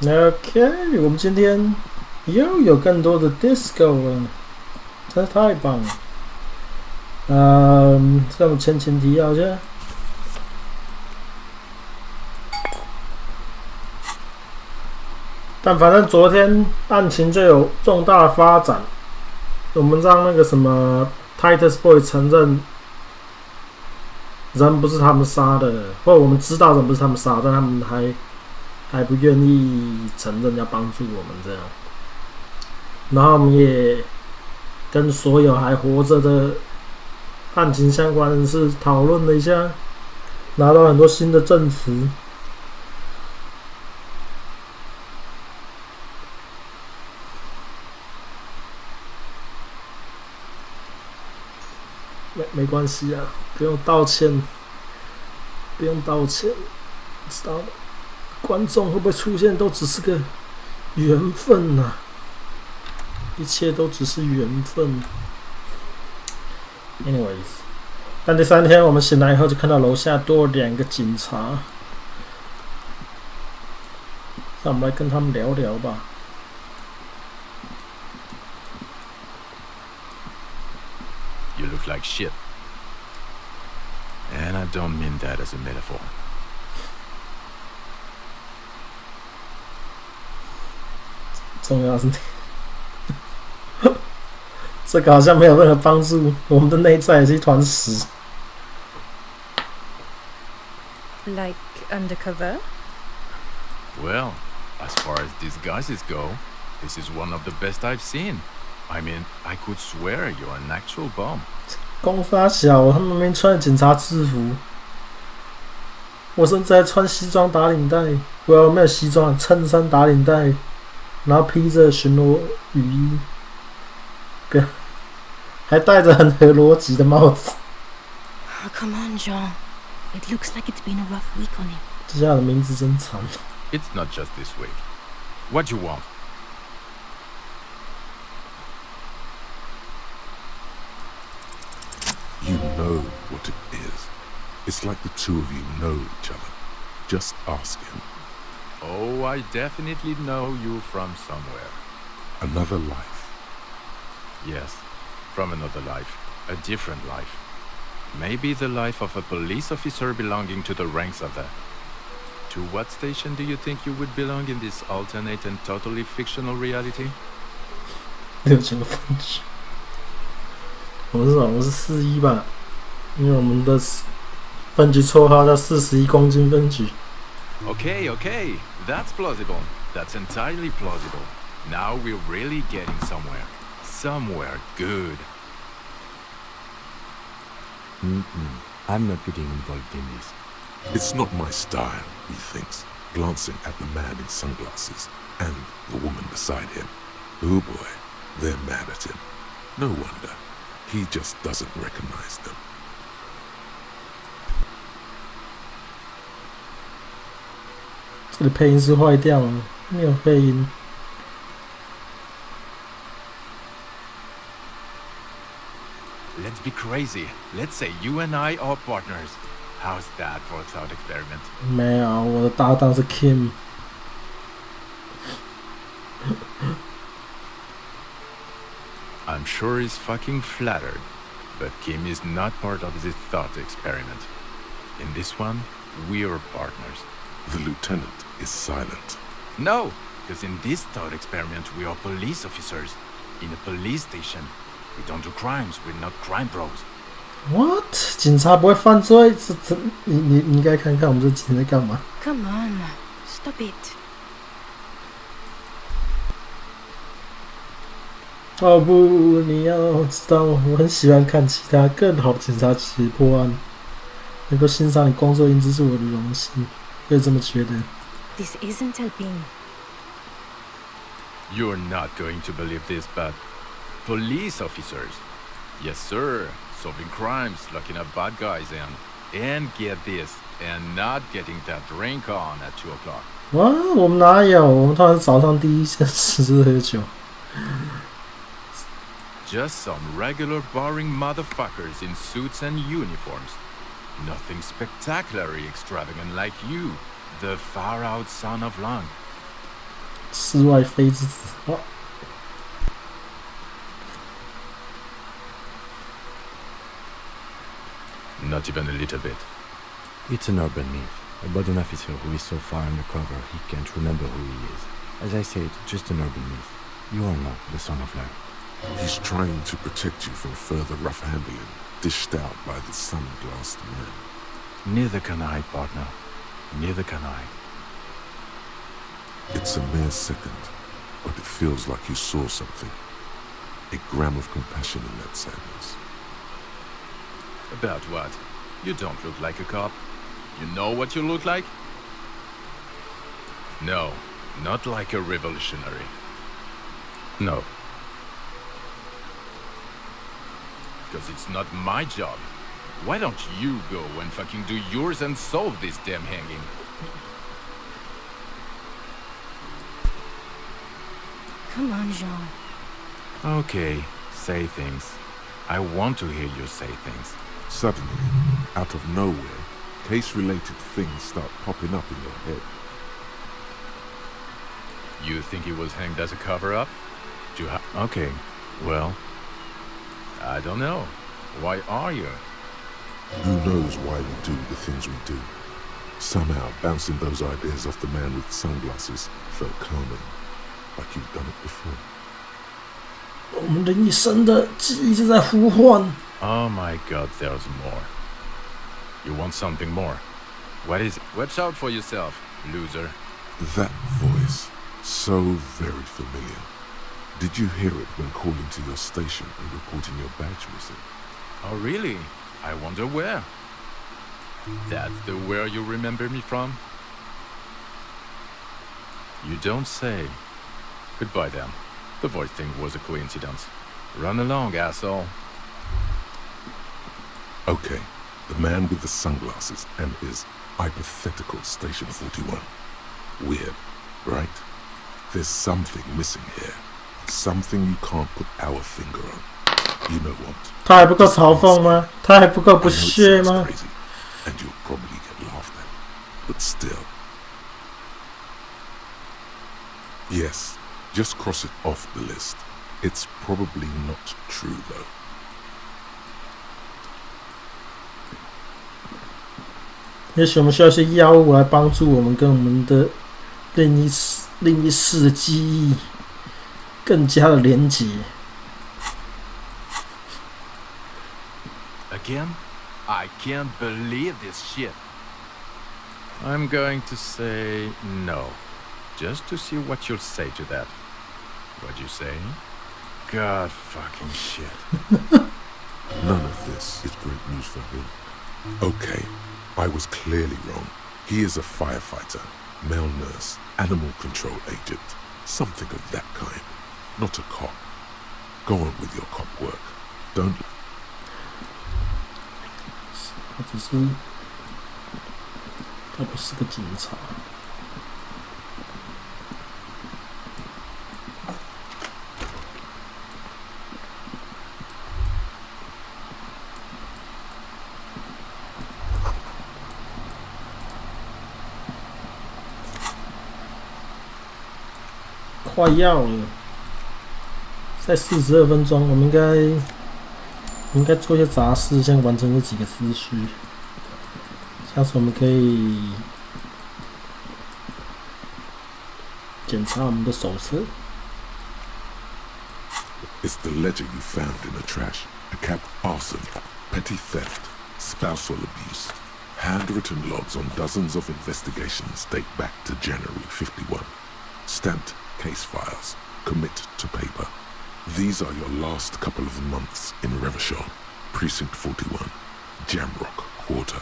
OK， 我们今天又有更多的 disco 了，真是太棒了。这种前提要下，但反正昨天案情就有重大发展，我们让那个什么 Titus Boy 承认人不是他们杀的，或者我们知道人不是他们杀，但他们还不愿意承认要帮助我们这样。然后我们也跟所有还活着的案情相关人士讨论了一下，拿到很多新的证词。没关系啊，不用道歉，不用道歉，知道吗？观众会不会出现都只是个缘分啊，一切都只是缘分。Anyways， 但第三天我们醒来以后就看到楼下多了2个警察，让我们来跟他们聊聊吧。You look like shit. And I don't mean that as a metaphor. 重要是这个好像没有任何帮助，我们的内在也是一团屎。Like undercover? Well, as far as disguises go, this is one of the best I've seen. I mean, I could swear you're an actual bomb. 公发小，他们明明穿警察制服，我甚至还穿西装打领带，我没有西装，衬衫打领带，然后披着巡逻雨衣，还戴着很合逻辑的帽子。Oh, come on, John. It looks like it's been a rough week on him. 这下的名字真惨。It's not just this week. What you want? You know what it is. It's like the two of you know each other. Just ask him. Oh, I definitely know you from somewhere. Another life. Yes, from another life. A different life. Maybe the life of a police officer belonging to the ranks of the... To what station do you think you would belong in this alternate and totally fictional reality? 6000个分局。我们是什么？我们是41吧，因为我们的分局绰号叫41公斤分局。Okay, okay, that's plausible. That's entirely plausible. Now we're really getting somewhere. Somewhere good. I'm not getting involved in this. It's not my style, he thinks, glancing at the man in sunglasses and the woman beside him. Oh boy, they're mad at him. No wonder. He just doesn't recognize them. 这里配音是坏掉了，没有配音。Let's be crazy. Let's say you and I are partners. How's that for a thought experiment? 没有，我的搭档是 Kim。I'm sure he's fucking flattered, but Kim is not part of this thought experiment. In this one, we're partners. The lieutenant is silent. No, because in this thought experiment, we are police officers. In a police station. We don't do crimes, we're not crime bros. What？ 警察不会犯罪？你应该看看我们这警察在干嘛 Come on. Stop it. 哦不，你要知道，我很喜欢看其他更好的警察局破案，能够欣赏你工作，一直是我的荣幸。我也这么觉得。This isn't helping. You're not going to believe this, but police officers. Yes, sir. Solving crimes, locking up bad guys, and get this, and not getting that drink on at 2 o'clock. 哇，我们哪有？我们通常早上第一件事是喝酒。Just some regular boring motherfuckers in suits and uniforms. Nothing spectacularly extravagant like you, the far-out son of Lung. 世外非之子。哦， Not even a little bit. It's an urban myth about an officer who is so far undercover he can't remember who he is. As I said, just an urban myth. You are not the son of light. He's trying to protect you from further rough handling, dished out by the sunglassed man. Neither can I, partner. Neither can I. It's a mere second, but it feels like you saw something. A gram of compassion in that sadness. About what? You don't look like a cop. You know what you look like? No, not like a revolutionary. No. Because it's not my job. Why don't you go and fucking do yours and solve this damn hanging? Come on, Jean. Okay, say things. I want to hear you say things. Suddenly, out of nowhere, case-related things start popping up in your head. You think he was hanged as a cover-up? Okay, well, I don't know. Why are you? Who knows why we do the things we do? Somehow, bouncing those ideas off the man with sunglasses felt calming, like you've done it before. 我们人一生的记忆就在呼唤。 Oh my god, there's more. You want something more? What is it? Watch out for yourself, loser. That voice, so very familiar. Did you hear it when calling to your station and reporting your badge missing? Oh really? I wonder where. That's the where you remember me from? You don't say. Goodbye then. The voice thing was a coincidence. Run along, asshole. Okay, the man with the sunglasses and his hypothetical Station 41. Weird, right? There's something missing here. Something you can't put our finger on. You know what? 他还不够嘲讽吗？他还不够 I 不 know it 屑 sounds 吗？ crazy, and you'll probably get laughed at. But still. Yes, just cross it off the list. It's probably not true, though. 也许我们需要一些药物来帮助我们跟我们的另一世的记忆更加的连结。 Again? I can't believe this shit. I'm going to say no. Just to see what you'll say to that. What'd you say? God fucking shit. None of this is great news for him. Okay, I was clearly wrong. He is a firefighter, male nurse, animal control agent, something of that kind. Not a cop. Go on with your cop work. Don't... 他不是个警察。快要了，在42分钟，我们应该做一些杂事，先完成这几个思绪。下次我们可以检查我们的手册。 It's the ledger you found in the trash. A cap arson, petty theft, spousal abuse. Handwritten logs on dozens of investigations date back to January 51. Stamped case files. Commit to paper. These are your last couple of months in Revachol, Precinct 41, Jamrock Quarter.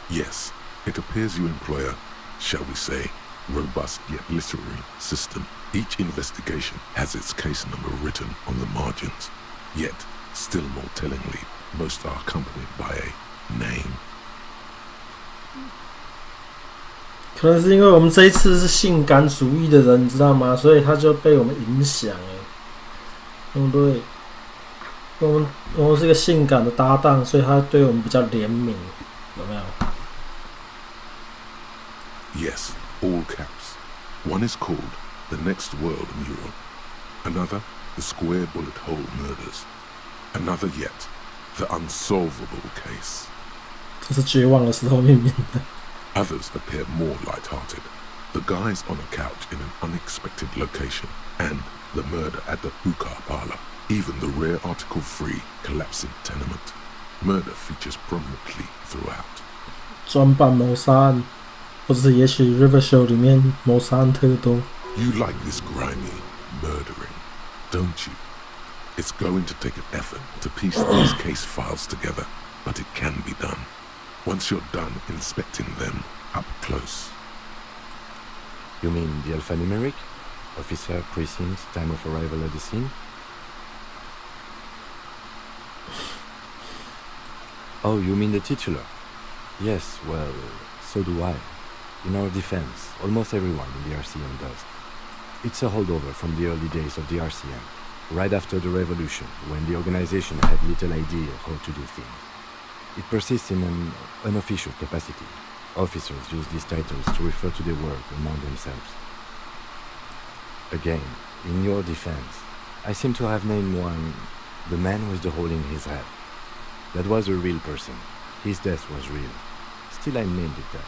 Yes, it appears you employ a, shall we say, robust yet literary system. Each investigation has its case number written on the margins. Yet, still more tellingly, most are accompanied by a name. 可能是因为我们这一次是性感主义的人，你知道吗？所以他就被我们影响了，对不对？我们是一个性感的搭档，所以他对我们比较怜悯，有没有？ Yes, all caps. One is called the next world mural. Another, the square bullet hole murders. Another yet, the unsolvable case. 这是绝望的时候面面的。 Others appear more light-hearted. The guys on a couch in an unexpected location, and the murder at the hookah parlor. Even the rare article-free collapsing tenement. Murder features prominently throughout. 专版谋杀案，或者是也许 River Show 里面谋杀案特多。 You like this grimy murdering, don't you? It's going to take an effort to piece these case files together, but it can be done. Once you're done inspecting them up close. You mean the alphanumeric? Officer, precinct, time of arrival at the scene? Oh, you mean the titular? Yes, well, so do I. In our defense, almost everyone in the RCM does. It's a holdover from the early days of the RCM, right after the revolution, when the organization had little idea how to do things. It persists in an unofficial capacity. Officers use these titles to refer to their work among themselves. Again, in your defense, I seem to have named one the man with the hole in his head. That was a real person. His death was real. Still, I named it that,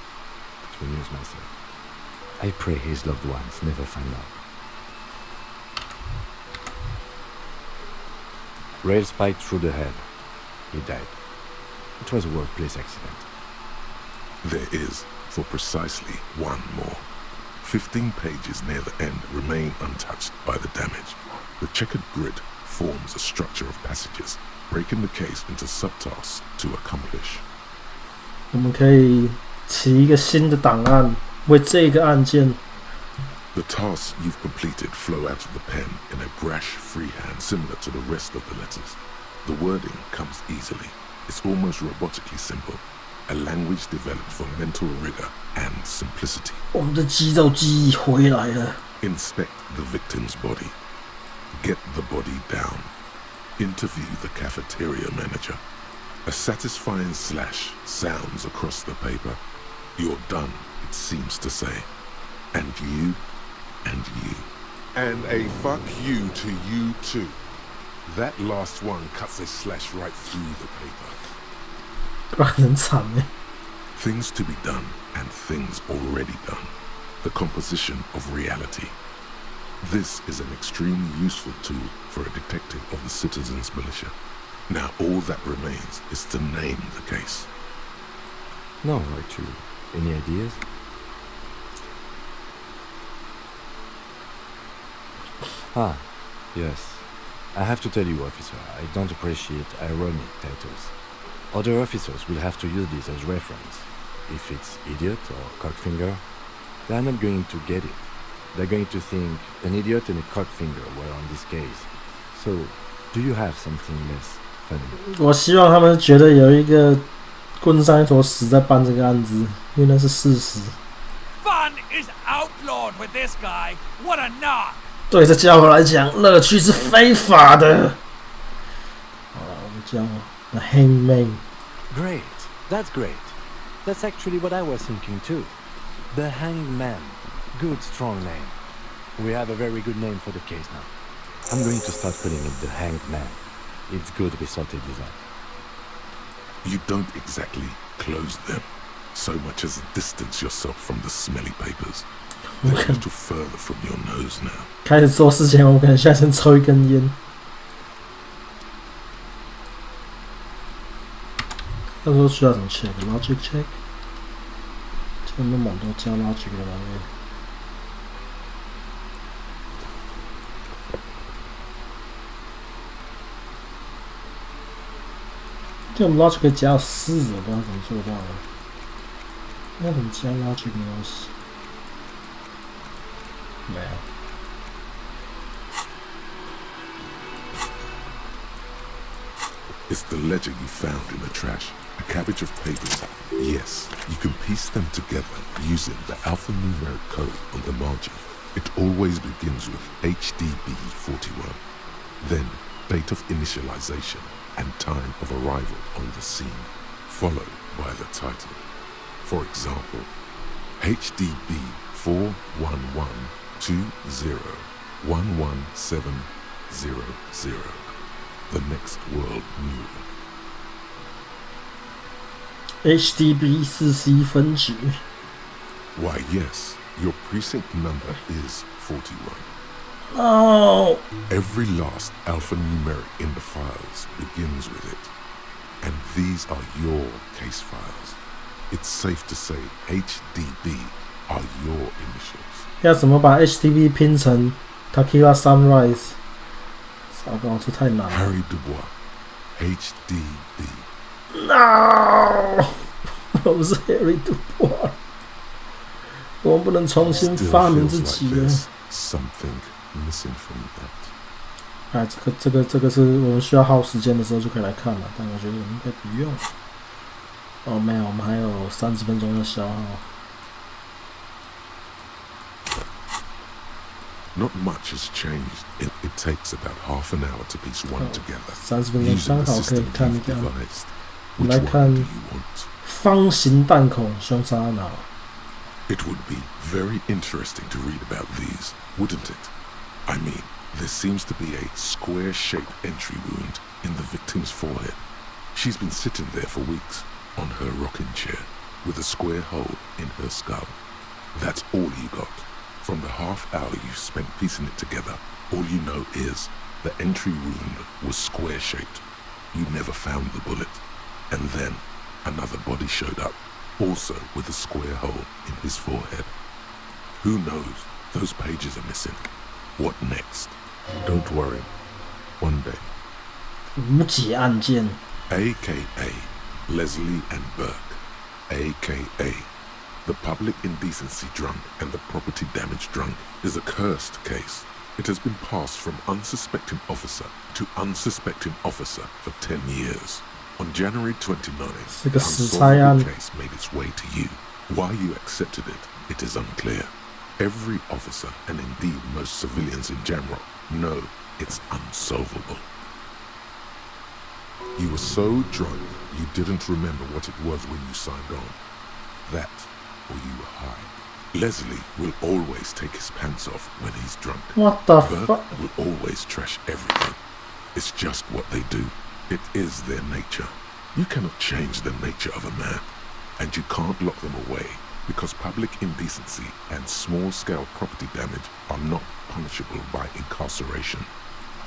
to amuse myself. I pray his loved ones never find out. Rail spiked through the head. He died. It was a workplace accident. There is, for precisely one more. 15 pages near the end remain untouched by the damage. The checkered grid forms a structure of passages, breaking the case into subtasks to accomplish. 我们可以起一个新的档案，为这个案件。 The tasks you've completed flow out of the pen in a brash freehand similar to the rest of the letters. The wording comes easily. It's almost robotically simple. A language developed for mental rigor and simplicity. 我们的肌肉记忆回来了。 Inspect the victim's body. Get the body down. Interview the cafeteria manager. A satisfying slash sounds across the paper. You're done, it seems to say. And you, and you. And a fuck you to you too. That last one cuts a slash right through the paper. 不然很惨耶。 Things to be done and things already done. The composition of reality. This is an extremely useful tool for a detective of the citizens' militia. Now all that remains is to name the case. No, actually. Any ideas? Ah, yes. I have to tell you, officer, I don't appreciate ironic titles. Other officers will have to use this as reference. If it's idiot or cockfinger, they are not going to get it. They're going to think an idiot and a cockfinger were on this case. So, do you have something less funny? 我希望他们觉得有一个棍上一坨屎在办这个案子，因为那是事实。 Fun is outlawed with this guy. What a knock! 对这家伙来讲，乐趣是非法的。好了，我们讲 The Hangman。 Great. That's great. That's actually what I was thinking too. The Hanged Man. Good, strong name. We have a very good name for the case now. I'm going to start calling it the Hanged Man. It's good resulted design. You don't exactly close them, so much as distance yourself from the smelly papers. They're a little further from your nose now. 开始做事前，我可能现在先抽一根烟。他说需要怎么 check？Logic check？ 这边蛮多加 logic 的嘛，这种 logic 可以加到4，我不知道怎么做到的。那怎么加 logic 的东西？没有。 It's the ledger you found in the trash. A cabbage of papers. Yes, you can piece them together using the alphanumeric code on the margin. It always begins with HDB41. Then, date of initialization and time of arrival on the scene, followed by the title. For example, HDB 411 20117000. The next world new. HDB 4C 分局。 Why, yes, your precinct number is 41. No. Every last alphanumeric in the files begins with it. And these are your case files. It's safe to say HDB are your initials. 要怎么把 HDB 拼成 Tequila Sunrise？ 糟糕，这太难了。 Harry Dubois, HDB. No， 我不是 Harry Dubois， 我们不能重新 Still 发明 feels 自 like 己了。 there's something missing from that. 哎，这个是我们需要耗时间的时候就可以来看了，但我觉得我们应该不用。哦，没有，我们还有30分钟要消耗。 Not much has changed. It takes about half an hour to piece one together. 30分钟 Using 刚 the 好可以 system 看 you've 这样。 devised. 我 Which 们来 one 看 do you want? 方形弹孔凶杀案好了。 It would be very interesting to read about these, wouldn't it? I mean, there seems to be a square-shaped entry wound in the victim's forehead. She's been sitting there for weeks, on her rocking chair, with a square hole in her skull. That's all you got. From the half hour you spent piecing it together, all you know is the entry wound was square-shaped. You never found the bullet. And then another body showed up, also with a square hole in his forehead. Who knows? Those pages are missing. What next? Don't worry. One day. 无解案件。 A.K.A. Leslie and Burke. A.K.A. The public indecency drunk and the property damage drunk is a cursed case. It has been passed from unsuspecting officer to unsuspecting officer for 10 years. On January 29th, the unsolvable case made its way to you. Why you accepted it, it is unclear. Every officer, and indeed most civilians in general, know it's unsolvable. You were so drunk, you didn't remember what it was when you signed on. That, or you were high. Leslie will always take his pants off when he's drunk. What the Burke fuck? will always trash everything. It's just what they do. It is their nature. You cannot change the nature of a man, and you can't lock them away because public indecency and small-scale property damage are not punishable by incarceration.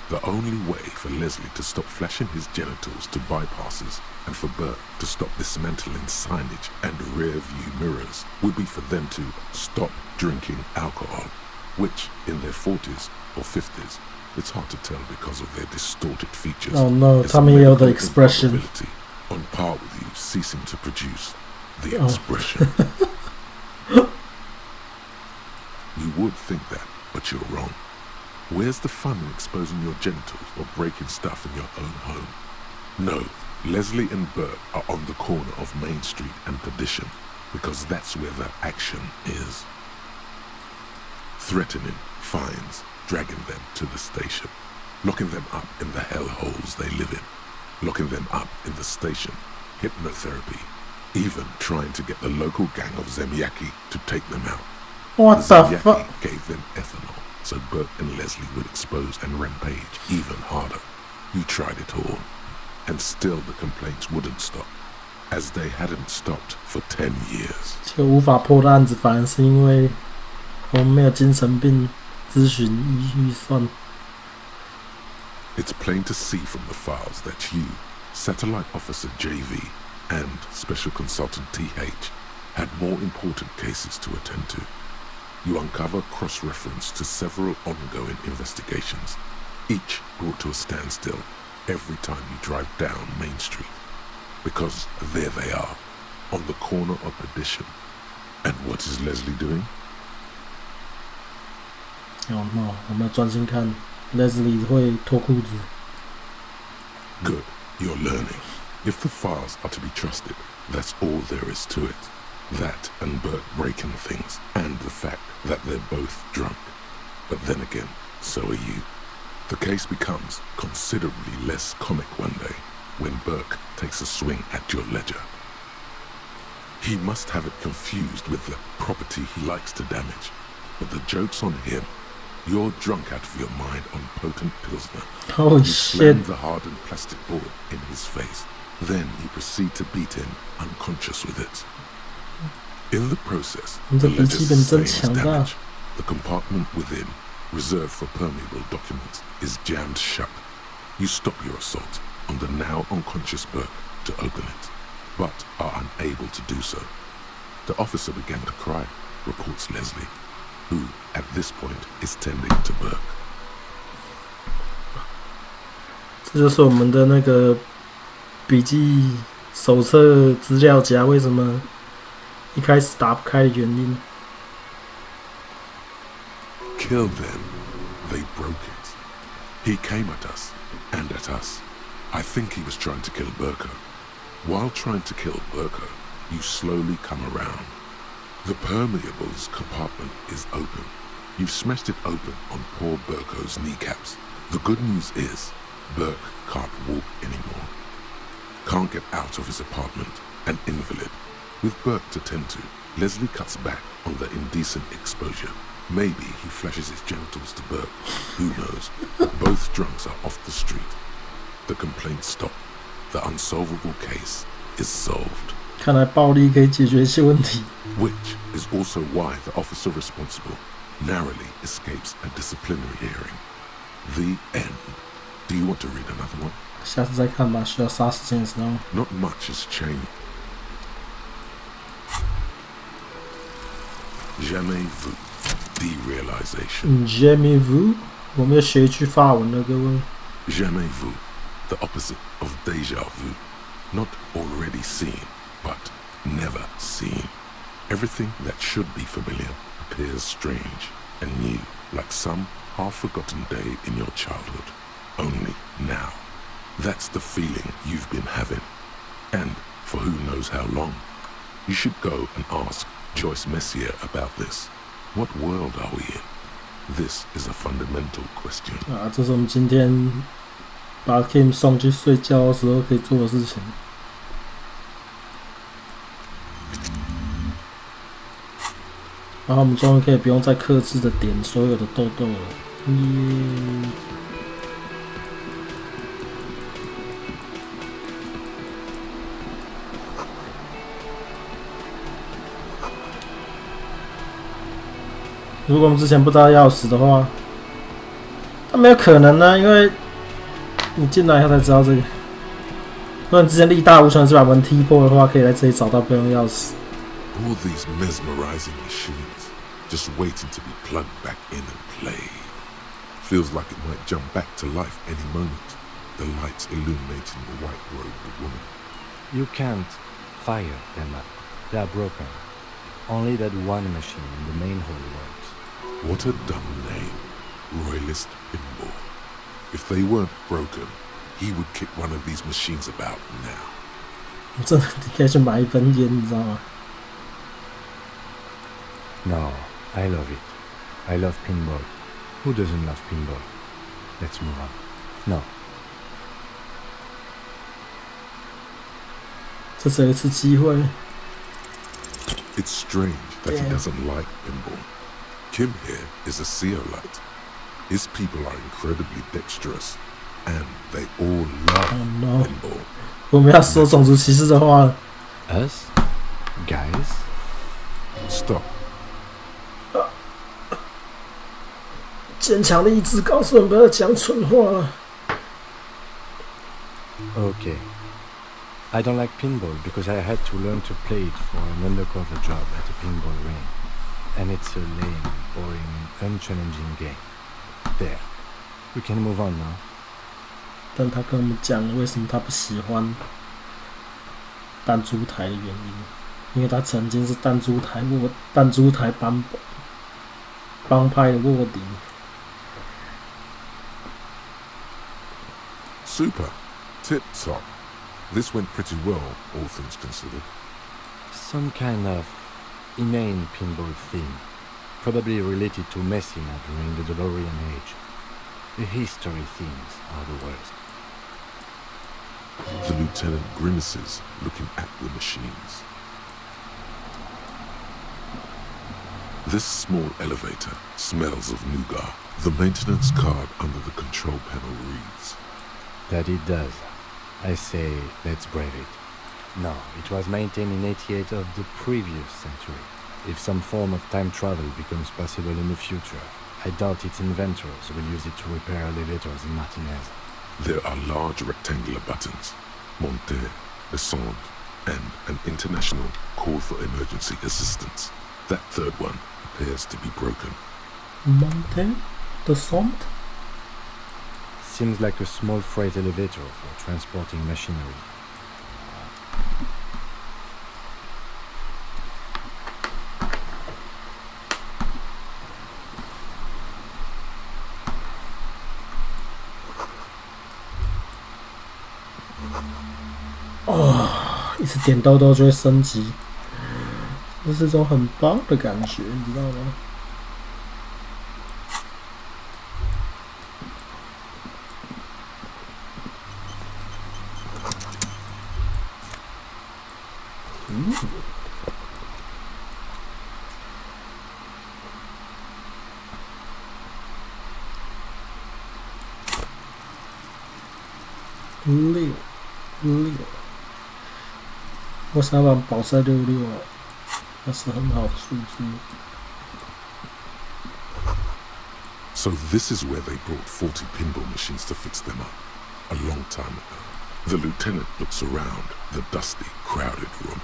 The only way for Leslie to stop flashing his genitals to bypasses and for Burke to stop dismantling signage and rear-view mirrors would be for them to stop drinking alcohol, which in their 40s or 50s, it's hard to tell because of their distorted features. Oh no, is tell a me the medical expression. improbability on par with you ceasing to produce the expression. You would think that, but you're wrong. Where's the fun in exposing your genitals or breaking stuff in your own home? No, Leslie and Burke are on the corner of Main Street and Perdition because that's where the action is. Threatening, fines, dragging them to the station, locking them up in the hellholes they live in, locking them up in the station, hypnotherapy, even trying to get the local gang of Zemyaki to take them out. What the Zemyaki fuck? gave them ethanol, so Burke and Leslie would expose and rampage even harder. You tried it all, and still the complaints wouldn't stop, as they hadn't stopped for 10 years. 这个无法破的案子，反而是因为我们没有精神病咨询预算。 It's plain to see from the files that you, Satellite Officer JV, and Special Consultant TH had more important cases to attend to. You uncover cross-reference to several ongoing investigations, each brought to a standstill every time you drive down Main Street. Because there they are, on the corner of Perdition. And what is Leslie doing? Oh no， 我们要专心看 Leslie 会脱裤子。 Good, you're learning. If the files are to be trusted, that's all there is to it. That and Burke breaking things, and the fact that they're both drunk. But then again, so are you. The case becomes considerably less comic one day when Burke takes a swing at your ledger. He must have it confused with the property he likes to damage. But the joke's on him. You're drunk out of your mind on potent Pilsner. Holy You shit. slam the hardened plastic board in his face. Then you proceed to beat him unconscious with it. In the process,你这 the 笔记 letter 本真 sustains 强大。 damage. The compartment within, reserved for permeable documents, is jammed shut. You stop your assault on the now unconscious Burke to open it, but are unable to do so. The officer began to cry, reports Leslie, who, at this point, is tending to Burke. 这就是我们的那个笔记手册资料夹为什么一开始打不开的原因。Kill them. They broke it. He came at us, and at us. I think he was trying to kill Burko. While trying to kill Burko, you slowly come around. The permeables compartment is open. You've smashed it open on poor Burko's kneecaps. The good news is, Burke can't walk anymore. Can't get out of his apartment, an invalid. With Burke to tend to, Leslie cuts back on the indecent exposure. Maybe he flashes his genitals to Burke. Who knows? Both drunks are off the street. The complaint stopped. The unsolvable case is solved. 看来暴力可以解决一些问题。 Which is also why the officer responsible narrowly escapes a disciplinary hearing. The end. Do you want to read another one? 下次再看吧，需要杀时间的时候。 Not much has changed. Jamais vu. Derealization. Jamais vu， 我们要学一句法文了，各位。 Jamais vu. The opposite of déjà vu. Not already seen, but never seen. Everything that should be familiar appears strange and new, like some half-forgotten day in your childhood. Only now. That's the feeling you've been having. And for who knows how long. You should go and ask Joyce Messier about this. What world are we in? This is a fundamental question. 啊，这是我们今天把 Kim 送去睡觉的时候可以做的事情。然后我们终于可以不用再克制的点所有的痘痘了，耶！如果我们之前不知道钥匙的话，那没有可能呢，因为你进来以后才知道这个。如果你之前力大无穷是把门踢破的话，可以在这里找到备用钥匙。 All these mesmerizing machines, just waiting to be plugged back in and played. Feels like it might jump back to life any moment. The lights illuminating the white-robed woman. You can't fire them up. They are broken. Only that one machine in the main hall works. What a dumb name. Royalist Pinball. If they weren't broken, he would kick one of these machines about now. 真的，你可以去买一根烟，你知道吗？ No, I love it. I love pinball. Who doesn't love pinball? Let's move on. No. 这只有一次机会。 It's strange that he Yeah. doesn't like pinball. Kim here is a Seolite. His people are incredibly dexterous, and they all love Oh, no. pinball. 我们要说种族歧视的话了。 Us? Guys? Stop. 坚强的意志告诉我们不要讲蠢话了。 Okay. I don't like pinball because I had to learn to play it for an undercover job at a pinball ring. And it's a lame, boring, unchallenging game. There. We can move on now. 但他跟我们讲为什么他不喜欢弹珠台的原因，因为他曾经是弹珠台帮派的卧底。 Super. Tip top. This went pretty well, all things considered. Some kind of inane pinball theme. Probably related to Messina during the DeLorean age. The history themes are the worst. The lieutenant grimaces, looking at the machines. This small elevator smells of nougat. The maintenance card under the control panel reads, That it does. I say, let's brave it. No, it was maintained in 88 of the previous century. If some form of time travel becomes possible in the future, I doubt its inventors will use it to repair elevators in Martinez. There are large rectangular buttons, monter, descendre, and an international call for emergency assistance. That third one appears to be broken. Monter? Descente? Seems like a small freight elevator for transporting machinery.一直点豆豆就会升级，这是种很棒的感觉，你知道吗？6，我想把保在66啊，那是很好的数字。So this is where they brought 40 pinball machines to fix them up, a long time ago. The lieutenant looks around the dusty, crowded room.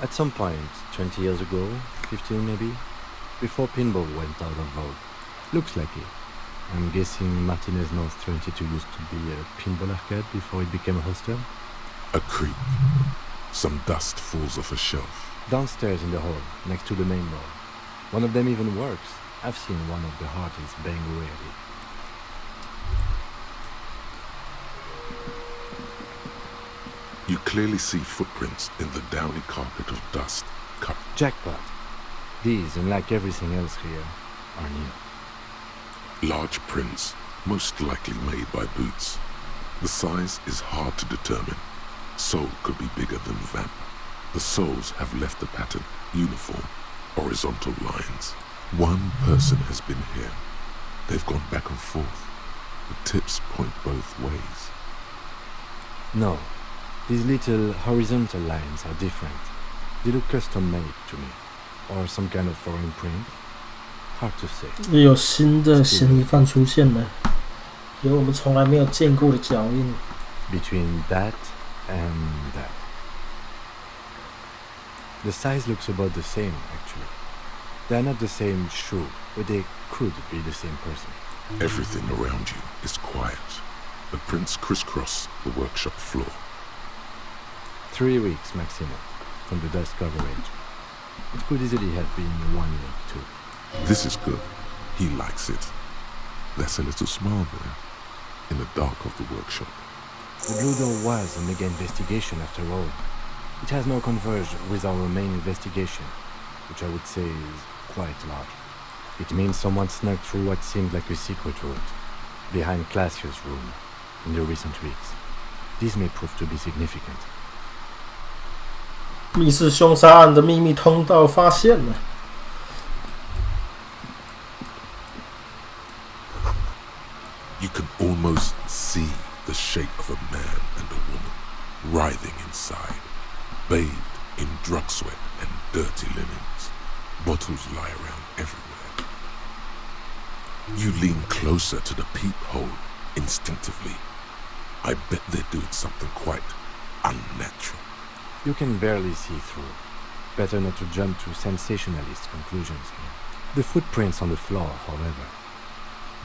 At some point, 20 years ago, 15 maybe, before pinball went out of vogue. Looks like it. I'm guessing Martinez North 22 used to be a pinball arcade before it became a hostel? A creak. Some dust falls off a shelf. Downstairs in the hall, next to the main door. One of them even works. I've seen one of the artists bang away at it. You clearly see footprints in the downy carpet of dust. Jackpot. These, unlike everything else here, are new. Large prints, most likely made by boots. The size is hard to determine. Sole could be bigger than vamp. The soles have left a pattern, uniform, horizontal lines. One person has been here. They've gone back and forth. The tips point both ways. No, these little horizontal lines are different. They look custom-made to me. Or some kind of foreign print. Hard to say. 有新的嫌疑犯出现了，有我们从来没有见过的脚印。Between that and that. The size looks about the same, actually. They're not the same shoe, but they could be the same person. Everything around you is quiet. The prints crisscross the workshop floor. 3 weeks maximum from the dust coverage. It could easily have been 1 week too. This is good. He likes it. That's a little smile there, in the dark of the workshop. The Blue Door was a mega investigation after all. It has now converged with our main investigation, which I would say is quite large. It means someone snuck through what seemed like a secret route, behind Classius' room, in the recent weeks. This may prove to be significant. 密室凶杀案的秘密通道发现了。You can almost see the shape of a man and a woman writhing inside, bathed in drug sweat and dirty linens. Bottles lie around everywhere. You lean closer to the peephole instinctively. I bet they're doing something quite unnatural. You can barely see through. Better not to jump to sensationalist conclusions here. The footprints on the floor, however,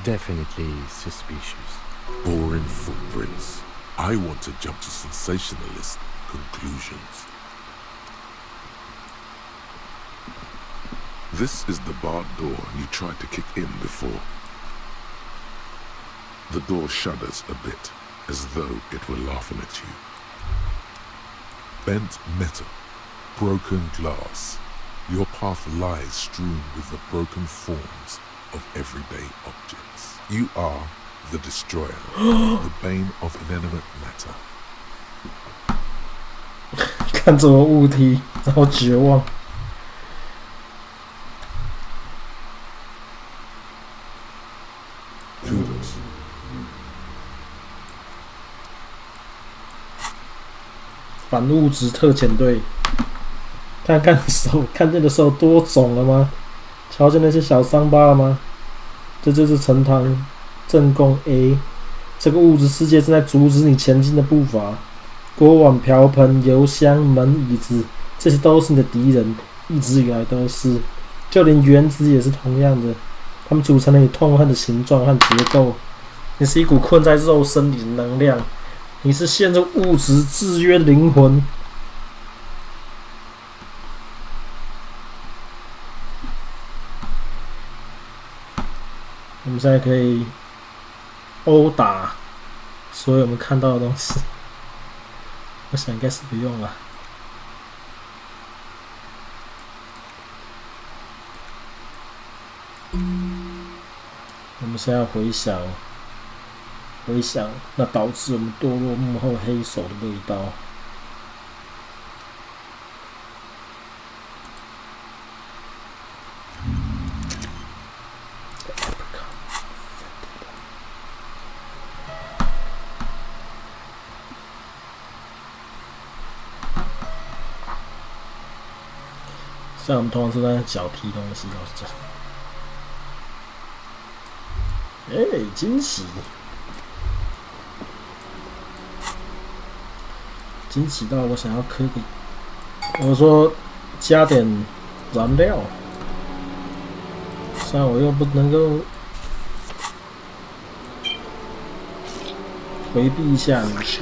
definitely suspicious. Boring footprints. I want to jump to sensationalist conclusions. This is the barred door you tried to kick in before. The door shudders a bit, as though it were laughing at you. Bent metal, broken glass. Your path lies strewn with the broken forms of everyday objects. You are the destroyer, the bane of inanimate matter. 看着我物体，然后绝望。反物质特遣队，看看手，看见的手多肿了吗？瞧见那些小伤疤了吗？这就是呈堂正宫 A， 这个物质世界正在阻止你前进的步伐。锅碗瓢盆、油箱、门、椅子，这些都是你的敌人，一直以来都是。就连原子也是同样的，它们组成了你痛恨的形状和结构。你是一股困在肉身里的能量，你是陷入物质制约的灵魂。我们现在可以殴打所有我们看到的东西，我想应该是不用了。我们现在回想那导致我们堕落幕后黑手的味道。虽然我们通常是在脚踢东西，都是这样。惊喜！惊喜到我想要磕个，我说加点燃料，虽然我又不能够回避一下你是。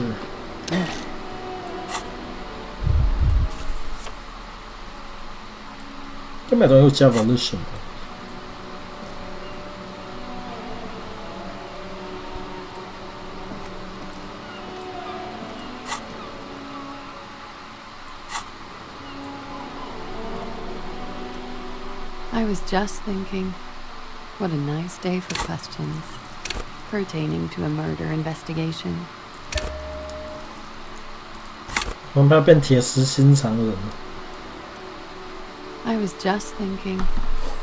这买东西又加 volition。I was just thinking, what a nice day for questions pertaining to a murder investigation. 我们要变铁石心肠人了。I was just thinking,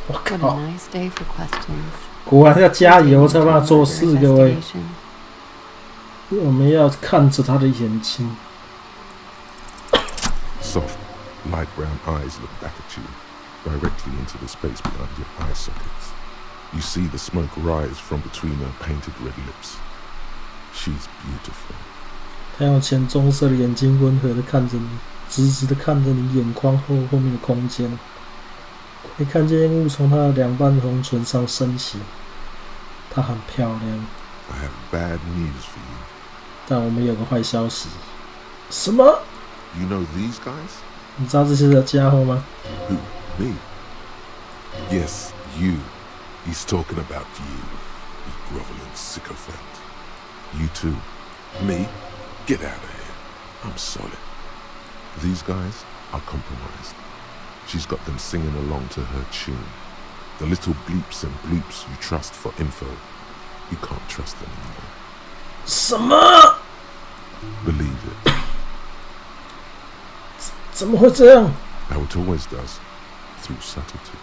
我 what a 靠！ nice day for questions 果然要加油才办法做事，各位。 investigation. 我们要看着他的眼睛。 Soft, light brown eyes look back at you, directly into the space behind your eye sockets. You see the smoke rise from between her painted red lips. She's beautiful. 他用浅棕色的眼睛温和的看着你，直直的看着你眼眶后面的空间。你看见烟雾从他的两半红唇上升起，她很漂亮。 I have bad news for you. 但我们有个坏消息。什么？ You know these guys? 你知道这些家伙吗？ Who? Me? Yes, you. He's talking about you, you groveling sycophant. You too. Me? Get out of here. I'm solid. These guys are compromised. She's got them singing along to her tune. The little bleeps and bloops you trust for info, you can't trust them anymore. 什么？ Believe it. 怎么会这样？ How it always does, through subtlety.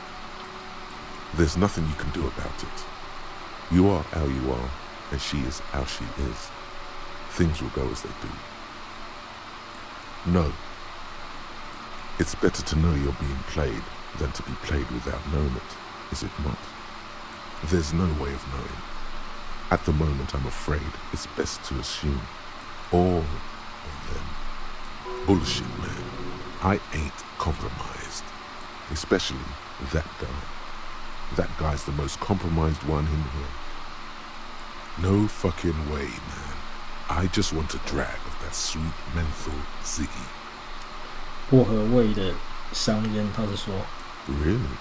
There's nothing you can do about it. You are how you are, and she is how she is. Things will go as they do. No. It's better to know you're being played than to be played without knowing it, is it not? There's no way of knowing. At the moment, I'm afraid it's best to assume all of them. Bullshit, man. I ain't compromised. Especially that guy. That guy's the most compromised one in here. No fucking way, man. I just want a drag of that sweet menthol Ziggy. 薄荷味的香烟，他是说。 Really?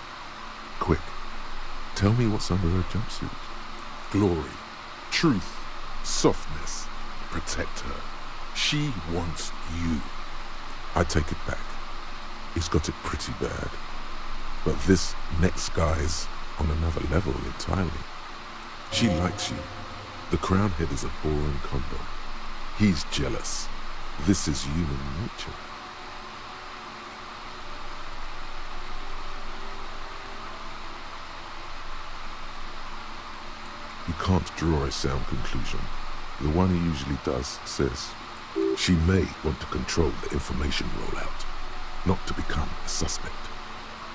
Quick. Tell me what's under her jumpsuit. Glory. Truth. Softness. Protect her. She wants you. I take it back. He's got it pretty bad. But this next guy's on another level entirely. She likes you. The crown head is a boring condom. He's jealous. This is human nature. You can't draw a sound conclusion. The one he usually does says, She may want to control the information rollout, not to become a suspect.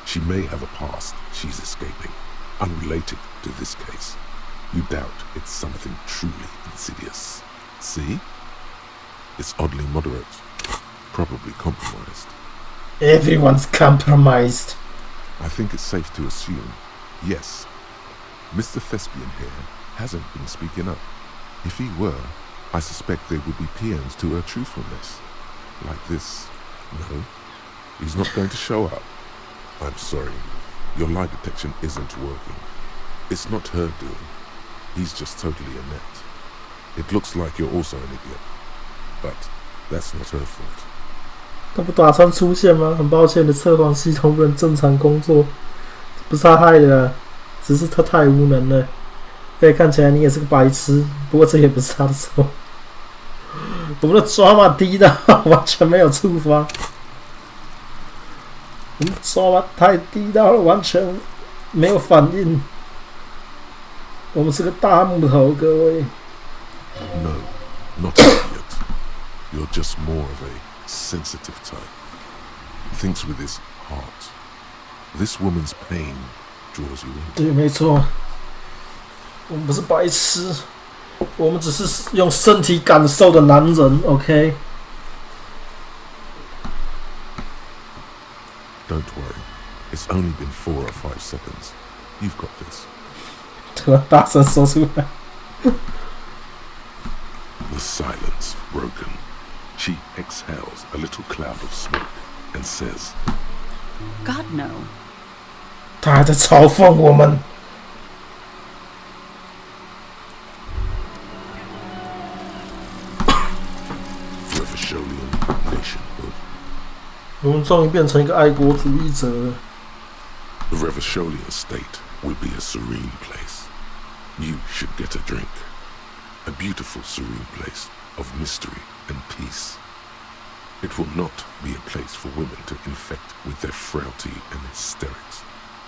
She may have a past she's escaping, unrelated to this case. You doubt it's something truly insidious. See? It's oddly moderate, probably compromised. Everyone's compromised. I think it's safe to assume, yes, Mr. Thespian here hasn't been speaking up. If he were, I suspect there would be PMs to her truthfulness. Like this. No, he's not going to show up. I'm sorry, your lie detection isn't working. It's not her doing. He's just totally inept. It looks like you're also an idiot, but that's not her fault. 他不打算出现吗？很抱歉的，测谎系统不能正常工作，不是他害的啊，只是他太无能了。看起来你也是个白痴，不过这也不是他的错。我们的抓马低到完全没有触发，我们抓马太低到了，完全没有反应。我们是个大木头，各位。No, not yet. You're just more of a sensitive type. Thinks with his heart. This woman's pain draws you in. 对，没错。我们不是白痴，我们只是用身体感受的男人 ，OK？ Don't worry. It's only been 4 or 5 seconds. You've got this. 突然大声说出来。The silence broken. She exhales a little cloud of smoke and says, God, no. 他还在嘲讽我们。我们终于变成一个爱国主义者了。The Revacholian state will be a serene place. You should get a drink. A beautiful serene place of mystery and peace. It will not be a place for women to infect with their frailty and hysterics,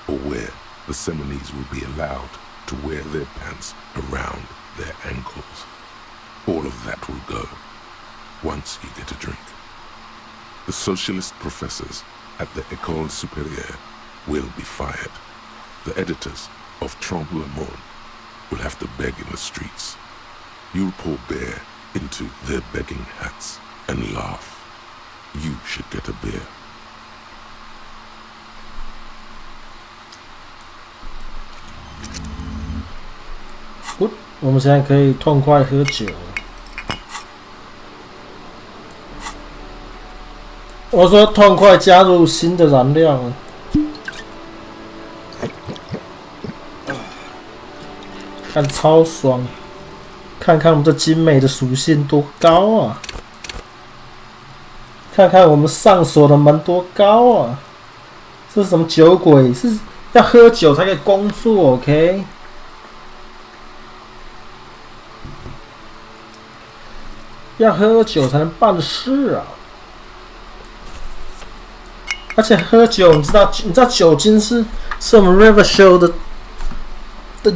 or where the Seminese will be allowed to wear their pants around their ankles. All of that will go once you get a drink. The socialist professors at the École Supérieure will be fired. The editors of Tremble le Monde will have to beg in the streets. You'll pour beer into their begging hats and laugh. You should get a beer. Good， 我们现在可以痛快喝酒。我说痛快加入新的燃料了。看超爽，看看我们这精美的属性多高啊！看看我们上锁的门多高啊！这是什么酒鬼？是要喝酒才可以工作 ，OK？ 要喝酒才能办事啊！而且喝酒，你知道酒精是我们 River Show 的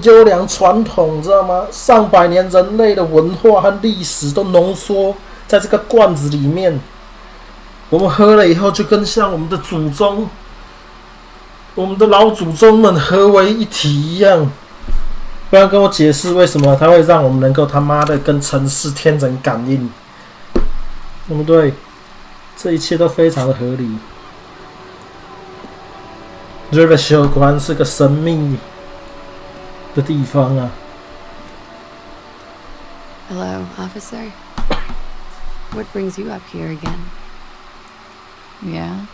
优良传统，你知道吗？上百年人类的文化和历史都浓缩在这个罐子里面。我们喝了以后，就跟像我们的祖宗、我们的老祖宗们合为一体一样。不要跟我解释为什么它会让我们能够他妈的跟城市天人感应，对不对？这一切都非常的合理。River Show 果然是个神秘的地方啊。Hello, officer. What brings you up here again? Yeah?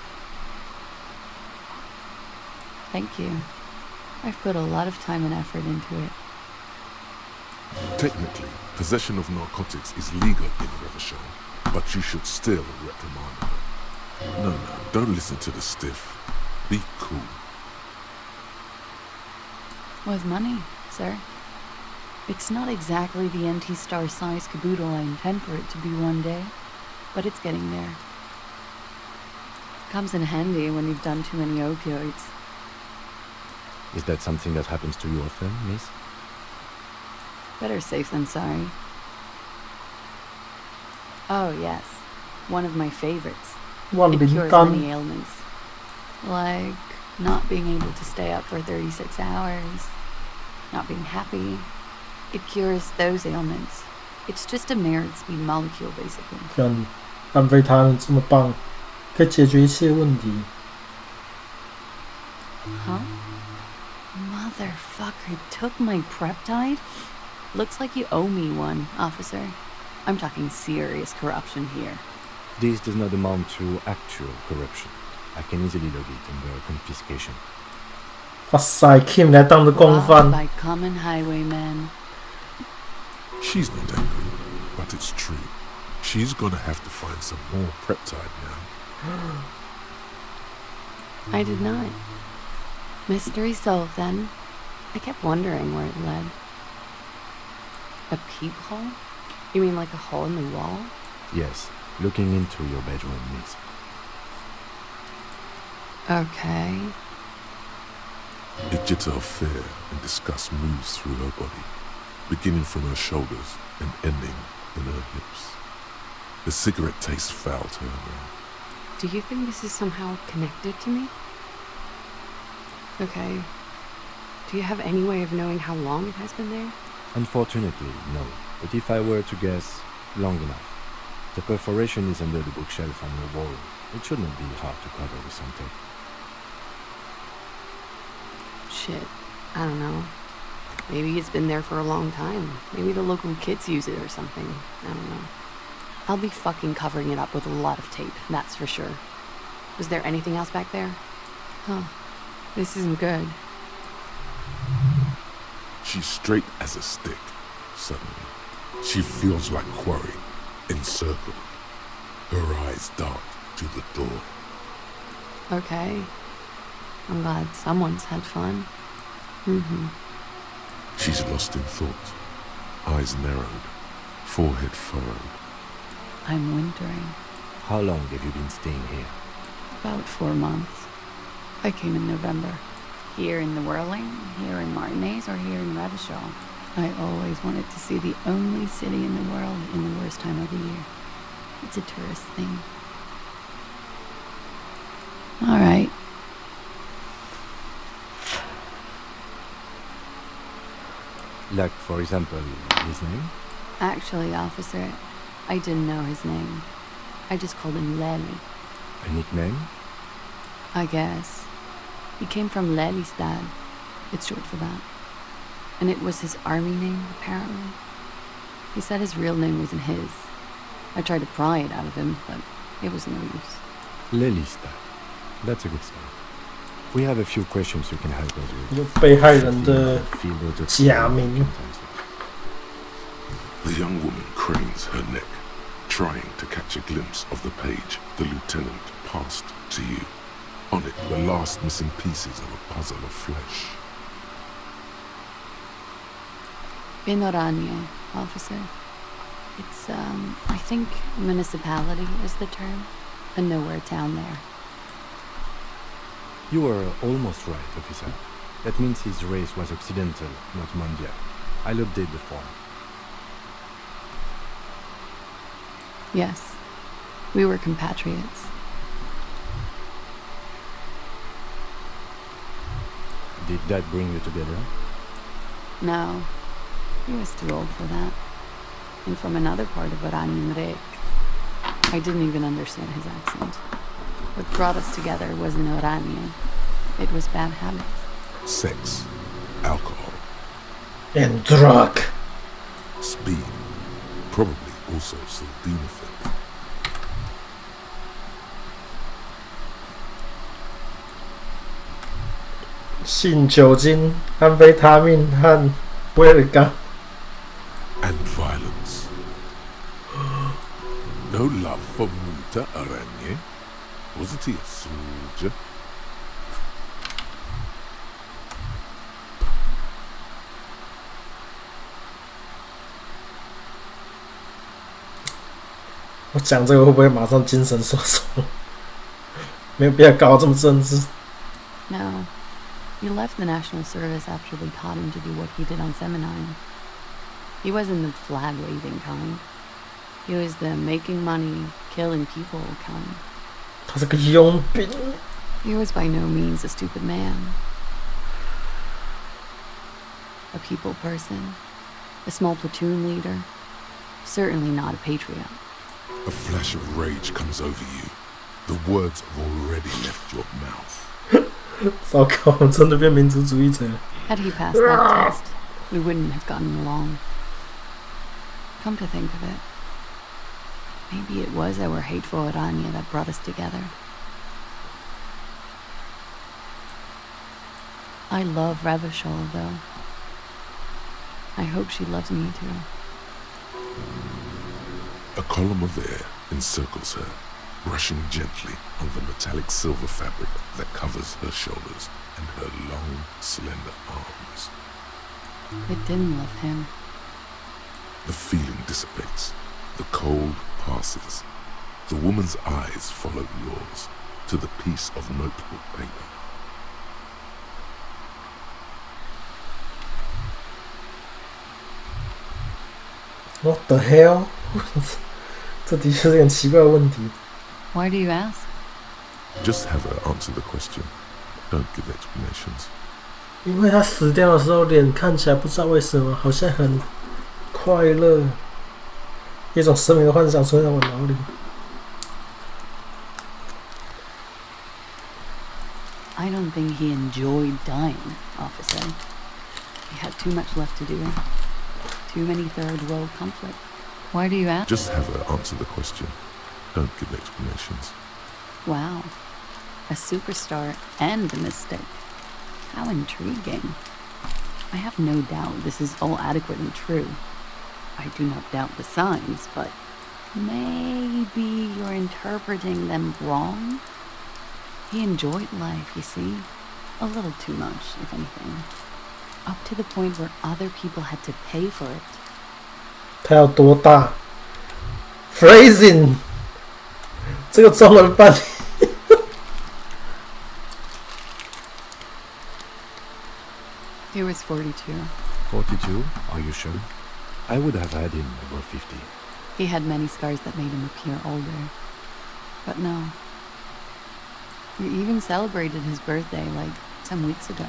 Thank you. I've put a lot of time and effort into it. Technically, possession of narcotics is legal in Revachol, but you should still reprimand her. No, don't listen to the stiff. Be cool. With money, sir. It's not exactly the NT-star size caboodle I intend for it to be one day, but it's getting there. Comes in handy when you've done too many opioids. Is that something that happens to you often, miss? Better safe than sorry. Oh, yes. One of my favorites. 万 It 灵 cures 丹 many ailments. Like not being able to stay up for 36 hours, not being happy. It cures those ailments. It's just a merit speed molecule, basically. 看安非他命这么棒，可以解决一切问题。 Huh? Motherfucker took my peptide? Looks like you owe me one, officer. I'm talking serious corruption here. This does not amount to actual corruption. I can easily log it under confiscation. 哇塞 ，Kim 来当的共 Robbed 犯， by common highwaymen. She's not angry, but it's true. She's gonna have to find some more peptide now. I did not. Mystery solved then. I kept wondering where it led. A peephole? You mean like a hole in the wall? Yes, looking into your bedroom, miss. Okay. A jitter of fear and disgust moves through her body, beginning from her shoulders and ending in her hips. The cigarette tastes foul to her now. Do you think this is somehow connected to me? Okay. Do you have any way of knowing how long it has been there? Unfortunately, no. But if I were to guess, long enough. The perforation is under the bookshelf on your wall. It shouldn't be hard to cover with some tape. Shit. I don't know. Maybe it's been there for a long time. Maybe the local kids use it or something. I don't know. I'll be fucking covering it up with a lot of tape, that's for sure. Was there anything else back there? Huh. This isn't good. She's straight as a stick. Suddenly, she feels like quarry, encircled. Her eyes dart to the door. Okay. I'm glad someone's had fun. Mm-hmm. She's lost in thought, eyes narrowed, forehead furrowed. I'm wintering. How long have you been staying here? About 4 months. I came in November. Here in the Whirling, here in Martinez, or here in Revachol. I always wanted to see the only city in the world in the worst time of the year. It's a tourist thing. All right. Like, for example, his name? Actually, officer, I didn't know his name. I just called him Lely. A nickname? I guess. He came from Lelystad. It's short for that. And it was his army name, apparently. He said his real name wasn't his. I tried to pry it out of him, but it was no use. Lelystad. That's a good start. We have a few questions you can help us with. 有被害人的 Feel the 假名。 The young woman cranes her neck, trying to catch a glimpse of the page the lieutenant passed to you. On it, the last missing pieces of a puzzle of flesh. Pinorania, officer. It's, I think municipality is the term. A nowhere town there. You were almost right, officer. That means his race was Occidental, not Mondial. I'll update the form. Yes. We were compatriots. Did that bring you together? No. He was too old for that. And from another part of Oranien. I didn't even understand his accent. What brought us together wasn't Orania. It was bad habits. Sex, alcohol, and drug. speed, probably also sildenafil. 性、酒精、安非他命和威尔刚。 And violence. No love for Muta Aranye. Wasn't he a soldier? "我讲这个会不会马上精神受创？没有必要搞这么政治。 No. He left the National Service after they taught him to do what he did on Seminine. He wasn't the flag-waving kind. He was the making money, killing people kind. 他是个佣兵。 He was by no means a stupid man. A people person, a small platoon leader, certainly not a patriot. A flash of rage comes over you. The words have already left your mouth. 糟糕，我真的变民族主义者。 Had he passed that test, we wouldn't have gotten along. Come to think of it, maybe it was our hateful Aranya that brought us together. I love Revachol, though. I hope she loves me too. A column of air encircles her, brushing gently on the metallic silver fabric that covers her shoulders and her long, slender arms. I didn't love him. The feeling dissipates. The cold passes. The woman's eyes follow yours to the piece of notebook paper. What the hell？ 这的确是很奇怪的问题。 Why do you ask? Just have her answer the question. Don't give explanations. 因为他死掉的时候，脸看起来不知道为什么好像很快乐，一种生命的幻想出现在我脑里。 I don't think he enjoyed dying, officer. He had too much left to do. Too many third world conflicts. Why do you ask? Just have her answer the question. Don't give explanations. Wow. A superstar and a mystic. How intriguing. I have no doubt this is all adequately true. I do not doubt the signs, but maybe you're interpreting them wrong? He enjoyed life, you see. A little too much, if anything. Up to the point where other people had to pay for it. 他有多大 ？Phrasing， 这个中文翻译。He was 42. 42? Are you sure? I would have had him over 50. He had many scars that made him appear older. But no. We even celebrated his birthday, like, some weeks ago.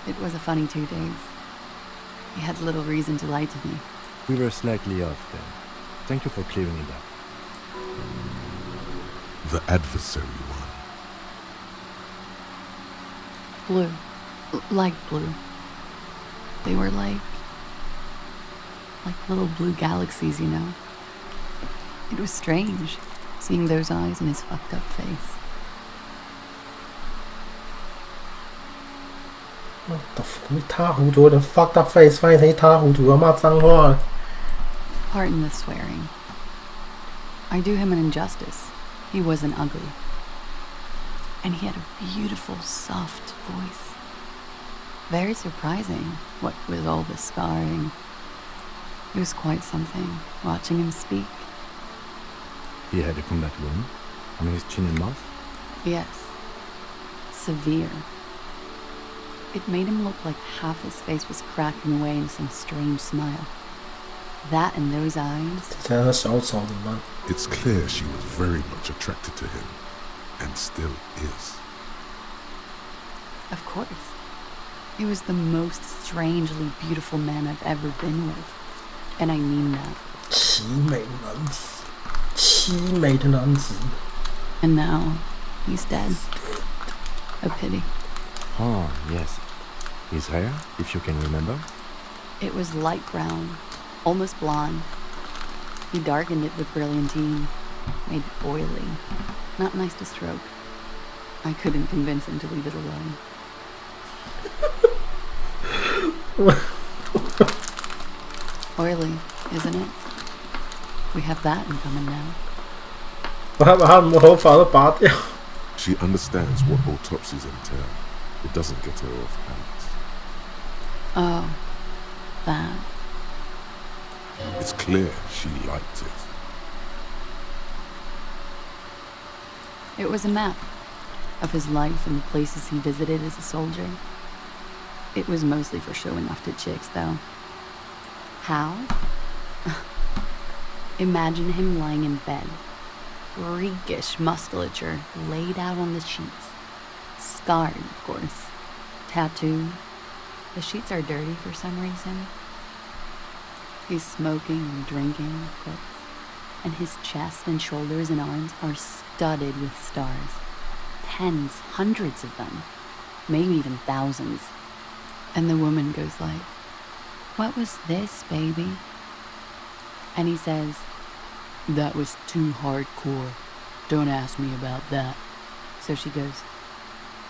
It was a funny 2 days. He had little reason to lie to me. We were slightly off then. Thank you for clearing it up. The adversary one. Blue. Like blue. They were like little blue galaxies, you know? It was strange, seeing those eyes in his fucked up face. What the fuck？ 一塌糊涂的 fucked up face 翻译成一塌糊涂，要骂脏话了。 Pardon the swearing. I do him an injustice. He wasn't ugly. And he had a beautiful, soft voice. Very surprising, what with all the scarring. It was quite something, watching him speak. He had a combat wound on his chin and mouth. Yes. Severe. It made him look like half his face was cracking away in some strange smile. That and those eyes. 现在小丑怎么办？ It's clear she was very much attracted to him, and still is. Of course. He was the most strangely beautiful man I've ever been with. And I mean that. 奇美的男子，凄美的男子。 And now, he's dead. A pity. Oh, yes. His hair, if you can remember. It was light brown, almost blonde. He darkened it with brilliantine, made it oily. Not nice to stroke. I couldn't convince him to leave it alone. Oily, isn't it? We have that in common now. 我还把他的头发都拔掉。 She understands what autopsies entail. It doesn't get her off balance. Oh, that. It's clear she liked it. It was a map of his life and the places he visited as a soldier. It was mostly for showing off to chicks, though. How? Imagine him lying in bed. Freakish musculature laid out on the sheets. Scarred, of course. Tattooed. The sheets are dirty for some reason. He's smoking and drinking, of course. And his chest and shoulders and arms are studded with stars. Tens, hundreds of them. Maybe even thousands. And the woman goes like, "What was this, baby?" And he says, "That was too hardcore. Don't ask me about that." So she goes,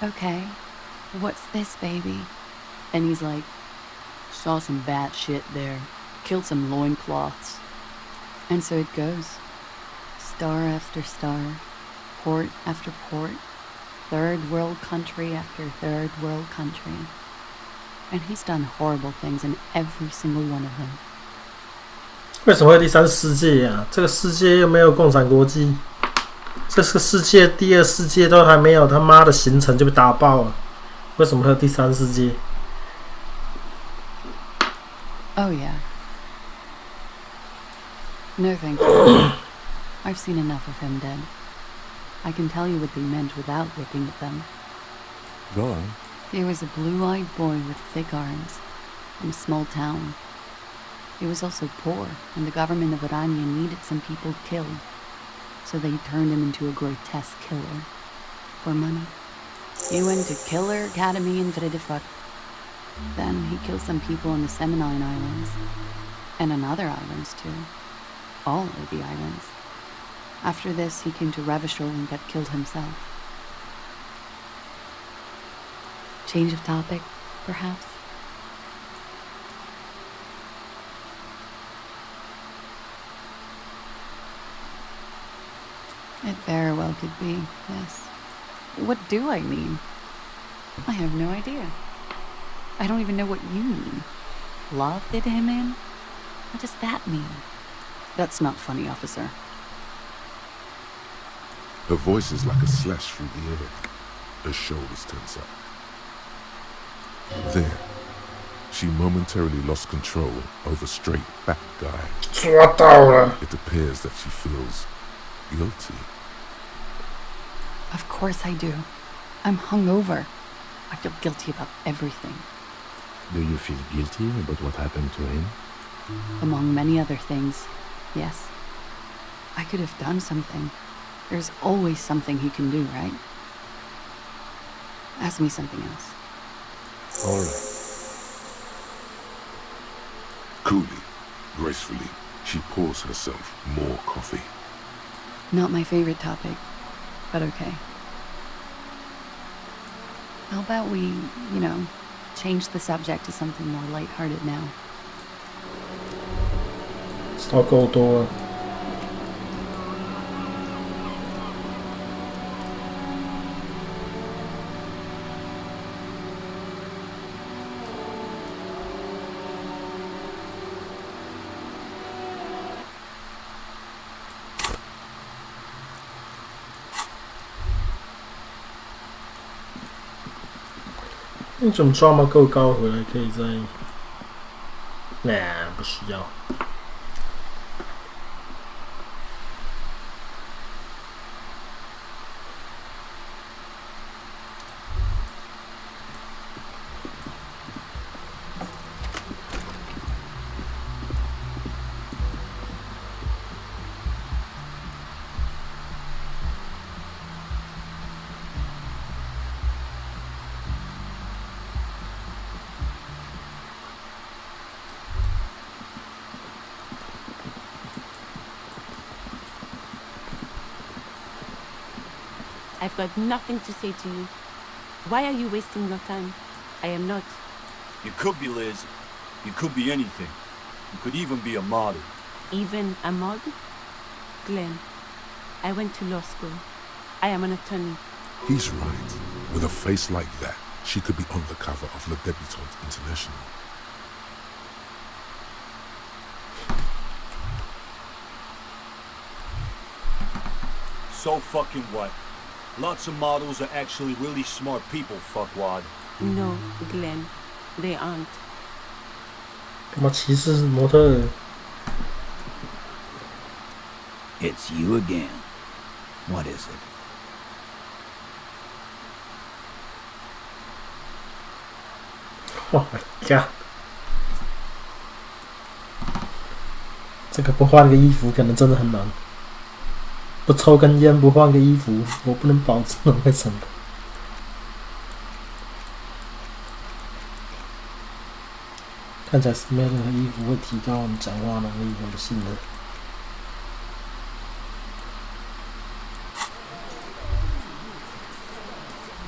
"Okay, what's this, baby?" And he's like, "Saw some bat shit there. Killed some loincloths." And so it goes. Star after star. Port after port. Third world country after third world country. And he's done horrible things in every single one of them. 为什么会第三世界啊？这个世界又没有共产国际，这个世界第二世界都还没有他妈的形成就被打爆了，为什么会有第三世界？ Oh yeah. No thank you. I've seen enough of him dead. I can tell you what they meant without looking at them. Go on. He was a blue-eyed boy with thick arms, from a small town. He was also poor, and the government of Orania needed some people killed, so they turned him into a grotesque killer. For money. He went to Killer Academy in Vredefort. Then he killed some people on the Seminine Islands, and on other islands too. All of the islands. After this, he came to Revachol and got killed himself. Change of topic, perhaps? It very well could be, yes. What do I mean? I have no idea. I don't even know what you mean. Love did him in? What does that mean? That's not funny, officer. Her voice is like a slash through the air. Her shoulders tense up. There, she momentarily lost control over straight back guy. 抓到了。 It appears that she feels guilty. Of course I do. I'm hungover. I feel guilty about everything. Do you feel guilty about what happened to him? Among many other things, yes. I could have done something. There's always something he can do, right? Ask me something else. All right. Coolly, gracefully, she pours herself more coffee. Not my favorite topic, but okay. How about we, change the subject to something more lighthearted now? 知道够多了。那种 drama 够高回来可以再，不需要。I've got nothing to say to you. Why are you wasting your time? I am not. You could be Liz. You could be anything. You could even be a model. Even a model? Glenn, I went to law school. I am an attorney. He's right. With a face like that, she could be on the cover of Le Debutante International. So fucking what? Lots of models are actually really smart people, fuckwad. No, Glenn, they aren't. 干嘛歧视模特儿？ It's you again. What is it? Oh my god！ 这个不换个衣服，可能真的很难。不抽根烟，不换个衣服，我不能保证会成功。看起来是没有任何衣服会提高我们讲话能力，我不信的。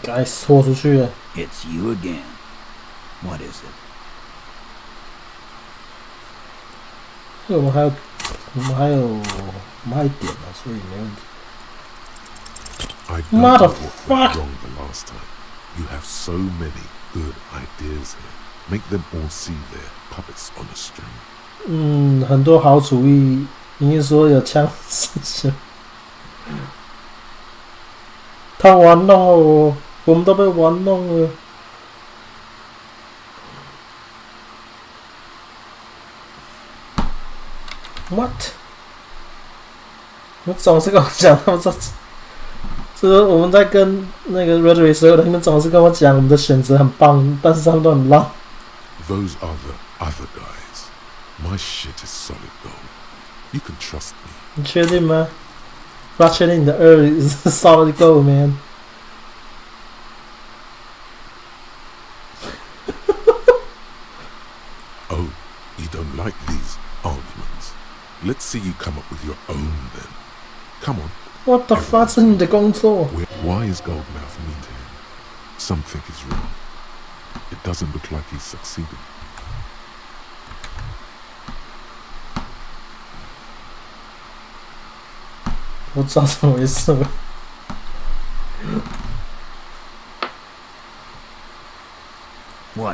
该豁出去了。It's you again. What is it? 我们还有一点呢，所以没问题。I know what went wrong the last time. You have so many good ideas here. Make them all see they're puppets on a string. 很多好主意。你是说有枪事情？他玩弄了我们都被玩弄了。What？ 我总是跟我讲他们这我们在跟那个 Redray 时候，他们总是跟我讲我们的选择很棒，但是他们都很烂。Those are the other guys. My shit is solid gold. You can trust me. 你确定吗？不要确定你的2是 solid gold, man. Oh, you don't like these arguments? Let's see you come up with your own then. Come on. What the fuck 是你的工作 Why is Goldmouth mean to him? Something is wrong. It doesn't look like he's succeeding. What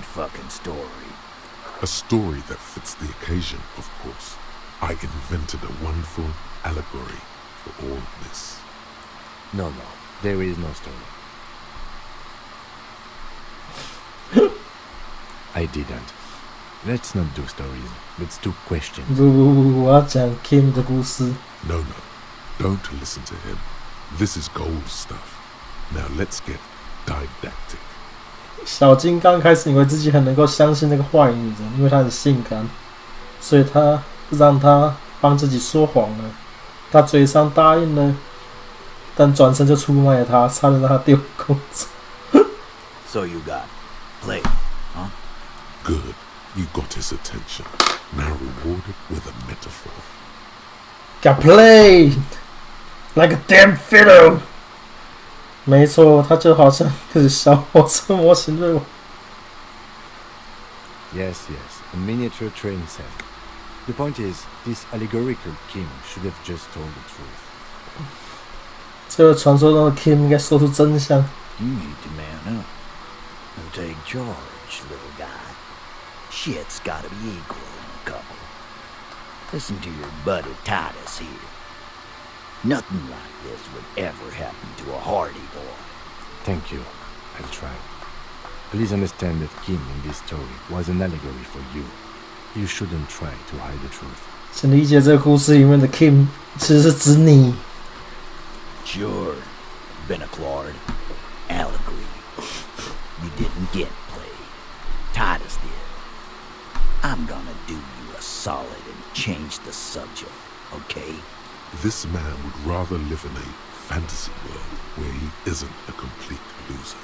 fucking story? A story that fits the occasion, of course. I invented a wonderful allegory for all this. No, there is no story. I didn't. Let's not do stories. Let's do questions. 不，我要讲 Kim 的故事。 No, don't listen to him. This is gold stuff. Now let's get didactic. 小金刚开始以为自己很能够相信那个坏女人，因为她很性感，所以他让她帮自己说谎了。他嘴上答应了，但转身就出卖了她，差点让她丢工作。So you got played, huh? Good. You got his attention. Now reward it with a metaphor. Got played like a damn fiddle. 没错，他就好像是小火车模型对我。Yes, a miniature train set. The point is, this allegorical Kim should have just told the truth. 这个传说中的 Kim 应该说出真相。 You need to man up and take charge, little guy. Shit's gotta be equal in a couple. Listen to your buddy Titus here. Nothing like this would ever happen to a Hardy boy. Thank you. I'll try. Please understand that Kim in this story was an allegory for you. You shouldn't try to hide the truth. 请理解这个故事里面的 Kim 其实是指你。 Sure, Benaclard. Allegory. You didn't get played. Titus did. I'm gonna do you a solid and change the subject, okay? This man would rather live in a fantasy world where he isn't a complete loser.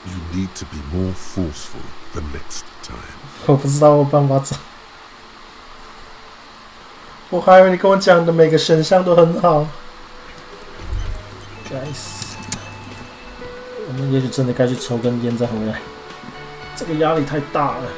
You need to be more forceful the next time. 我不知道我办法怎。我还以为你跟我讲的每个选项都很好。该死！我们也许真的该去抽根烟再回来。这个压力太大了。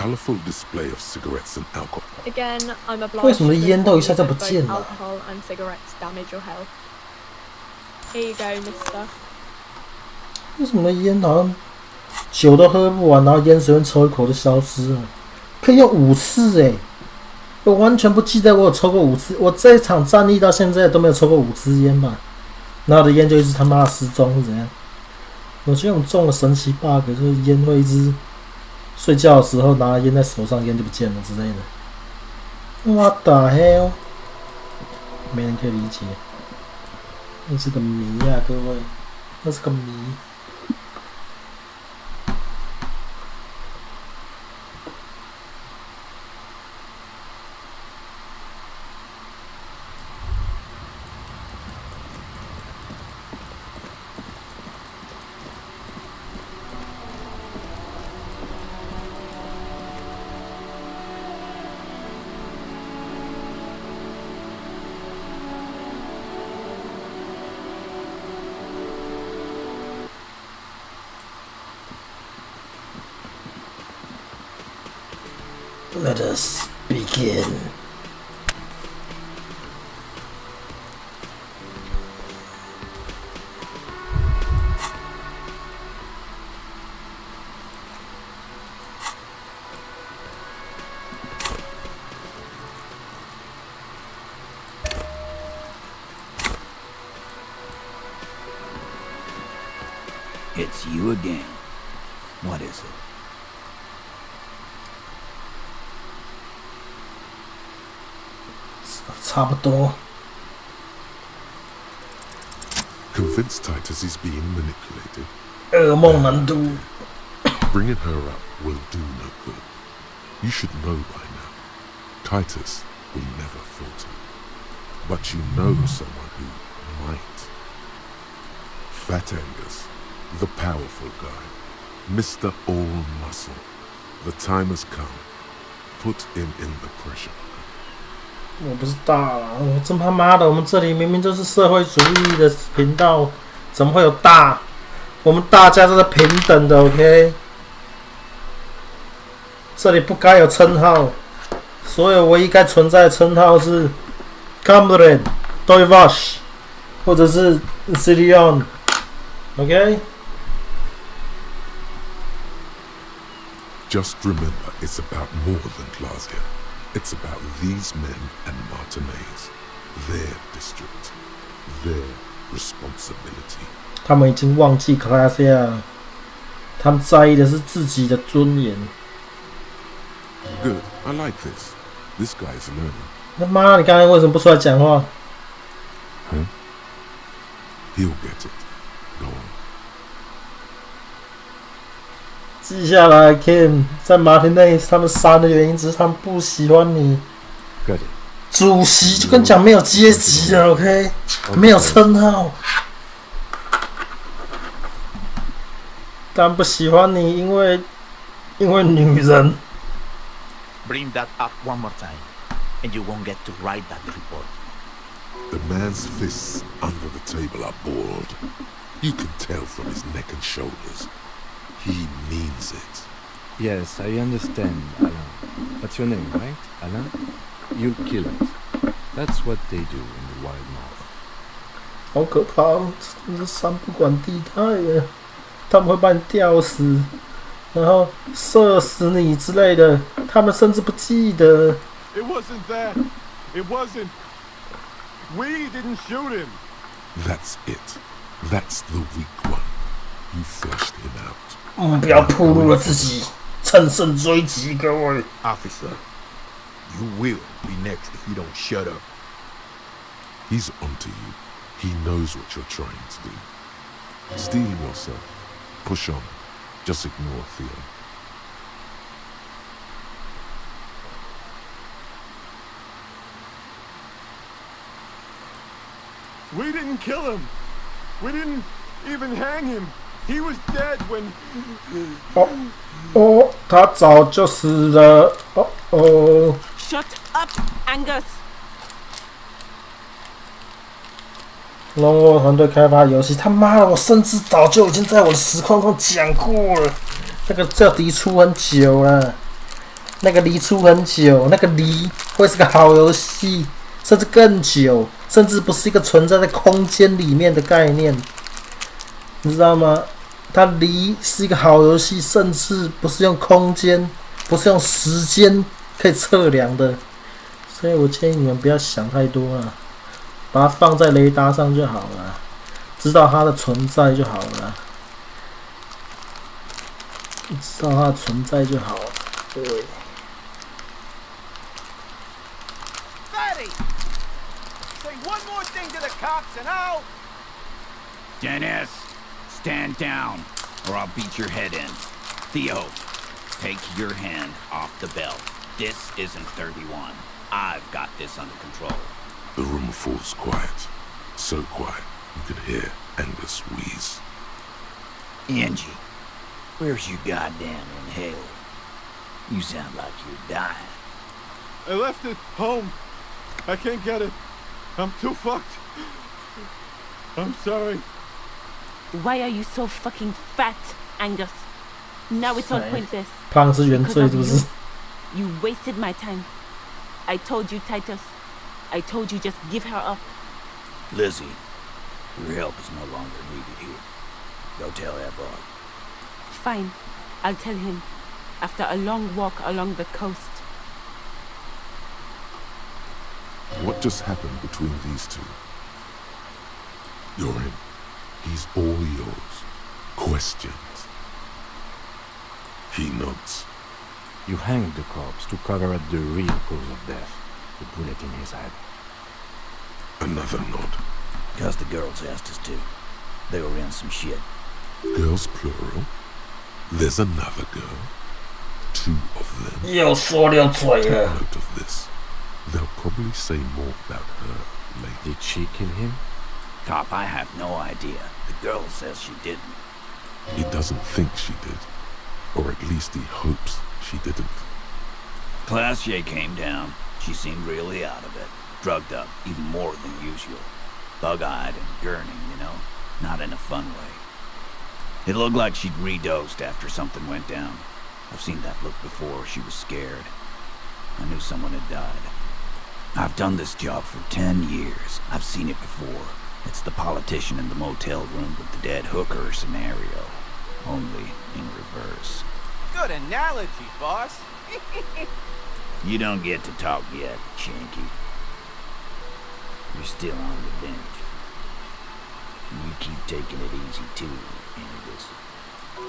colorful display of cigarettes and alcohol. Again, I'm 为 obliged 什么 to 烟都一下 inform 就 you 不 that 见 both 了？ alcohol and cigarettes damage your health. Here you go, mister. 为什么烟好像酒都喝不完，然后烟随便抽一口就消失了？可以用5次哎！我完全不记得我有抽过5次，我这一场战役到现在都没有抽过5支烟吧？然后我的烟就一直他妈的失踪是怎样？我觉得我中了神奇 bug， 就是烟会一直睡觉的时候拿烟在手上，烟就不见了之类的。What the hell？ 没人可以理解，那是个谜啊，各位，那是个谜。Let us begin. It's you again. What is it? 差不多。 Convince Titus he's being manipulated. 噩梦难度。 Bringing her up will do no good. You should know by now. Titus will never falter. But you know someone who might. Fat Angus, the powerful guy. Mr. All Muscle. The time has come. Put him in the pressure. 我不知道啦，我真他妈的，我们这里明明就是社会主义的频道，怎么会有大？我们大家都是平等的 ，OK？ 这里不该有称号，所有唯一该存在的称号是 Comrade Doivash 或者是 Zillion，OK？ Just remember, it's about more than Glasgow. It's about these men and Martinez, their district, their responsibility. 他们已经忘记 Glasgow 了，他们在意的是自己的尊严。 Good, I like this. This guy's learning. 他妈，你刚才为什么不出来讲话？ Huh? He'll get it. Go on. 记下来 ，Kim， 在马丁内他们杀的原因只是他们不喜欢你。主席就跟讲没有阶级了 ，OK， 没有称号。他们不喜欢你，因为女人。 Bring that up one more time, and you won't get to write that report. The man's fists under the table are balled. You can tell from his neck and shoulders. He means it. Yes, I understand, Alain. That's your name, right? Alain? You'll kill us. That's what they do in the Wild North. 好可怕哦！这是三不管地带耶，他们会把你吊死，然后射死你之类的。他们甚至不记得。 It wasn't that. It wasn't. We didn't shoot him. That's it. That's the weak one. You flushed him out. 不要暴露了自己，乘胜追击，各位。 Officer, you will be next if you don't shut up. He's onto you. He knows what you're trying to do. Steel yourself. Push on. Just ignore Theo. We didn't kill him. We didn't even hang him. He was dead when. 哦，他早就死了。哦。 Shut up, Angus. 龙沃团队开发游戏，他妈的，我甚至早就已经在我的实况中讲过了，那个叫敌出很久了。那个离出很久，那个离会是个好游戏，甚至更久，甚至不是一个存在在空间里面的概念，你知道吗？它离是一个好游戏，甚至不是用空间，不是用时间可以测量的，所以我建议你们不要想太多了，把它放在雷达上就好了，知道它的存在就好了，知道它的存在就好了，对。One more thing to the cops and I'll... Dennis, stand down, or I'll beat your head in. Theo, take your hand off the belt. This isn't 31. I've got this under control. The room falls quiet. So quiet, you could hear Angus wheeze. Angie, where's your goddamn inhaler? You sound like you're dying. I left it home. I can't get it. I'm too fucked. I'm sorry. Why are you so fucking fat, Angus? Now it's all pointless. 胖是原罪，是不是？ You wasted my time. I told you, Titus. I told you just give her up. Lizzie, your help is no longer needed here. Go tell that boy. Fine. I'll tell him. After a long walk along the coast. What just happened between these two? You're in. He's all yours. Questions. He nods. You hanged the corpse to cover up the real cause of death. The bullet in his head. Another nod. 'Cause the girls asked us to. They were in some shit. Girls plural. There's another girl. 2 of them. 又说溜嘴了。 Take note of this. They'll probably say more about her later. Did she kill him? Cop, I have no idea. The girl says she didn't. He doesn't think she did. Or at least he hopes she didn't. Classier came down. She seemed really out of it. Drugged up, even more than usual. Bug-eyed and gurning, you know? Not in a fun way. It looked like she'd redosed after something went down. I've seen that look before. She was scared. I knew someone had died. I've done this job for 10 years. I've seen it before. It's the politician in the motel room with the dead hooker scenario. Only in reverse. Good analogy, boss. You don't get to talk yet, Shanky. You're still on the bench. You keep taking it easy too, Angus.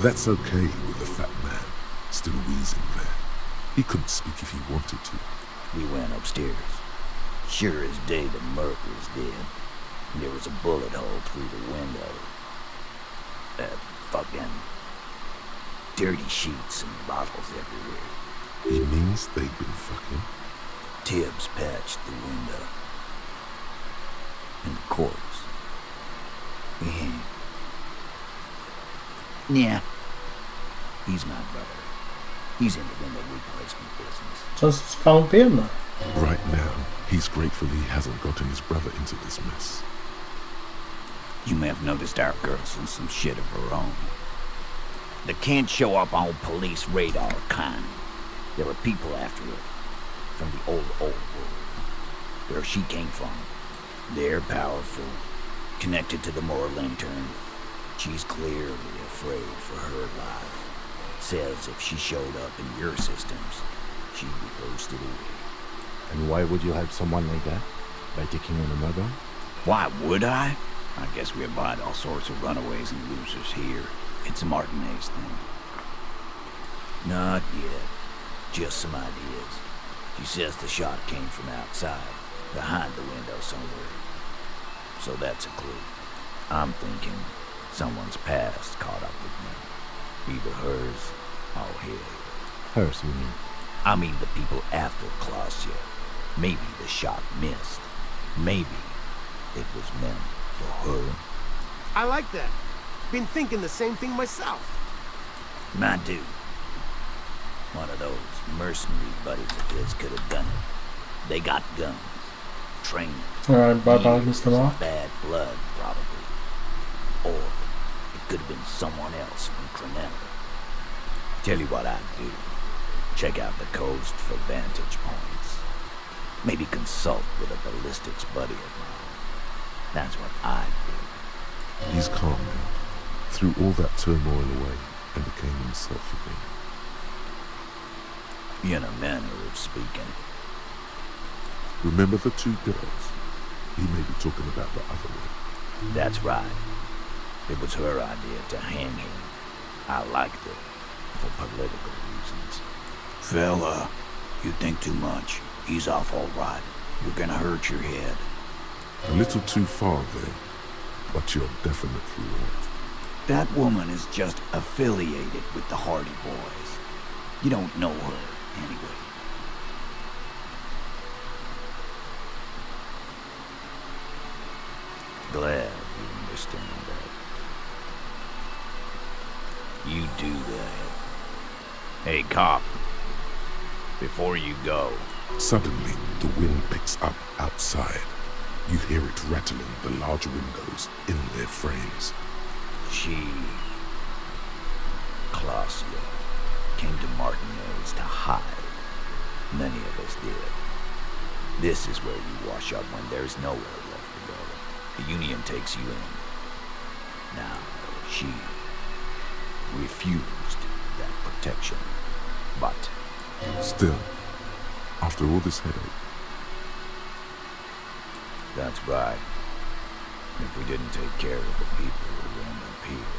That's okay with the fat man, still wheezing there. He couldn't speak if he wanted to. We went upstairs. Sure as day the Merc was dead. There was a bullet hole through the window. Fucking dirty sheets and bottles everywhere. He means they've been fucking. Tibbs patched the window. And the corpse. Yeah. He's my brother. He's in the window replacement business. Just found him. Right now, he's grateful he hasn't gotten his brother into this mess. You may have noticed our girl's in some shit of her own. They can't show up on police radar, kind. There are people after her. From the old world. Where she came from. They're powerful. Connected to the Moore Lantern. She's clearly afraid for her life. Says if she showed up in your systems, she'd be roasted away. And why would you help someone like that? By taking on a murder? Why would I? I guess we abide all sorts of runaways and losers here. It's a Martinez thing. Not yet. Just some ideas. She says the shot came from outside, behind the window somewhere. So that's a clue. I'm thinking someone's past caught up with me. Either hers or his. Hers, you mean? I mean the people after Clausia. Maybe the shot missed. Maybe it was meant for her. I like that. Been thinking the same thing myself. My dude. One of those mercenary buddies of his could have done it. They got guns. Training. Alright, bye-bye, Mr. Law. Bad blood, probably. Or it could have been someone else from Cronella. Tell you what I'd do. Check out the coast for vantage points. Maybe consult with a ballistics buddy of mine. That's what I'd do. He's calm now, threw all that turmoil away, and became himself again. In a manner of speaking. Remember the 2 girls? He may be talking about the other one. That's right. It was her idea to hang him. I liked it, for political reasons. Fella, you think too much. He's off all right. You're gonna hurt your head. A little too far there, but you're definitely right. That woman is just affiliated with the Hardy Boys. You don't know her, anyway. Glad you understand that. You do that. Hey, cop. Before you go. Suddenly, the wind picks up outside. You hear it rattling the large windows in their frames. She, Clausia, came to Martinez to hide. Many of us did. This is where you wash up when there's nowhere left to go. The Union takes you in. Now, she refused that protection. But still, after all this headache. That's right. If we didn't take care of the people who end up here,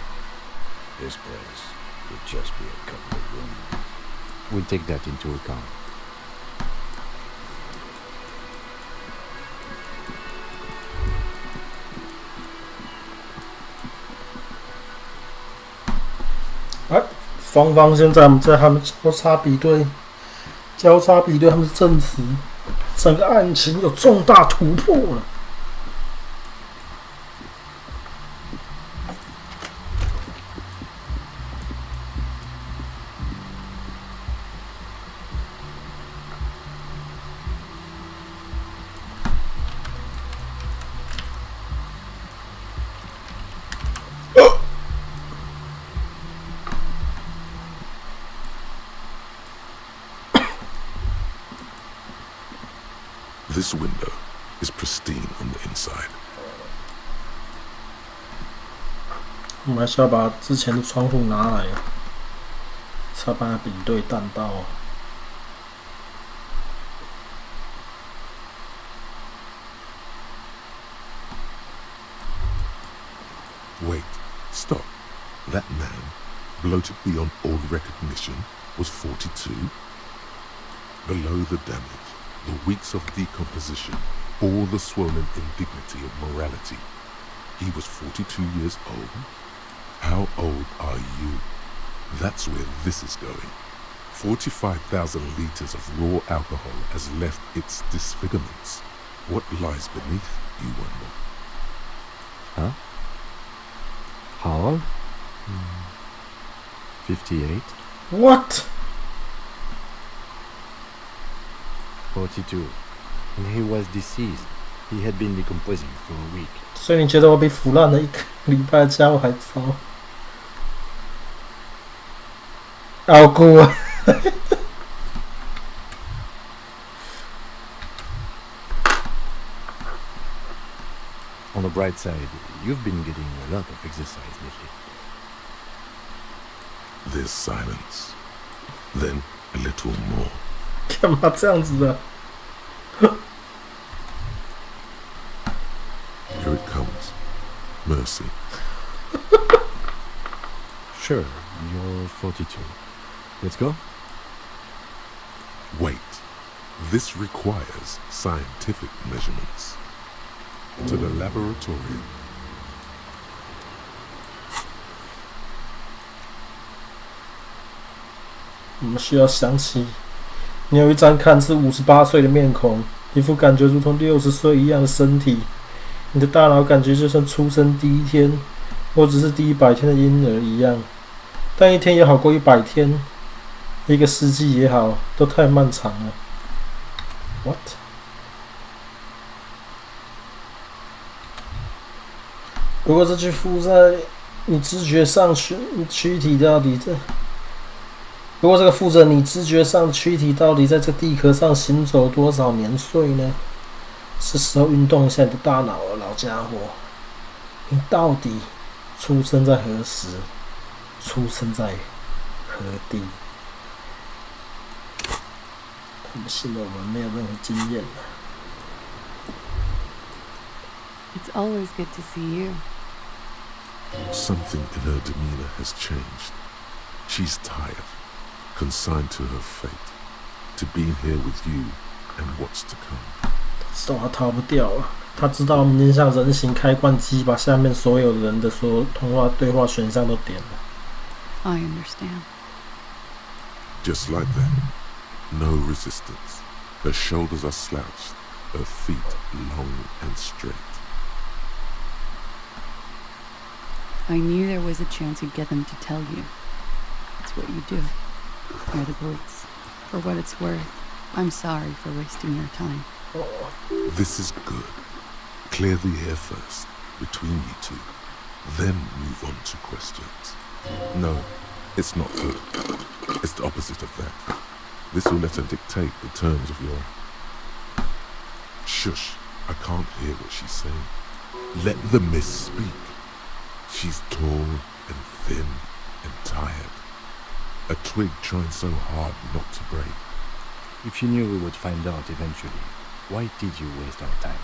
this place would just be a couple of rooms. We'll take that into account.双方现在我们在他们交叉比对，他们证实整个案情有重大突破了。This window is pristine on the inside. 我们还是要把之前的窗户拿来，才把它比对弹道。Wait, stop. That man, bloated beyond all recognition, was 42. Below the damage, the weeks of decomposition, all the swollen indignity of morality. He was 42 years old? How old are you? That's where this is going. 45,000 liters of raw alcohol has left its disfigurements. What lies beneath, you wonder? Huh? How old? 58. What? 42. And he was deceased. He had been decomposing for a week. 所以你觉得我比腐烂的1个礼拜家伙还糟？好酷啊！On the bright side, you've been getting a lot of exercise lately. There's silence. Then a little more. 干嘛这样子的？ Here it comes. Mercy. Sure, you're 42. Let's go? Wait. This requires scientific measurements. To the laboratorium. 我们需要想起，你有一张看似58岁的面孔，一副感觉如同60岁一样的身体。你的大脑感觉就像出生第1天，或者是第100天的婴儿一样。但1天也好过100天，1个世纪也好，都太漫长了。What？ 不过这句附在你知觉上躯体到底不过这个负责你知觉上的躯体到底在这地壳上行走多少年岁呢？是时候运动一下你的大脑了，老家伙！你到底出生在何时？出生在何地？他们信了我们没有任何经验了。It's always good to see you. Something in her demeanor has changed. She's tired, consigned to her fate, to being here with you and what's to come. 知道他逃不掉了，他知道明天像人形开关机把下面所有人的所有通话对话选项都点了。I understand. Just like that, no resistance. Her shoulders are slouched, her feet long and straight. I knew there was a chance you'd get them to tell you. It's what you do. You're the police. For what it's worth, I'm sorry for wasting your time. This is good. Clear the air first, between you two. Then move on to questions. No, it's not good. It's the opposite of that. This will let her dictate the terms of your... Shush, I can't hear what she's saying. Let the miss speak. She's tall and thin and tired. A twig trying so hard not to break. If you knew we would find out eventually, why did you waste our time?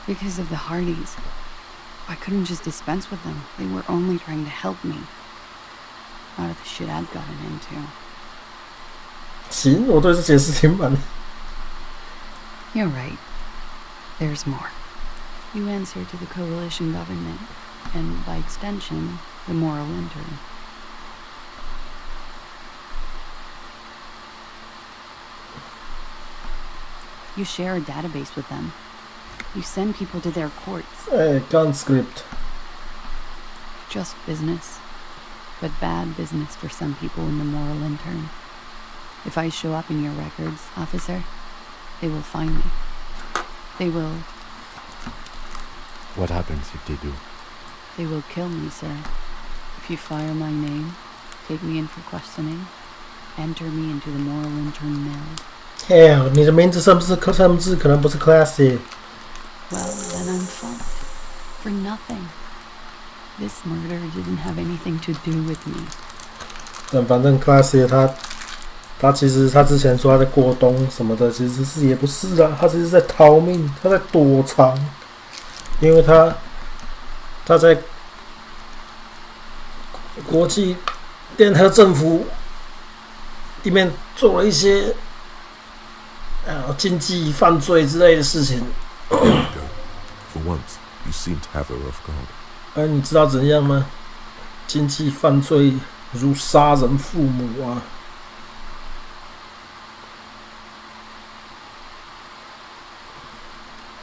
Because of the Hardys. I couldn't just dispense with them. They were only trying to help me. Out of the shit I'd gotten into. 行，我对这解释挺满。You're right. There's more. You answer to the coalition government, and by extension, the moral intern. You share a database with them. You send people to their courts. Gun script. Just business. But bad business for some people in the moral intern. If I show up in your records, officer, they will find me. They will... What happens if they do? They will kill me, sir. If you fire my name, take me in for questioning, enter me into the moral intern mill. Hell, 你的名字甚至可能不是 classy. Well, then I'm fucked. For nothing. This murder didn't have anything to do with me. 但反正 classy 他其实他之前说他在过冬什么的，其实是也不是啊，他只是在逃命，他在躲藏，因为他在国际联合政府里面做了一些经济犯罪之类的事情。For once, you seem to have her off guard. 你知道怎样吗？经济犯罪如杀人父母啊！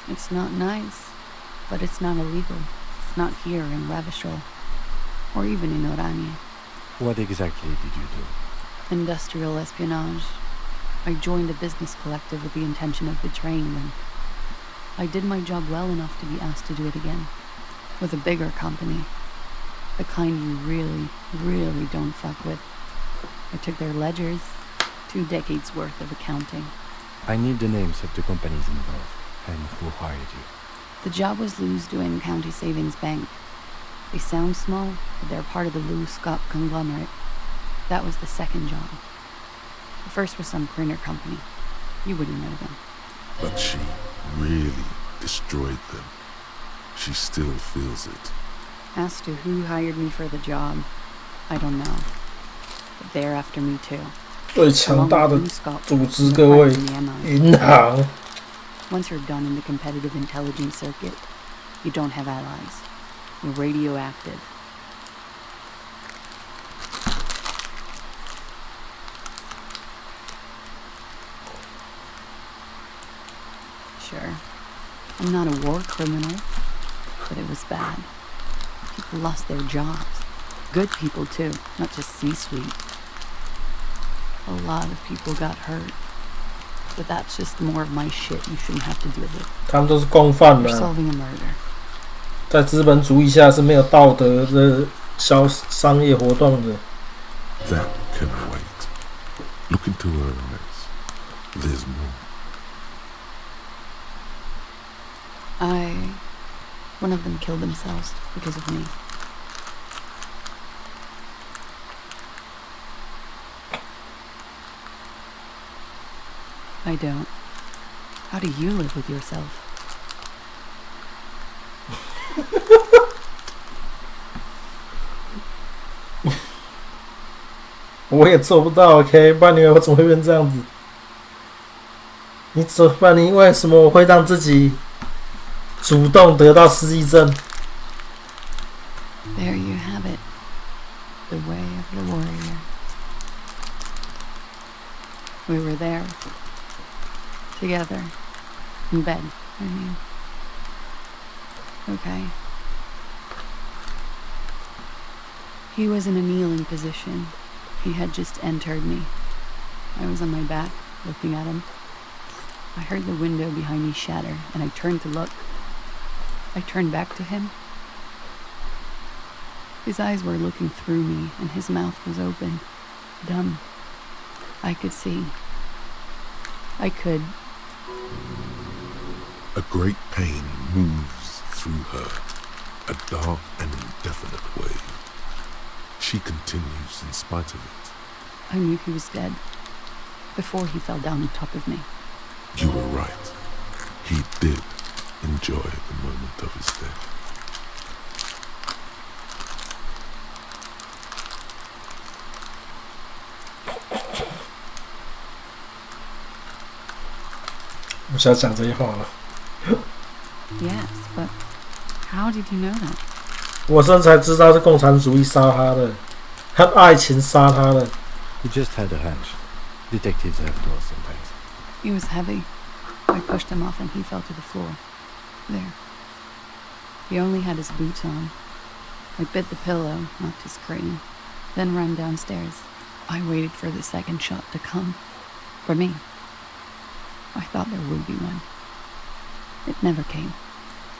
It's not nice, but it's not illegal. Not here in Revachol, or even in Oranje. What exactly did you do? Industrial espionage. I joined a business collective with the intention of betraying them. I did my job well enough to be asked to do it again. With a bigger company. The kind you really, really don't fuck with. I took their ledgers. 2 decades worth of accounting. I need the names of the companies involved. And who hired you? The job was Lou's doing County Savings Bank. They sound small, but they're part of the Lou Scott conglomerate. That was the second job. The first was some printer company. You wouldn't know them. But she really destroyed them. She still feels it. As to who hired me for the job, I don't know. But they're after me too. 最强大的组织，各位，银行。 Once you're done in the competitive intelligence circuit, you don't have allies. You're radioactive. Sure, I'm not a war criminal, but it was bad. People lost their jobs. Good people too, not just C-suite. A lot of people got hurt. But that's just more of my shit you shouldn't have to deal with. 他们都是共犯 You're 啊， solving a murder. 在资本主义下是没有道德的商业活动的。 That can wait. Look into her eyes. There's more. One of them killed themselves because of me. I don't. How do you live with yourself? 我也做不到 ，OK？ 不然你以为我怎么会变这样子？不然你为什么我会让自己主动得到失忆症？ There you have it. The way of the warrior. We were there. Together. In bed, I mean. Okay. He was in a kneeling position. He had just entered me. I was on my back, looking at him. I heard the window behind me shatter, and I turned to look. I turned back to him. His eyes were looking through me, and his mouth was open, dumb. I could see. I could. A great pain moves through her, a dark and indefinite wave. She continues in spite of it. I knew he was dead before he fell down on top of me. You were right. He did enjoy the moment of his death. 我想讲这些话了。Yes, but how did you know that? 我现在才知道是共产主义杀他的，他爱情杀他的。He just had a hunch. Detectives have those sometimes. He was heavy. I pushed him off and he fell to the floor. There. He only had his boots on. I bit the pillow, knocked his crane, then ran downstairs. I waited for the second shot to come. For me. I thought there would be one. It never came.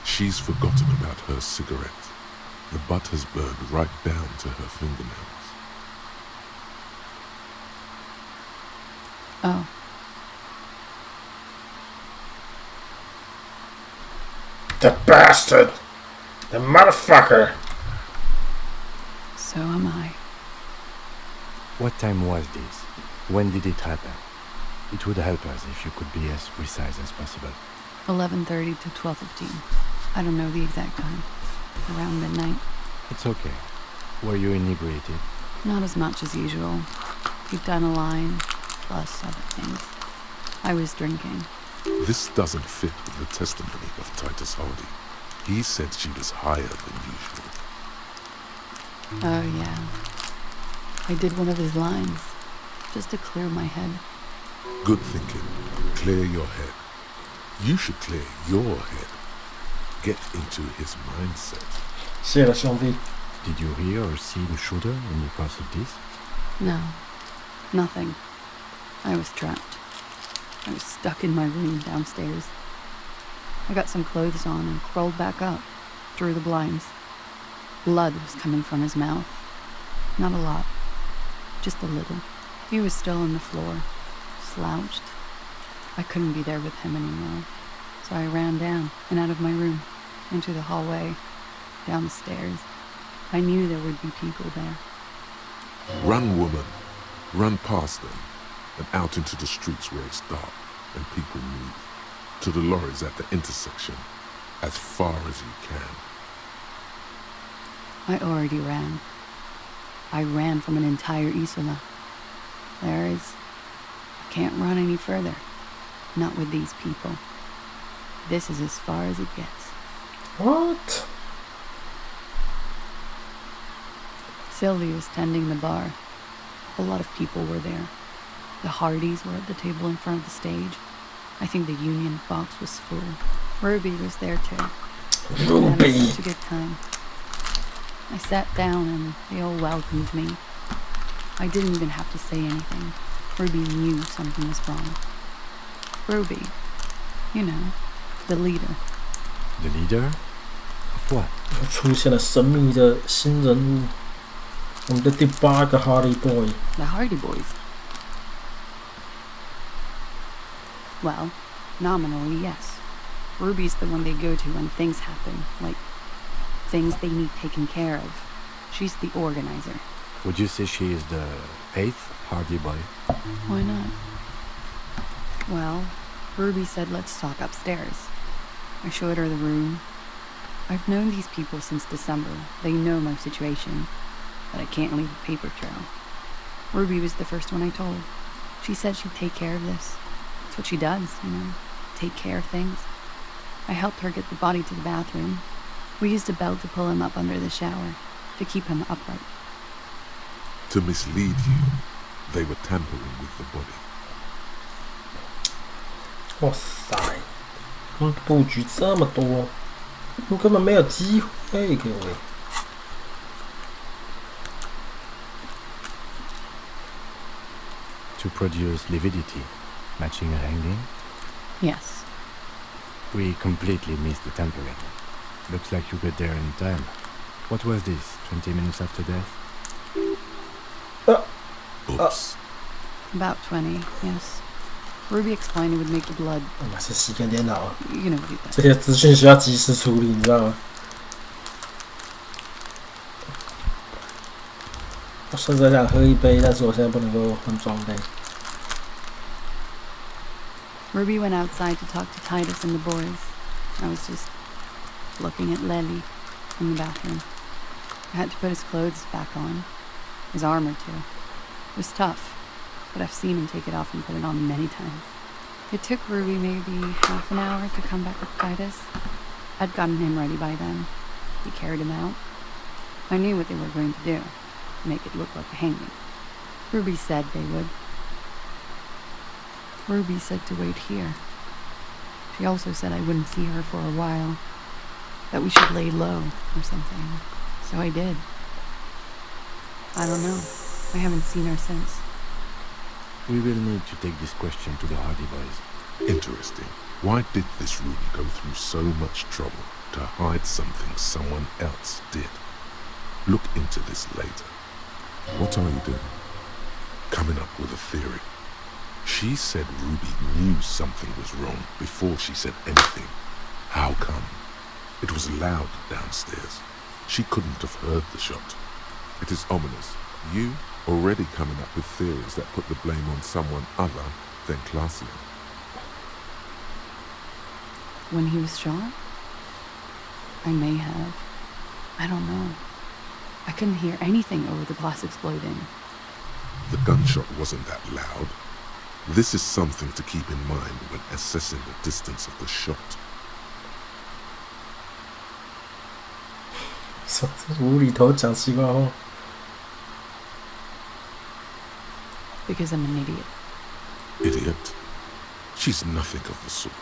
She's forgotten about her cigarette. The butt has burned right down to her fingernails. Oh. The bastard! The motherfucker! So am I. What time was this? When did it happen? It would help us if you could be as precise as possible. 11:30 to 12:15. I don't know the exact time. Around midnight. It's okay. Were you inebriated? Not as much as usual. He'd done a line, plus other things. I was drinking. This doesn't fit with the testimony of Titus Hardy. He said she was higher than usual. Oh, yeah. I did one of his lines, just to clear my head. Good thinking. Clear your head. You should clear your head. Get into his mindset. 谢了，兄弟。 Did you hear or see the shooter in the course of this? No. Nothing. I was trapped. I was stuck in my room downstairs. I got some clothes on and crawled back up, drew the blinds. Blood was coming from his mouth. Not a lot. Just a little. He was still on the floor, slouched. I couldn't be there with him anymore. So I ran down and out of my room, into the hallway, down the stairs. I knew there would be people there. Run, woman. Run past them and out into the streets where it's dark and people move. To the lorries at the intersection, as far as you can. I already ran. I ran from an entire Isola. I can't run any further. Not with these people. This is as far as it gets. What? Sylvie was tending the bar. A lot of people were there. The Hardys were at the table in front of the stage. I think the Union box was full. Ruby was there too. Ruby! That was such a good time. I sat down and they all welcomed me. I didn't even have to say anything. Ruby knew something was wrong. Ruby, you know, the leader. The leader? Of what? 出现了神秘的新人物，我们的第8个 Hardy Boy。 The Hardy Boys. Well, nominally, yes. Ruby's the one they go to when things happen, like things they need taken care of. She's the organizer. Would you say she is the 8th Hardy Boy? Why not? Well, Ruby said let's talk upstairs. I showed her the room. I've known these people since December. They know my situation, but I can't leave a paper trail. Ruby was the first one I told. She said she'd take care of this. That's what she does, you know, take care of things. I helped her get the body to the bathroom. We used a belt to pull him up under the shower, to keep him upright. To mislead you, they were tampering with the body. 哇塞，布局这么多，我根本没有机会，各位。To produce lividity, matching a hanging? Yes. We completely missed the tampering. Looks like you got there in time. What was this, 20 minutes after death? Oops. About 20, yes. Ruby explained it would make the blood. 我们是时间颠倒了， You know what he does. 这些资讯需要及时处理，你知道吗？我甚至想喝一杯，但是我现在不能够换装备。Ruby went outside to talk to Titus and the boys. I was just looking at Lely in the bathroom. I had to put his clothes back on. His armor, too. It was tough, but I've seen him take it off and put it on many times. It took Ruby maybe half an hour to come back with Titus. I'd gotten him ready by then. He carried him out. I knew what they were going to do. Make it look like a hanging. Ruby said they would. Ruby said to wait here. She also said I wouldn't see her for a while. That we should lay low or something. So I did. I don't know. I haven't seen her since. We will need to take this question to the Hardy Boys. Interesting. Why did this Ruby go through so much trouble to hide something someone else did? Look into this later. What are you doing? Coming up with a theory. She said Ruby knew something was wrong before she said anything. How come? It was loud downstairs. She couldn't have heard the shot. It is ominous. You already coming up with theories that put the blame on someone other than Clausian. When he was shot? I may have. I don't know. I couldn't hear anything over the glass exploding. The gunshot wasn't that loud. This is something to keep in mind when assessing the distance of the shot. 无厘头讲奇怪话。 Because I'm an idiot. Idiot? She's nothing of the sort.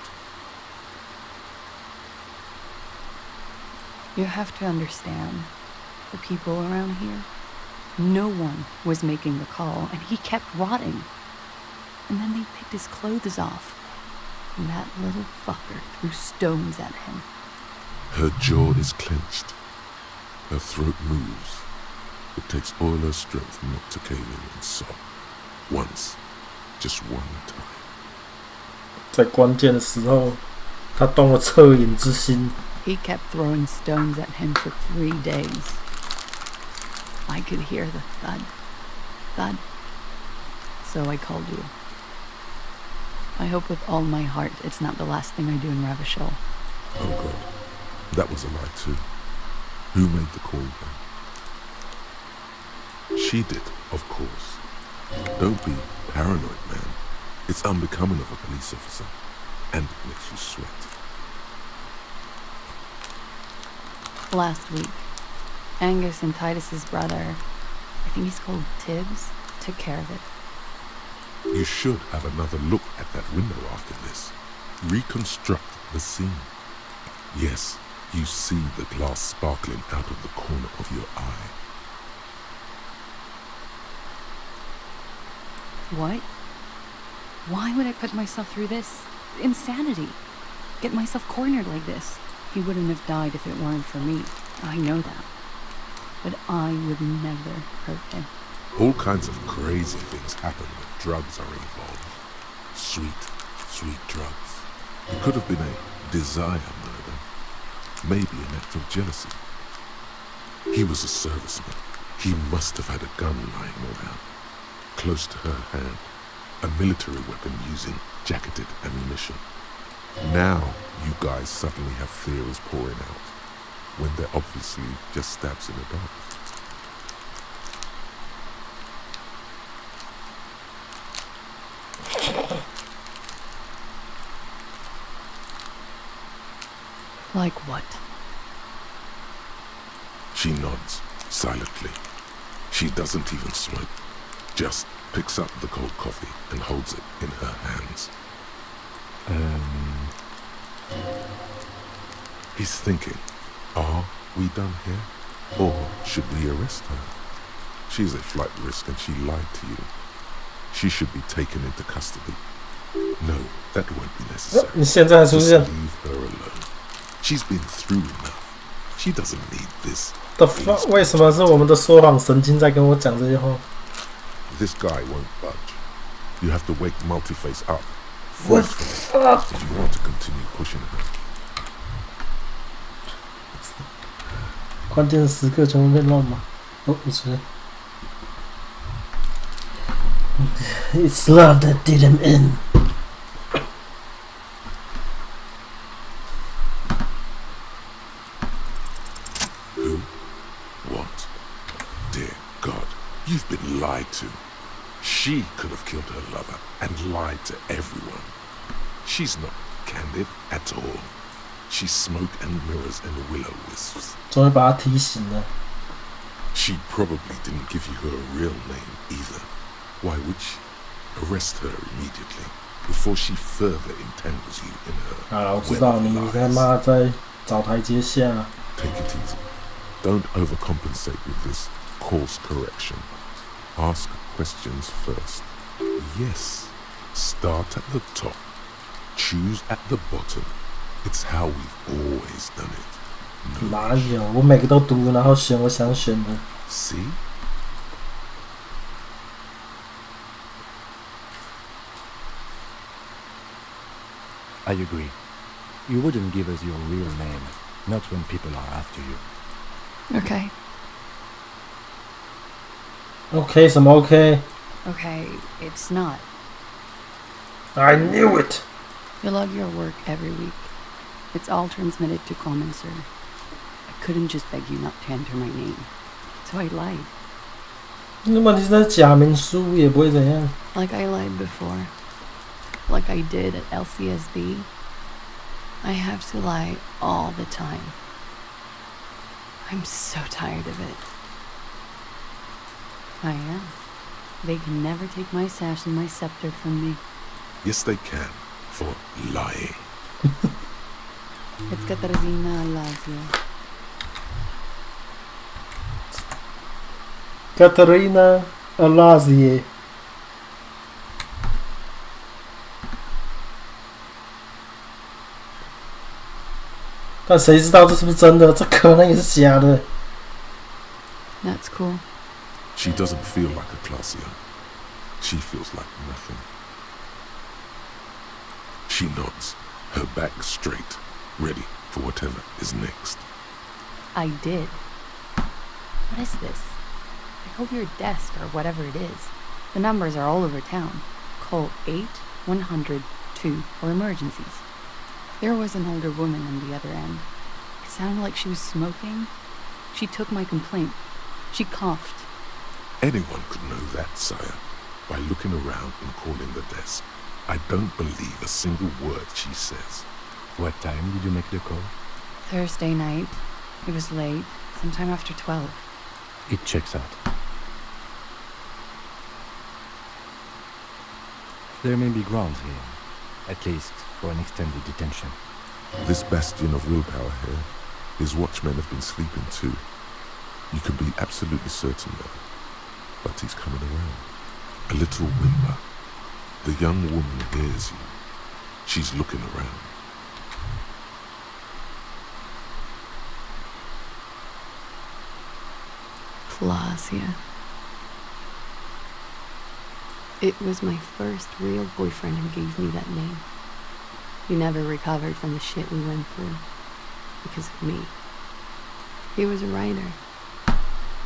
You have to understand, the people around here, no one was making the call, and he kept rotting. And then they picked his clothes off, and that little fucker threw stones at him. Her jaw is clenched. Her throat moves. It takes all her strength not to cave in and sob. Once. Just one time. 在关键的时候，他动了恻隐之心。 He kept throwing stones at him for 3 days. I could hear the thud. Thud. So I called you. I hope with all my heart it's not the last thing I do in Ravishol. Oh God. That was a lie too. Who made the call then? She did, of course. Don't be paranoid, man. It's unbecoming of a police officer. And it makes you sweat. Last week, Angus and Titus's brother, I think he's called Tibbs, took care of it. You should have another look at that window after this. Reconstruct the scene. Yes, you see the glass sparkling out of the corner of your eye. What? Why would I put myself through this? Insanity. Get myself cornered like this. He wouldn't have died if it weren't for me. I know that. But I would never hurt him. All kinds of crazy things happen when drugs are involved. Sweet, Sweet drugs. It could have been a desire murder. Maybe an act of jealousy. He was a serviceman. He must have had a gun lying around, close to her hand. A military weapon using jacketed ammunition. Now you guys suddenly have theories pouring out, when they're obviously just stabs in the dark. Like what? She nods, silently. She doesn't even smoke. Just picks up the cold coffee and holds it in her hands. He's thinking, are we done here? Or should we arrest her? She's a flight risk and she lied to you. She should be taken into custody. No, that won't be necessary. 你现在出现 Just leave her alone. She's been through enough. She doesn't need this. The fuck？ 为什么是我们的说谎神经在跟我讲这些话 This guy won't budge. You have to wake Multiface up. What Force the her fuck? if you want to continue pushing her. 关键时刻全部被乱码。哦，不是。It's love that did him in. Who? What? Dear God, you've been lied to. She could have killed her lover and lied to everyone. She's not candid at all. She's smoke and mirrors and will-o-wisps. 终于把他提醒了。 She probably didn't give you her real name either. Why would she? Arrest her immediately before she further entangles you in her. 啊，我知道你他妈在找台阶下。 Take it easy. Don't overcompensate with this course correction. Ask questions first. Yes. Start at the top. Choose at the bottom. It's how we've always done it. 哪有？我每个都读，然后选我想选的。 See? I agree. You wouldn't give us your real name, not when people are after you. Okay. OK 什么 OK？ Okay, it's not. I knew it. You log your work every week. It's all transmitted to Commonser. I couldn't just beg you not to enter my name. So I lied. 那问题是在假名书也不会怎样。 Like I lied before. Like I did at LCSB. I have to lie all the time. I'm so tired of it. I am. They can never take my sash and my scepter from me. Yes, they can. For lying. It's Katarzyna Lazia. Katarina Alazie。 但谁知道这是不是真的？这可能也是假的。 That's cool. She doesn't feel like a classier. She feels like nothing. She nods, her back straight, ready for whatever is next. I did. What is this? I hope your desk or whatever it is. The numbers are all over town. Call 8-100-2 for emergencies. There was an older woman on the other end. It sounded like she was smoking. She took my complaint. She coughed. Anyone could know that, sire, by looking around and calling the desk. I don't believe a single word she says. What time did you make the call? Thursday night. It was late, sometime after 12. It checks out. There may be grounds here, at least for an extended detention. This bastion of willpower here, his watchmen have been sleeping too. You can be absolutely certain though. But he's coming around. A little whimper. The young woman hears you. She's looking around. Clausia. It was my first real boyfriend who gave me that name. He never recovered from the shit we went through. Because of me. He was a writer.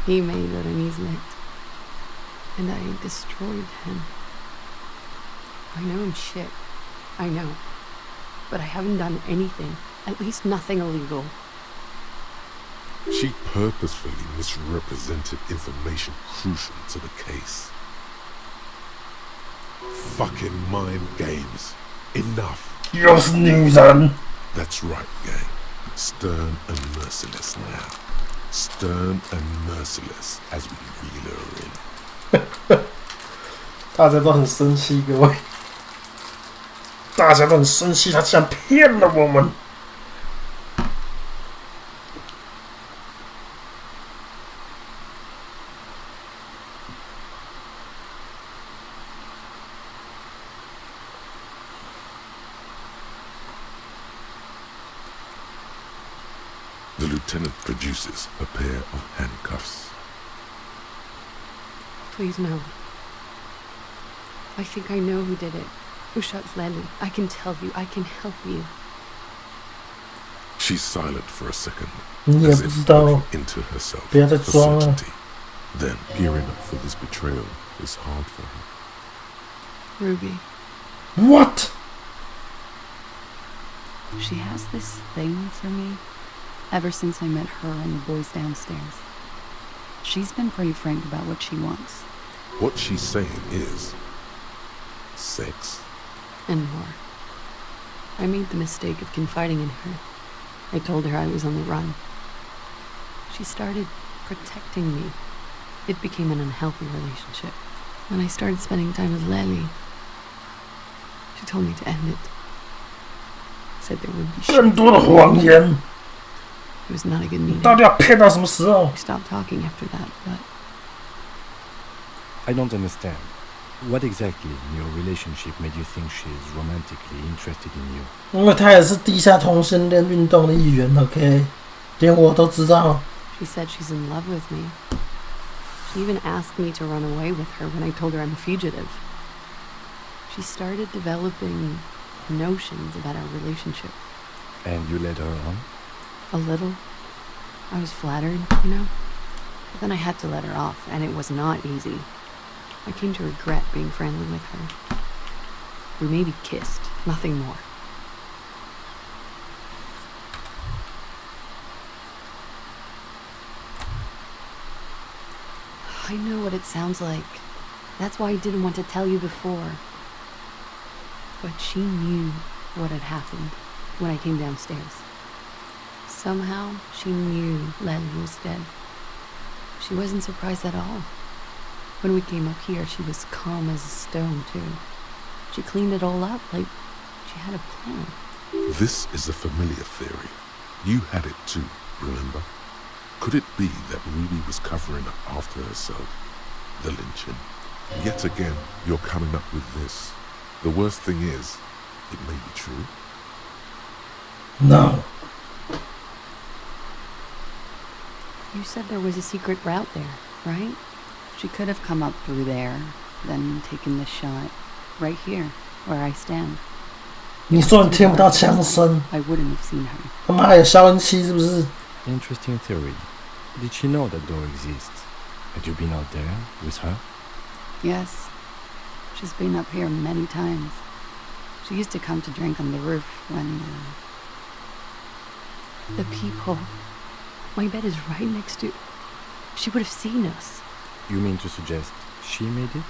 He made Renislet. And I destroyed him. I know I'm shit. I know. But I haven't done anything. At least nothing illegal. She purposefully misrepresented information crucial to the case. Fucking mind games. Enough. Yes, Newton. That's right, gang. Stern and merciless now. Stern and merciless as we reel her in. 大家都很生气，各位，大家都很生气，他竟然骗了我们。The lieutenant produces a pair of handcuffs. Please, no. I think I know who did it. Who shot Lely. I can tell you. I can help you. She's silent for a second, 你也 as 不 if 知道， looking into herself 不要再 for 装了。 certainty. Then, gearing up for this betrayal is hard for her. Ruby. What? She has this thing for me ever since I met her and the boys downstairs. She's been pretty frank about what she wants. What she's saying is sex. And more. I made the mistake of confiding in her. I told her I was on the run. She started protecting me. It became an unhealthy relationship. When I started spending time with Lely, she told me to end it. Said there would be shit. 更多的谎言。 It was not a good meeting. 到底要骗到什么时候 I stopped talking after that, but I don't understand. What exactly in your relationship made you think she is romantically interested in you? 因为他也是地下同性恋运动的一员 ，OK， 连我都知道。 she said she's in love with me. She even asked me to run away with her when I told her I'm a fugitive. She started developing notions about our relationship. And you led her on? A little. I was flattered, you know? But then I had to let her off, and it was not easy. I came to regret being friendly with her. We maybe kissed, nothing more. I know what it sounds like. That's why I didn't want to tell you before. But she knew what had happened when I came downstairs. Somehow, she knew Lely was dead. She wasn't surprised at all. When we came up here, she was calm as a stone, too. She cleaned it all up like she had a plan. This is a familiar theory. You had it too, remember? Could it be that Ruby was covering up after herself? The lynching. Yet again, you're coming up with this. The worst thing is, it may be true. No. You said there was a secret route there, right? She could have come up through there, then taken the shot right here, where I stand. 你说你听不到枪声？ I wouldn't have seen her. 他妈还有消音器是不是？ Interesting theory. Did she know that door exists? Had you been out there with her? Yes. She's been up here many times. She used to come to drink on the roof when... The peephole. My bed is right next to... She would have seen us. You mean to suggest she made it?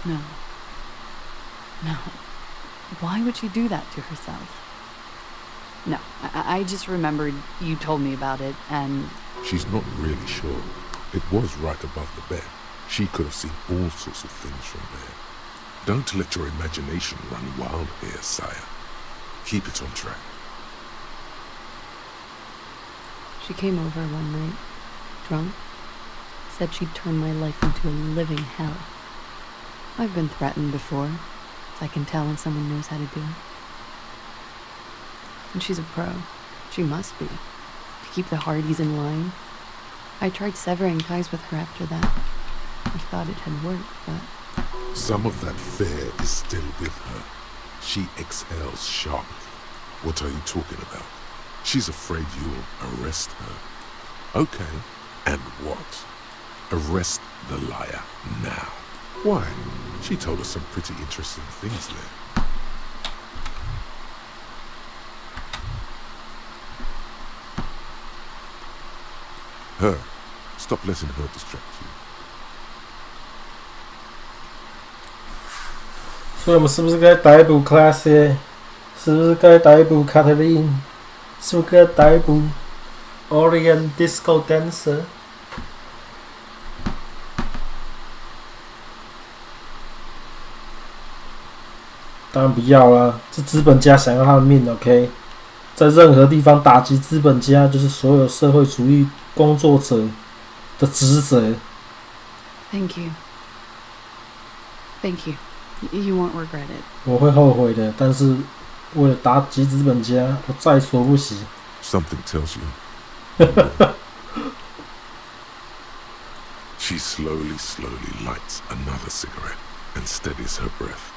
No. No. Why would she do that to herself? No, I just remembered you told me about it, and... She's not really sure. It was right above the bed. She could have seen all sorts of things from there. Don't let your imagination run wild here, sire. Keep it on track. She came over one night, drunk, said she'd turn my life into a living hell. I've been threatened before, so I can tell when someone knows how to do it. And she's a pro. She must be. To keep the Hardys in line. I tried severing ties with her after that. I thought it had worked, but... Some of that fear is still with her. She exhales sharply What are you talking about? She's afraid you'll arrest her. Okay, and what? Arrest the liar now. Why? She told us some pretty interesting things there. Her. Stop letting her distract you. 所以我们是不是该逮捕 Classy？ 是不是该逮捕 Kathleen？ 是不是该逮捕 Orient Disco Dancer？ 当然不要啦，是资本家想要他的命 ，OK？ 在任何地方打击资本家，就是所有社会主义工作者的职责。Thank you. Thank you. You won't regret it. 我会后悔的，但是为了打击资本家，我在所不惜。Something tells you. She slowly lights another cigarette and steadies her breath,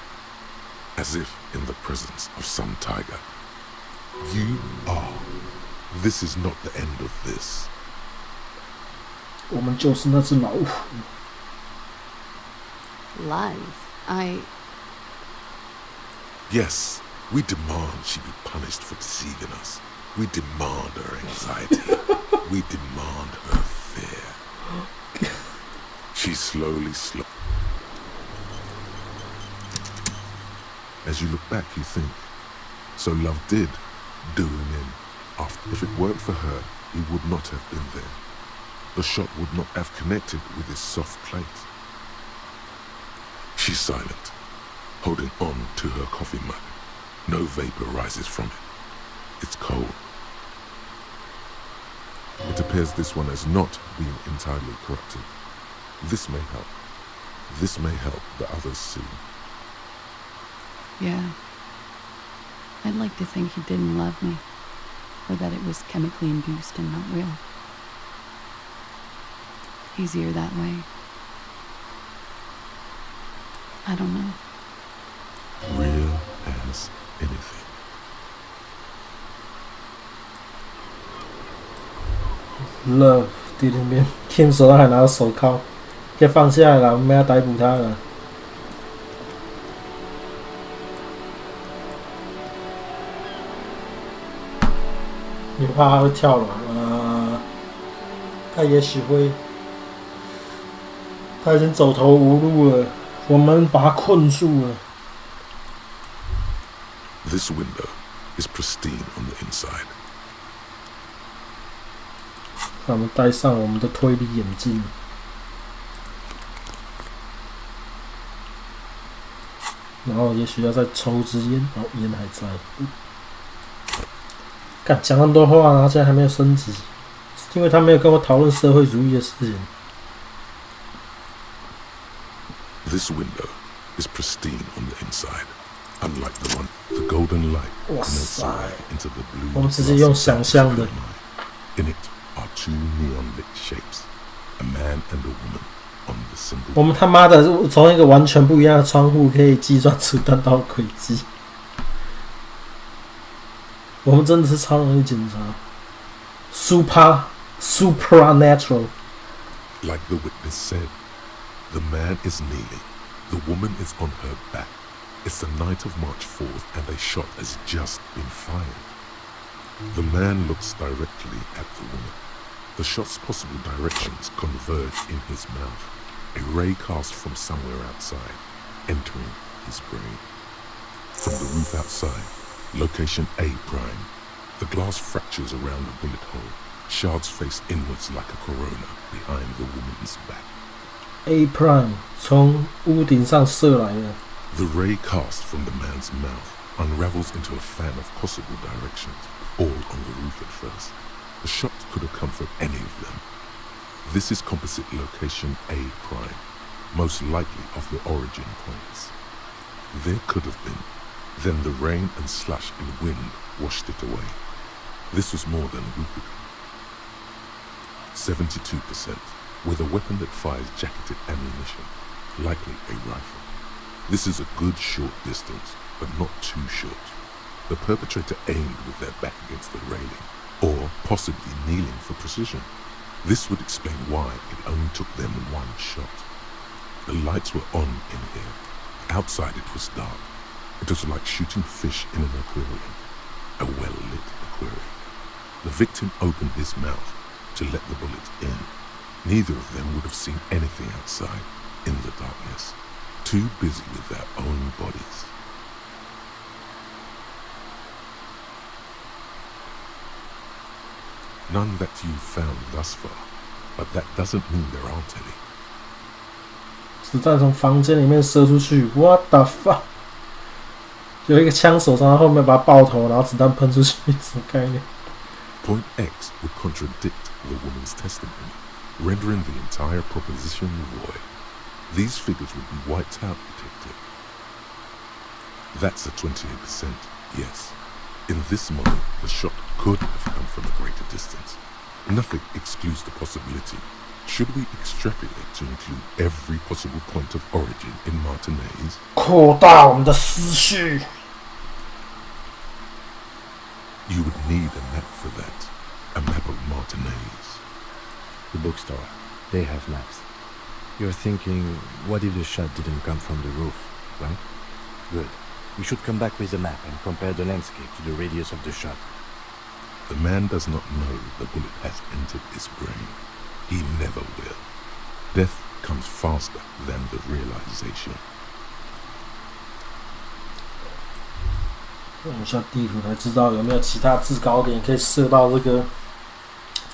as if in the presence of some tiger. You are. This is not the end of this. 我们就是那只老虎。Lies. Yes, we demand she be punished for deceiving us. We demand her anxiety. We demand her fear. She slowly. As you look back, you think, so love did do him in. If it weren't for her, he would not have been there. The shot would not have connected with his soft plate. She's silent, holding on to her coffee mug. No vapor rises from it. It's cold. It appears this one has not been entirely corrupted. This may help. This may help the others see. Yeah. I'd like to think he didn't love me, or that it was chemically induced and not real. Easier that way. I don't know. Real as anything. Love 在那边，Kim 手上还拿着手铐，可以放下来了，我们要逮捕他了。你怕他会跳楼？他也许会。他已经走投无路了，我们把他困住了。This window is pristine on the inside. 让我们戴上我们的推理眼镜。然后也许要再抽支烟，然后烟还在。干讲那么多话，然后现在还没有升级，因为他没有跟我讨论社会主义的事情。This window is pristine on the inside, unlike the one. The golden light melts away into the blue. 我们直接用想象的。In it are two neon-lit shapes, a man and a woman on the single. 我们他妈的从一个完全不一样的窗户可以计算出弹道轨迹。我们真的是超能力警察 ，supernatural。 Like the witness said, the man is kneeling, the woman is on her back. It's the night of March 4th, and a shot has just been fired. The man looks directly at the woman. The shot's possible directions converge in his mouth, a ray cast from somewhere outside, entering his brain. From the roof outside, location A prime. The glass fractures around the bullet hole. Shards face inwards like a corona behind the woman's back. A prime 从屋顶上射来的。The ray cast from the man's mouth unravels into a fan of possible directions, all on the roof at first. The shot could have come from any of them. This is composite location A prime, most likely of the origin points. There could have been. Then the rain and slush and wind washed it away. This was more than a week ago. 72%, with a weapon that fires jacketed ammunition, likely a rifle. This is a good short distance, but not too short. The perpetrator aimed with their back against the railing, or possibly kneeling for precision. This would explain why it only took them one shot. The lights were on in here. Outside it was dark. It was like shooting fish in an aquarium, a well-lit aquarium. The victim opened his mouth to let the bullet in. Neither of them would have seen anything outside in the darkness, too busy with their own bodies. None that you've found thus far, but that doesn't mean there aren't any. 子弹从房间里面射出去 ，What the fuck？ 有一个枪手从他后面把他爆头，然后子弹喷出去，什么概念 Point X would contradict the woman's testimony, rendering the entire proposition void. These figures would be wiped out, Detective. That's a 28%, yes. In this model, the shot could have come from a greater distance. Nothing excludes the possibility. Should we extrapolate to include every possible point of origin in Martinez? 扩大我们的思绪。You would need a map for that. A map of Martinez. The bookstore. They have maps. You're thinking, what if the shot didn't come from the roof, right? Good. We should come back with a map and compare the landscape to the radius of the shot. The man does not know the bullet has entered his brain. He never will. Death comes faster than the realization. 用一下地图才知道有没有其他制高点可以射到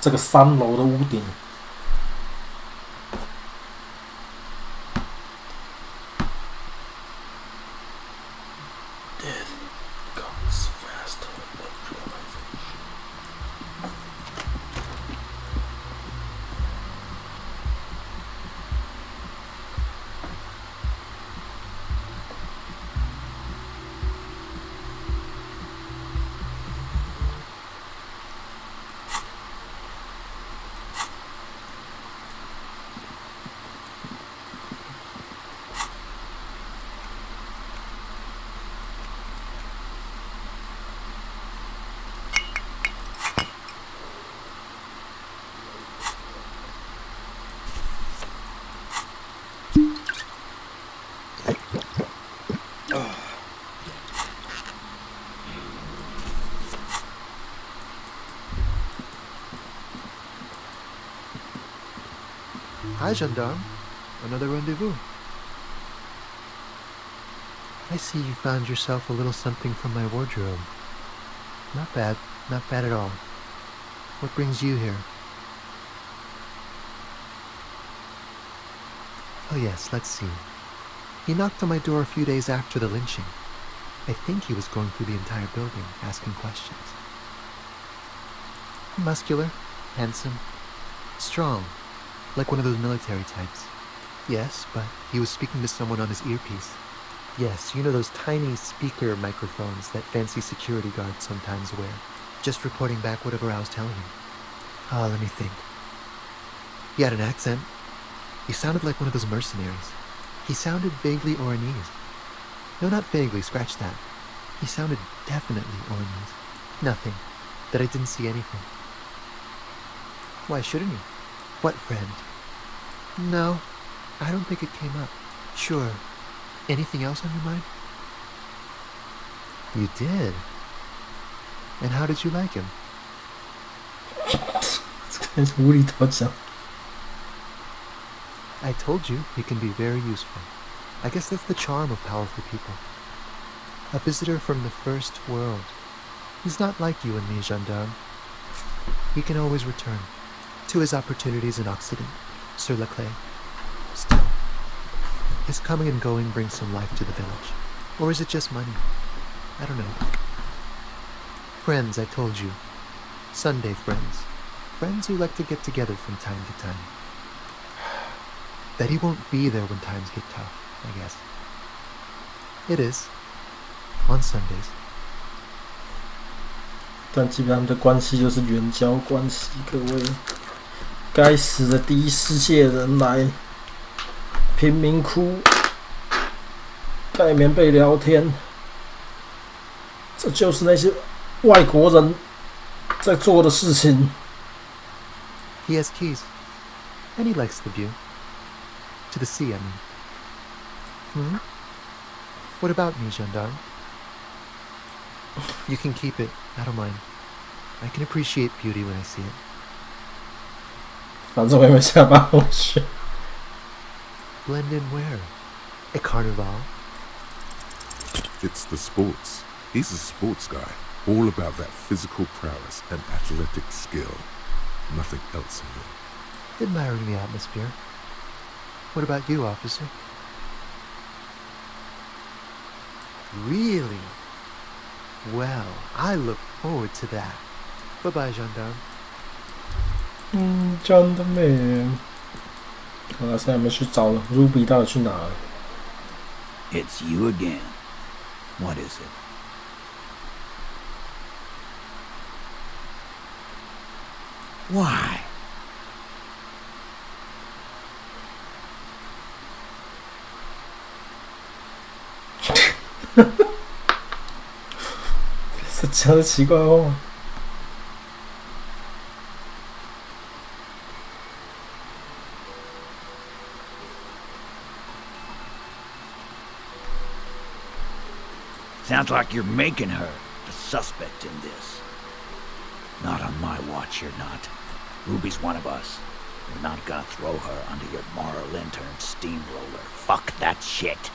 这个3楼的屋顶。Hi, gendarme. Another rendezvous. I see you found yourself a little something from my wardrobe. Not bad. Not bad at all. What brings you here? Oh yes, let's see. He knocked on my door a few days after the lynching. I think he was going through the entire building, asking questions. Muscular, handsome, strong, like one of those military types. Yes, but he was speaking to someone on his earpiece. Yes, you know those tiny speaker microphones that fancy security guards sometimes wear. Just reporting back whatever I was telling him. Let me think. He had an accent. He sounded like one of those mercenaries. He sounded vaguely Oranese. No, not vaguely, scratch that. He sounded definitely Oranese. Nothing. That I didn't see anything. Why shouldn't he? What friend? No, I don't think it came up. Sure. Anything else on your mind? You did? And how did you like him? 无厘头讲。I told you he can be very useful. I guess that's the charm of powerful people. A visitor from the first world. He's not like you and me, gendarme. He can always return to his opportunities in Occident, Sur la Clé. Still, his coming and going brings some life to the village. Or is it just money? I don't know. Friends, I told you. Sunday friends. Friends who like to get together from time to time. That he won't be there when times get tough, I guess. It is. On Sundays. 但基本上他们的关系就是援交关系，各位。该死的第一世界人来贫民窟盖棉被聊天。这就是那些外国人在做的事情。He has keys, and he likes the view. To the sea, I mean. What about me, gendarme? You can keep it. I don't mind. I can appreciate beauty when I see it. 反正我也没下班回去。Blend in where? At Carnival? It's the sports. He's a sports guy, all about that physical prowess and athletic skill. Nothing else here. Admiring the atmosphere. What about you, officer? Really? Well, I look forward to that. Bye-bye, gendarme. Gendarme. 好了，现在我们去找了 Ruby 到底去哪了 It's you again. What is it? Why? It's 讲的奇怪话。Sounds like you're making her the suspect in this. Not on my watch, you're not. Ruby's one of us. We're not gonna throw her under your moral intern steamroller. Fuck that shit.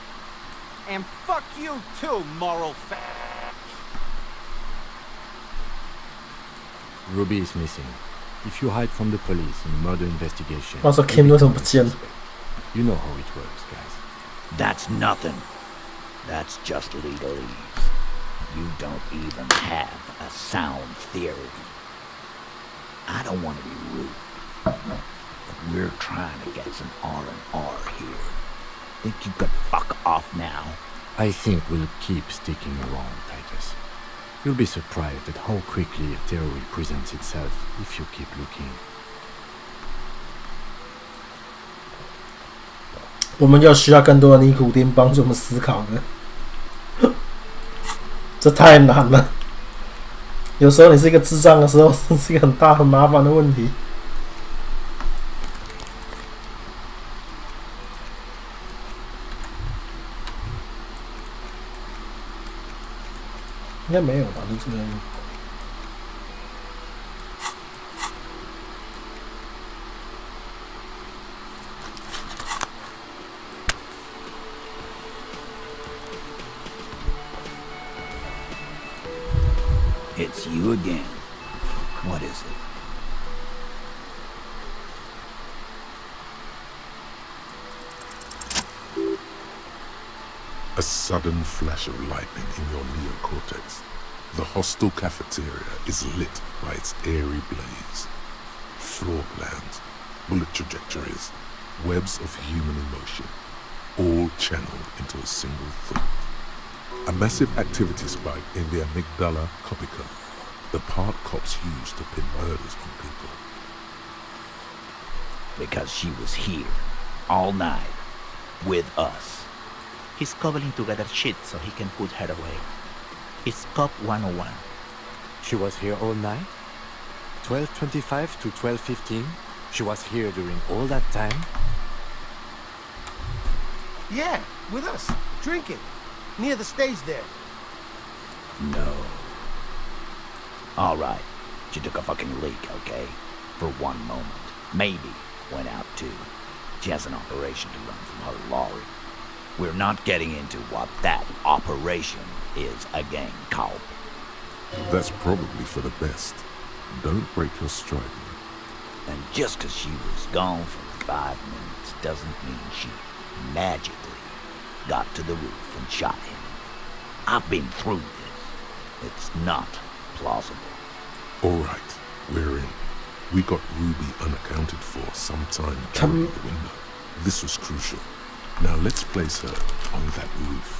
And fuck you too, moral Ruby is missing. If you hide from the police in a murder investigation, Also, Kim 为什么不见了 You know how it works, guys. That's nothing. That's just legalese. You don't even have a sound theory. I don't want to be rude, but we're trying to get some R&R here. Think you could fuck off now? I think we'll keep sticking around, Titus. You'll be surprised at how quickly a theory presents itself if you keep looking. 我们又需要更多的尼古丁帮助我们思考呢。这太难了。有时候你是一个智障的时候，是一个很大很麻烦的问题。应该没有吧？就这边。It's you again. What is it? A sudden flash of lightning in your neocortex. The hostel cafeteria is lit by its airy blaze. Floor plans, bullet trajectories, webs of human emotion, all channeled into a single thought. A massive activity spike in the amygdala corpuscle, the part cops use to pin murders on people. Because she was here, all night, with us. He's cobbling together shit so he can put her away. It's Cop 101. She was here all night? 12:25 to 12:15? She was here during all that time? Yeah, with us, drinking. Near the stage there. No. All right. She took a fucking leak, okay? For one moment. Maybe went out too. She has an operation to run from her lorry. We're not getting into what that operation is again, Cobb. That's probably for the best. Don't break your stride. And just because she was gone for 5 minutes doesn't mean she magically got to the roof and shot him. I've been through this. It's not plausible. All right, we're in. We got Ruby unaccounted for sometime during the window. This was crucial. Now let's place her on that roof.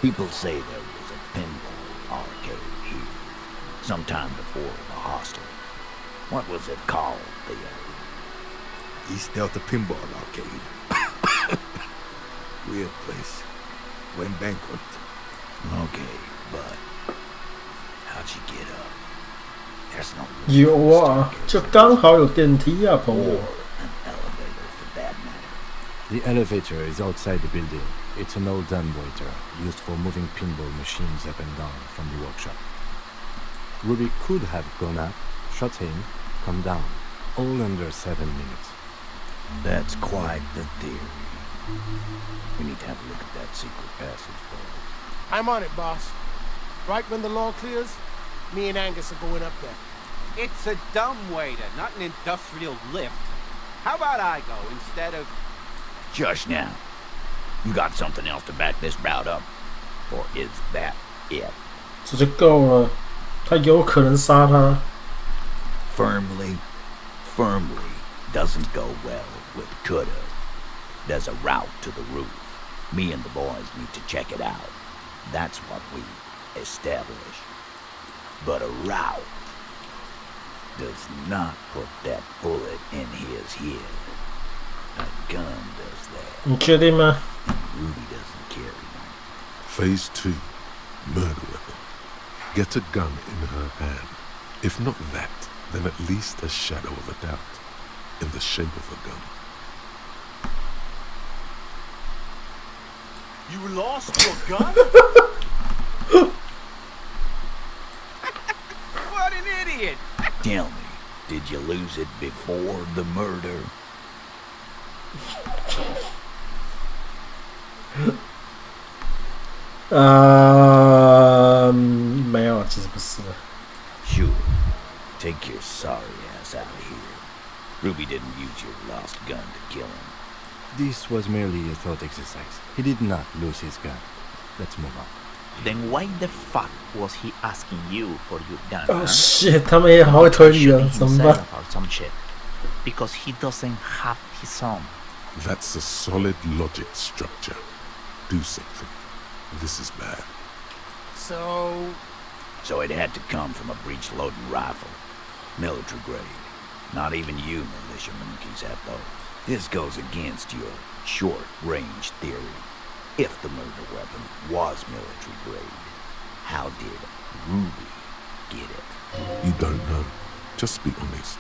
People say there was a pinball arcade sometime before the hostel. What was it called, Theo? East Delta Pinball Arcade. Weird place. Went bankrupt. Okay, but how'd you get up? There's no 有啊，就刚好有电梯啊，朋友。 an elevator for that matter. The elevator is outside the building. It's an old dumbwaiter used for moving pinball machines up and down from the workshop. Ruby could have gone up, shot him, come down, all under 7 minutes. That's quite the theory. We need to have a look at that secret passage, boys. I'm on it, boss. Right when the law clears, me and Angus are going up there. It's a dumbwaiter, not an industrial lift. How about I go instead of... Just now. You got something else to back this route up? Or is that it? 这就够了，他有可能杀他。 Firmly doesn't go well with could've. There's a route to the roof. Me and the boys need to check it out. That's what we establish. But a route does not put that bullet in his head. A gun does that. 你确定吗？ Ruby doesn't carry one. Phase 2. Murder weapon. Get a gun in her hand. If not that, then at least a shadow of a doubt. In the shape of a gun. You lost your gun? What an idiot! Tell me, did you lose it before the murder?没有，其实不是。 Sure. Take your sorry ass out of here. Ruby didn't use your lost gun to kill him. This was merely a thought exercise. He did not lose his gun. Let's move on. Then why the fuck was he asking you for your gun? Oh shit, 他们也好会推理啊，怎么办？ Or some shit. Because he doesn't have his own. That's a solid logic structure. Do something. This is bad. So it had to come from a breech-loading rifle. Military grade. Not even you militia monkeys have those. This goes against your short-range theory. If the murder weapon was military grade, how did Ruby get it? You don't know. Just be honest.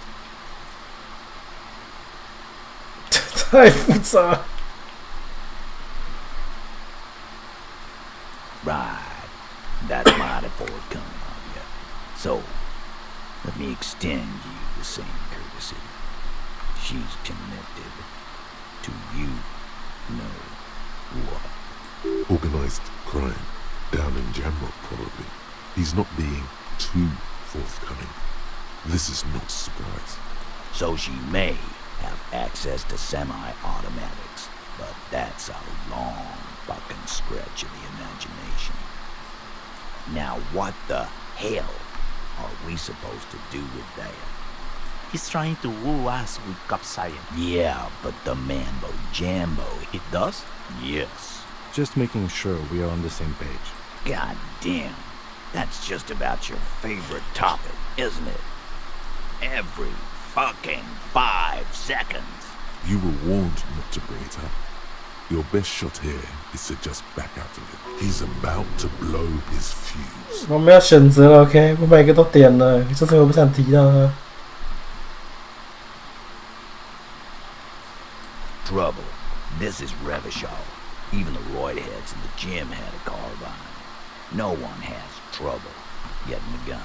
太复杂。 Right. That's mighty forthcoming of you. So, let me extend you the same courtesy. She's connected to you know what? Organized crime. Down in Jamrock, probably. He's not being too forthcoming. This is not a surprise. So she may have access to semi-automatics, but that's a long fucking stretch of the imagination. Now what the hell are we supposed to do with that? He's trying to woo us with cop science. Yeah, but the mambo jambo. It does? Yes. Just making sure we are on the same page. God damn. That's just about your favorite topic, isn't it? Every fucking 5 seconds. You were warned not to bring it up. Your best shot here is to just back out of it. He's about to blow his fuse. 我们要选择了 ，OK， 我每个都点了，就是我不想提到他。 Trouble. This is Revachol. Even the roidheads in the gym had a carbine. No one has trouble getting a gun.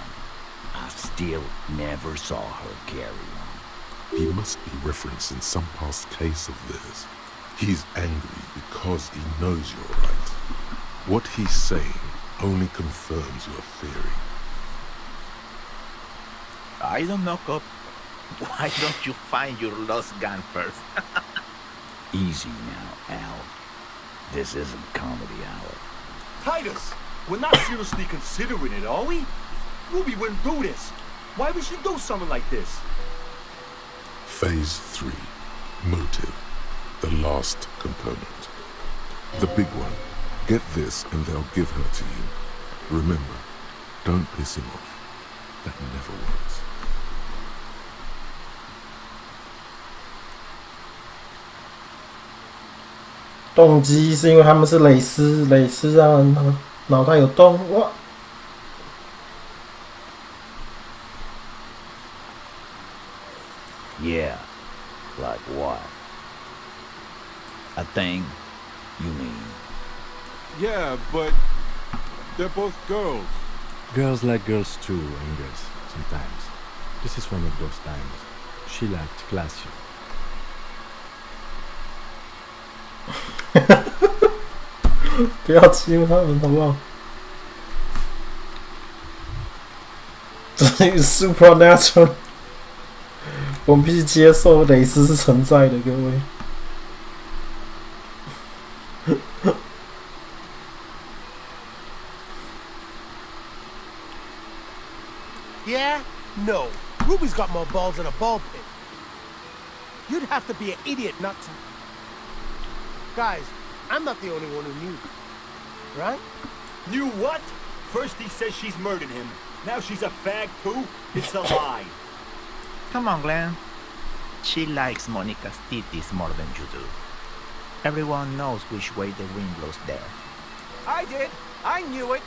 I still never saw her carry one. He must be referencing some past case of theirs. He's angry because he knows you're right. What he's saying only confirms your theory. I don't know, Cop. Why don't you find your lost gun first? Easy now, Al. This isn't comedy hour. Titus, we're not seriously considering it, are we? Ruby wouldn't do this. Why would she do something like this? Phase 3. Motive. The last component. The big one. Get this and they'll give her to you. Remember, don't piss him off. That never works. 动机是因为他们是蕾丝，蕾丝让他们脑袋有洞。哇！ Yeah, like what? A thing, you mean? Yeah, but they're both girls. Girls like girls too, Angus, sometimes. This is one of those times. She liked classy. 不要欺负他们好不好？这是 supernatural， 我们必须接受蕾丝是存在的，各位。Yeah? No. Ruby's got more balls than a ball pit. You'd have to be an idiot not to. Guys, I'm not the only one who knew. Right? Knew what? First he says she's murdered him. Now she's a fag too? It's a lie. Come on, Glenn. She likes Monica's titties more than you do. Everyone knows which way the wind blows there. I did. I knew it.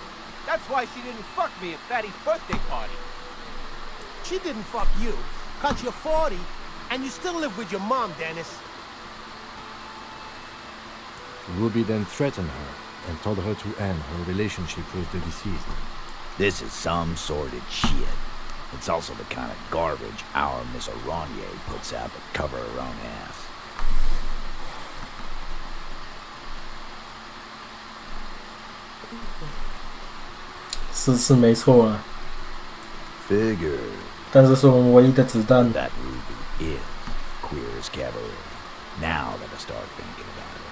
That's why she didn't fuck me at Fatty's birthday party. She didn't fuck you, 'cause you're 40, and you still live with your mom, Dennis. Ruby then threatened her and told her to end her relationship with the deceased. This is some sordid shit. It's also the kind of garbage our Miss Aronier puts out to cover her own ass.是没错啊。 Figure. 但是是我们唯一的子弹。 That Ruby is queer as cabaret. Now that I start thinking about it.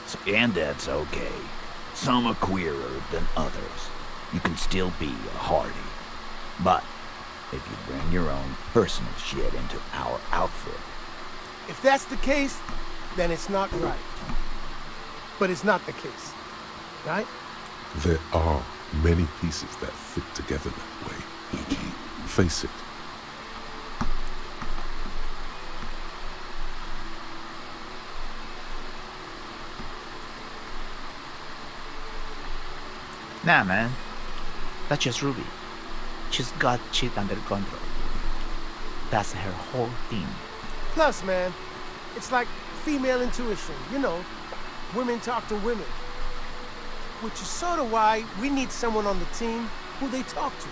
So, and that's okay. Some are queerer than others. You can still be a hardy. But if you bring your own personal shit into our outfit. If that's the case, then it's not right. But it's not the case. Right? There are many pieces that fit together that way, E.G. Face it. Nah, man. That's just Ruby. She's got shit under control. That's her whole thing. Plus, man, it's like female intuition. You know, women talk to women. Which is sort of why we need someone on the team who they talk to.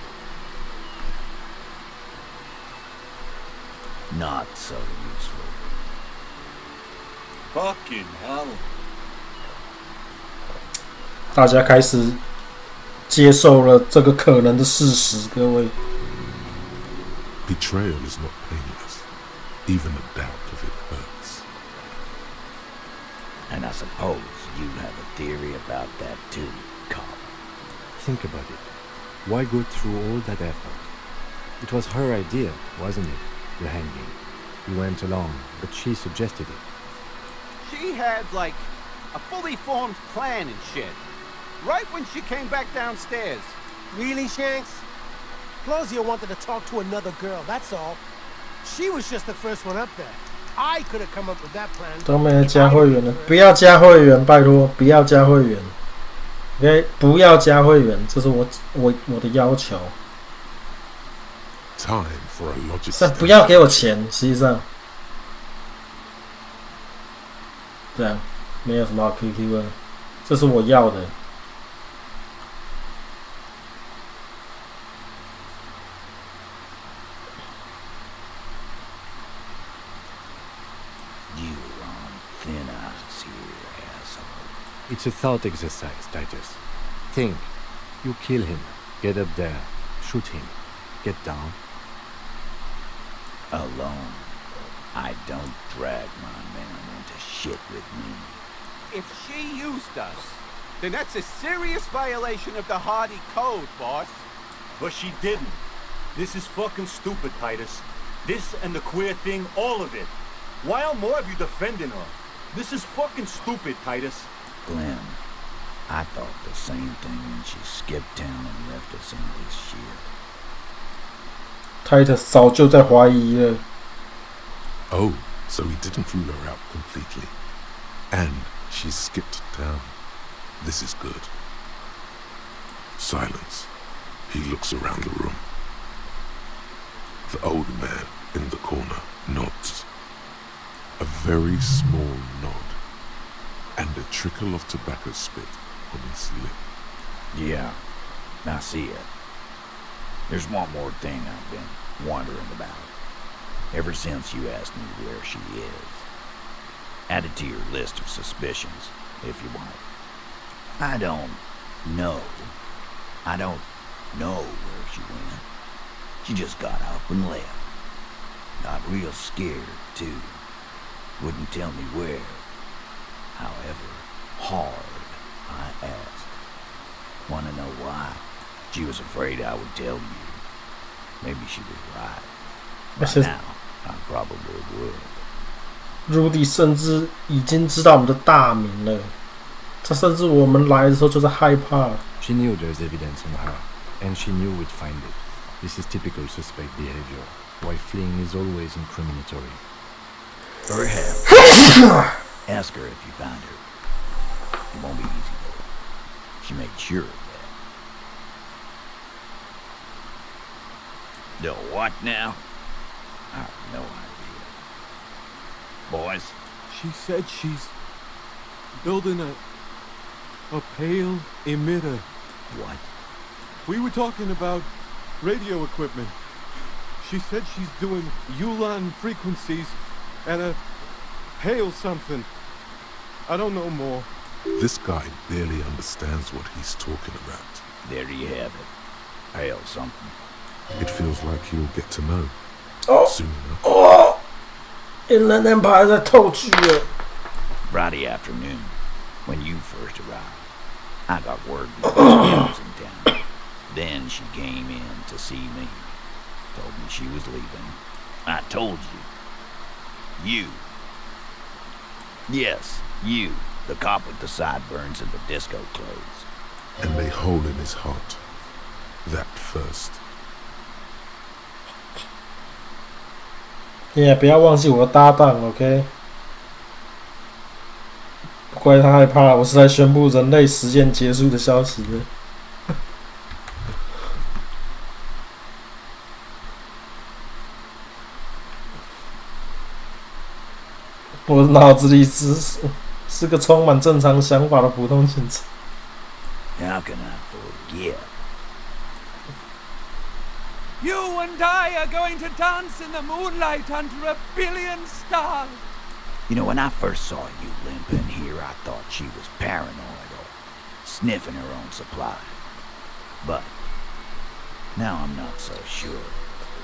Not so useful. Fucking hell. 大家开始接受了这个可能的事实，各位。 Betrayal is not painless. Even the doubt of it hurts. And I suppose you have a theory about that too, cop. Think about it. Why go through all that effort? It was her idea, wasn't it? The hanging. We went along, but she suggested it. She had, like, a fully formed plan and shit. Right when she came back downstairs. Really, Shanks? Claudia wanted to talk to another girl, that's all. She was just the first one up there. I could have come up with that plan. 都没有加会员了，不要加会员，拜托，不要加会员。OK， 不要加会员，这是我的要求。Time for a logic. 但不要给我钱，实际上，这样没有什么好 QQ 的，这是我要的。 It's a thought exercise, Titus. Think. You kill him. Get up there. Shoot him. Get down. Alone. I don't drag my men into shit with me. If she used us, then that's a serious violation of the Hardy Code, boss. But she didn't. This is fucking stupid, Titus. This and the queer thing, all of it. Why are more of you defending her? This is fucking stupid, Titus. Glenn, I thought the same thing when she skipped town and left us in this shit. Titus 早就在怀疑了。Oh, so he didn't rule her out completely. And she skipped down. This is good. Silence. He looks around the room. The old man in the corner nods. A very small nod. And a trickle of tobacco spit on his lip. Yeah, I see it. There's one more thing I've been wondering about. Ever since you asked me where she is. Add it to your list of suspicions, if you want. I don't know where she went. She just got up and left. Got real scared, too. Wouldn't tell me where. However hard I asked. Wanna know why? She was afraid I would tell you. Maybe she was right. By now, I probably would. Rudy 甚至已经知道我们的大名了，他甚至我们来的时候就是害怕。She knew there's evidence on her, and she knew we'd find it. This is typical suspect behavior. Why fleeing is always incriminatory. Perhaps. Ask her if you found her. It won't be easy though. She made sure of that. The what now? I have no idea. Boys? She said she's building a pale emitter. What? We were talking about radio equipment. She said she's doing Ulan frequencies at a pale something. I don't know more. This guy barely understands what he's talking about. There you have it. Pale something. It feels like he'll get to know soon enough. Oh! Inland Empire 在透剧了。 Friday afternoon, when you first arrived, I got word that she was in town. Then she came in to see me. Told me she was leaving. I told you. You. Yes, you. The cop with the sideburns and the disco clothes. And a hole in his heart. That first. 你也不要忘记我的搭档 ，OK？ 不怪他害怕，我是在宣布人类实验结束的消息了。我脑子里只是个充满正常想法的普通警察。How can I forget? You and I are going to dance in the moonlight under a billion stars. You know, when I first saw you limping here, I thought she was paranoid or sniffing her own supply. But now I'm not so sure.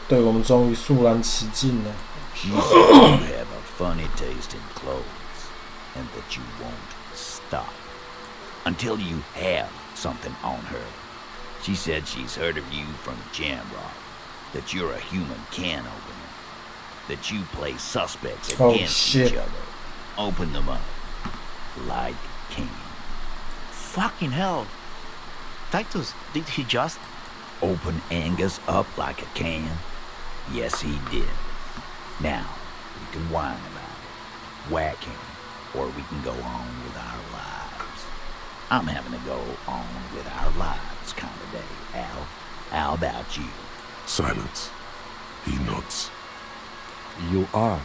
对，我们终于肃然起敬了。 She says you have a funny taste in clothes, and that you won't stop until you have something on her. She said she's heard of you from Jamrock, that you're a human can opener, that you play suspects against each other. Open them up like King. Fucking hell. Titus, did he just... Open Angus up like a can? Yes, he did. Now, we can whine about it, whack him, or we can go on with our lives. I'm having to go on with our lives kind of day, Al. How about you? Silence. He nods. You are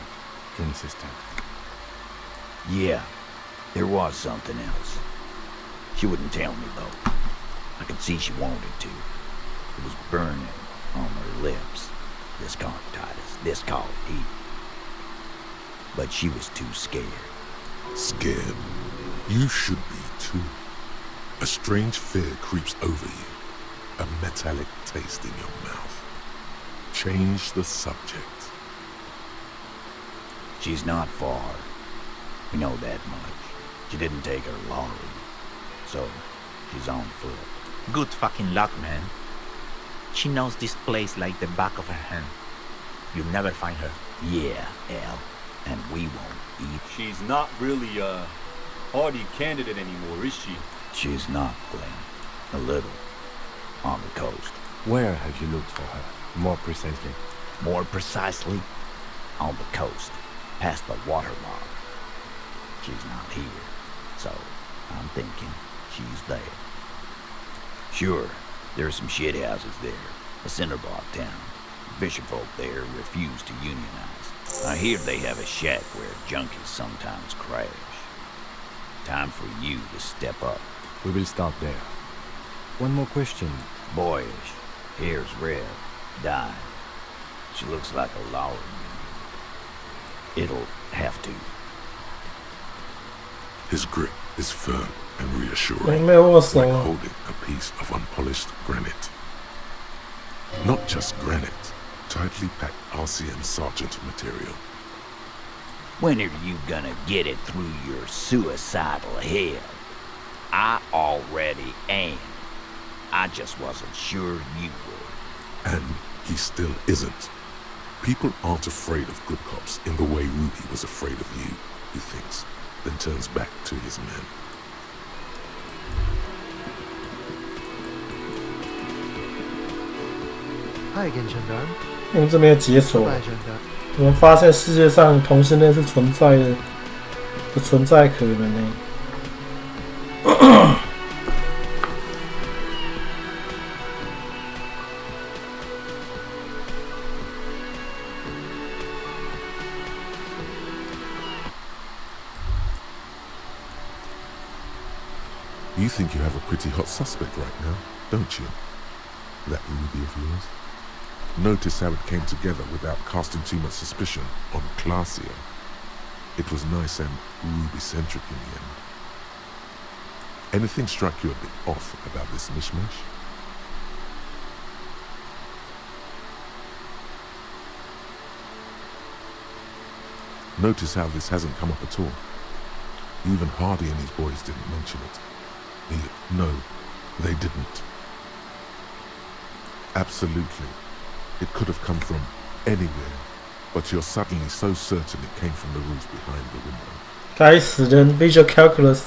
consistent. Yeah, there was something else. She wouldn't tell me, though. I could see she wanted to. It was burning on her lips. This caught Titus. This caught Pete. But she was too scared. Scared? You should be too. A strange fear creeps over you. A metallic taste in your mouth. Change the subject. She's not far. We know that much. She didn't take her lorry. So, she's on foot. Good fucking luck, man. She knows this place like the back of her hand. You'll never find her. Yeah, Al. And we won't either. She's not really a hardy candidate anymore, is she? She's not, Glenn. A little. On the coast. Where have you looked for her? More precisely. More precisely, on the coast, past the waterlock. She's not here, so I'm thinking she's there. Sure, there are some shit houses there, a cinder-block town. Fisherfolk there refuse to unionize. I hear they have a shack where junkies sometimes crash. Time for you to step up. We will start there. One more question. Boyish, hair's red, dyed. She looks like a Lowry. It'll have to. His grip is firm and reassuring, like holding a piece of unpolished granite. Not just granite, tightly packed RCM Sergeant material. When are you gonna get it through your suicidal head? I already am. I just wasn't sure you would. And he still isn't. People aren't afraid of good cops in the way Ruby was afraid of you, he thinks, then turns back to his men. Hi again, gendarme. 因为这没有解锁， Goodbye, gendarme. 我们发现世界上同性恋是存在的，有存在可能呢。You think you have a pretty hot suspect right now, don't you? That Ruby of yours? Notice how it came together without casting too much suspicion on Clausia. It was nice and Ruby-centric in the end. Anything struck you a bit off about this mishmash? Notice how this hasn't come up at all. Even Hardy and his boys didn't mention it. No, they didn't. Absolutely. It could have come from anywhere, but you're suddenly so certain it came from the roof behind the window. 该死的 visual calculus，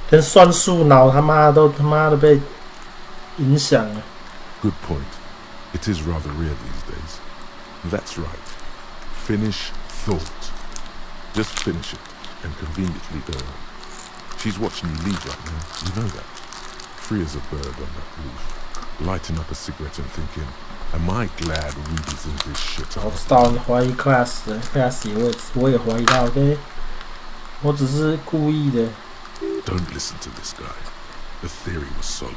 连算术脑他妈的被影响了。 Good point. It is rather rare these days. That's right. Finish thought. Just finish it and conveniently go on. She's watching you leave right now. You know that. Free as a bird on that roof, lighting up a cigarette and thinking, am I glad Ruby's in this shit? 我知道你怀疑 class 的 class 我也怀疑他 ，OK？ 我只是故意的。 Don't listen to this guy. The theory was solid.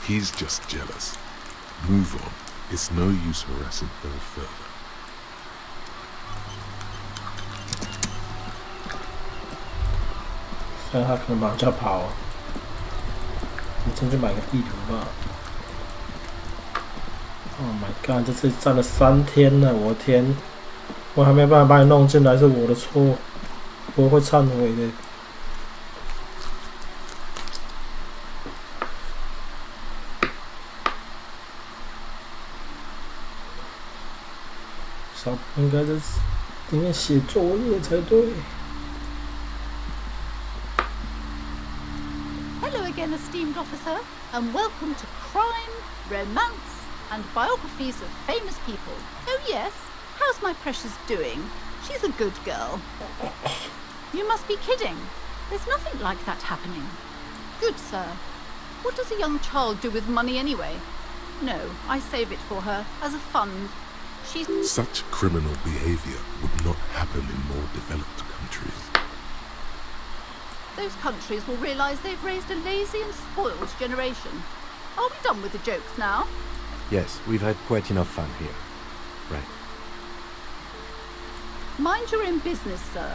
He's just jealous. Move on. It's no use harassing her further. 但他可能往家跑，你先去买个地图吧。Oh my god！ 这次站了3天了，我的天！我还没办法把你弄进来，是我的错，我会忏悔的。小朋友应该在里面写作业才对。 Hello again, esteemed officer, and welcome to Crime, Romance, and Biographies of Famous People. Oh yes, how's my precious doing? She's a good girl. You must be kidding. There's nothing like that happening. Good, sir. What does a young child do with money anyway? No, I save it for her, as a fund. She's... Such criminal behavior would not happen in more developed countries. Those countries will realize they've raised a lazy and spoiled generation. Are we done with the jokes now? Yes, we've had quite enough fun here. Right. Mind your own business, sir.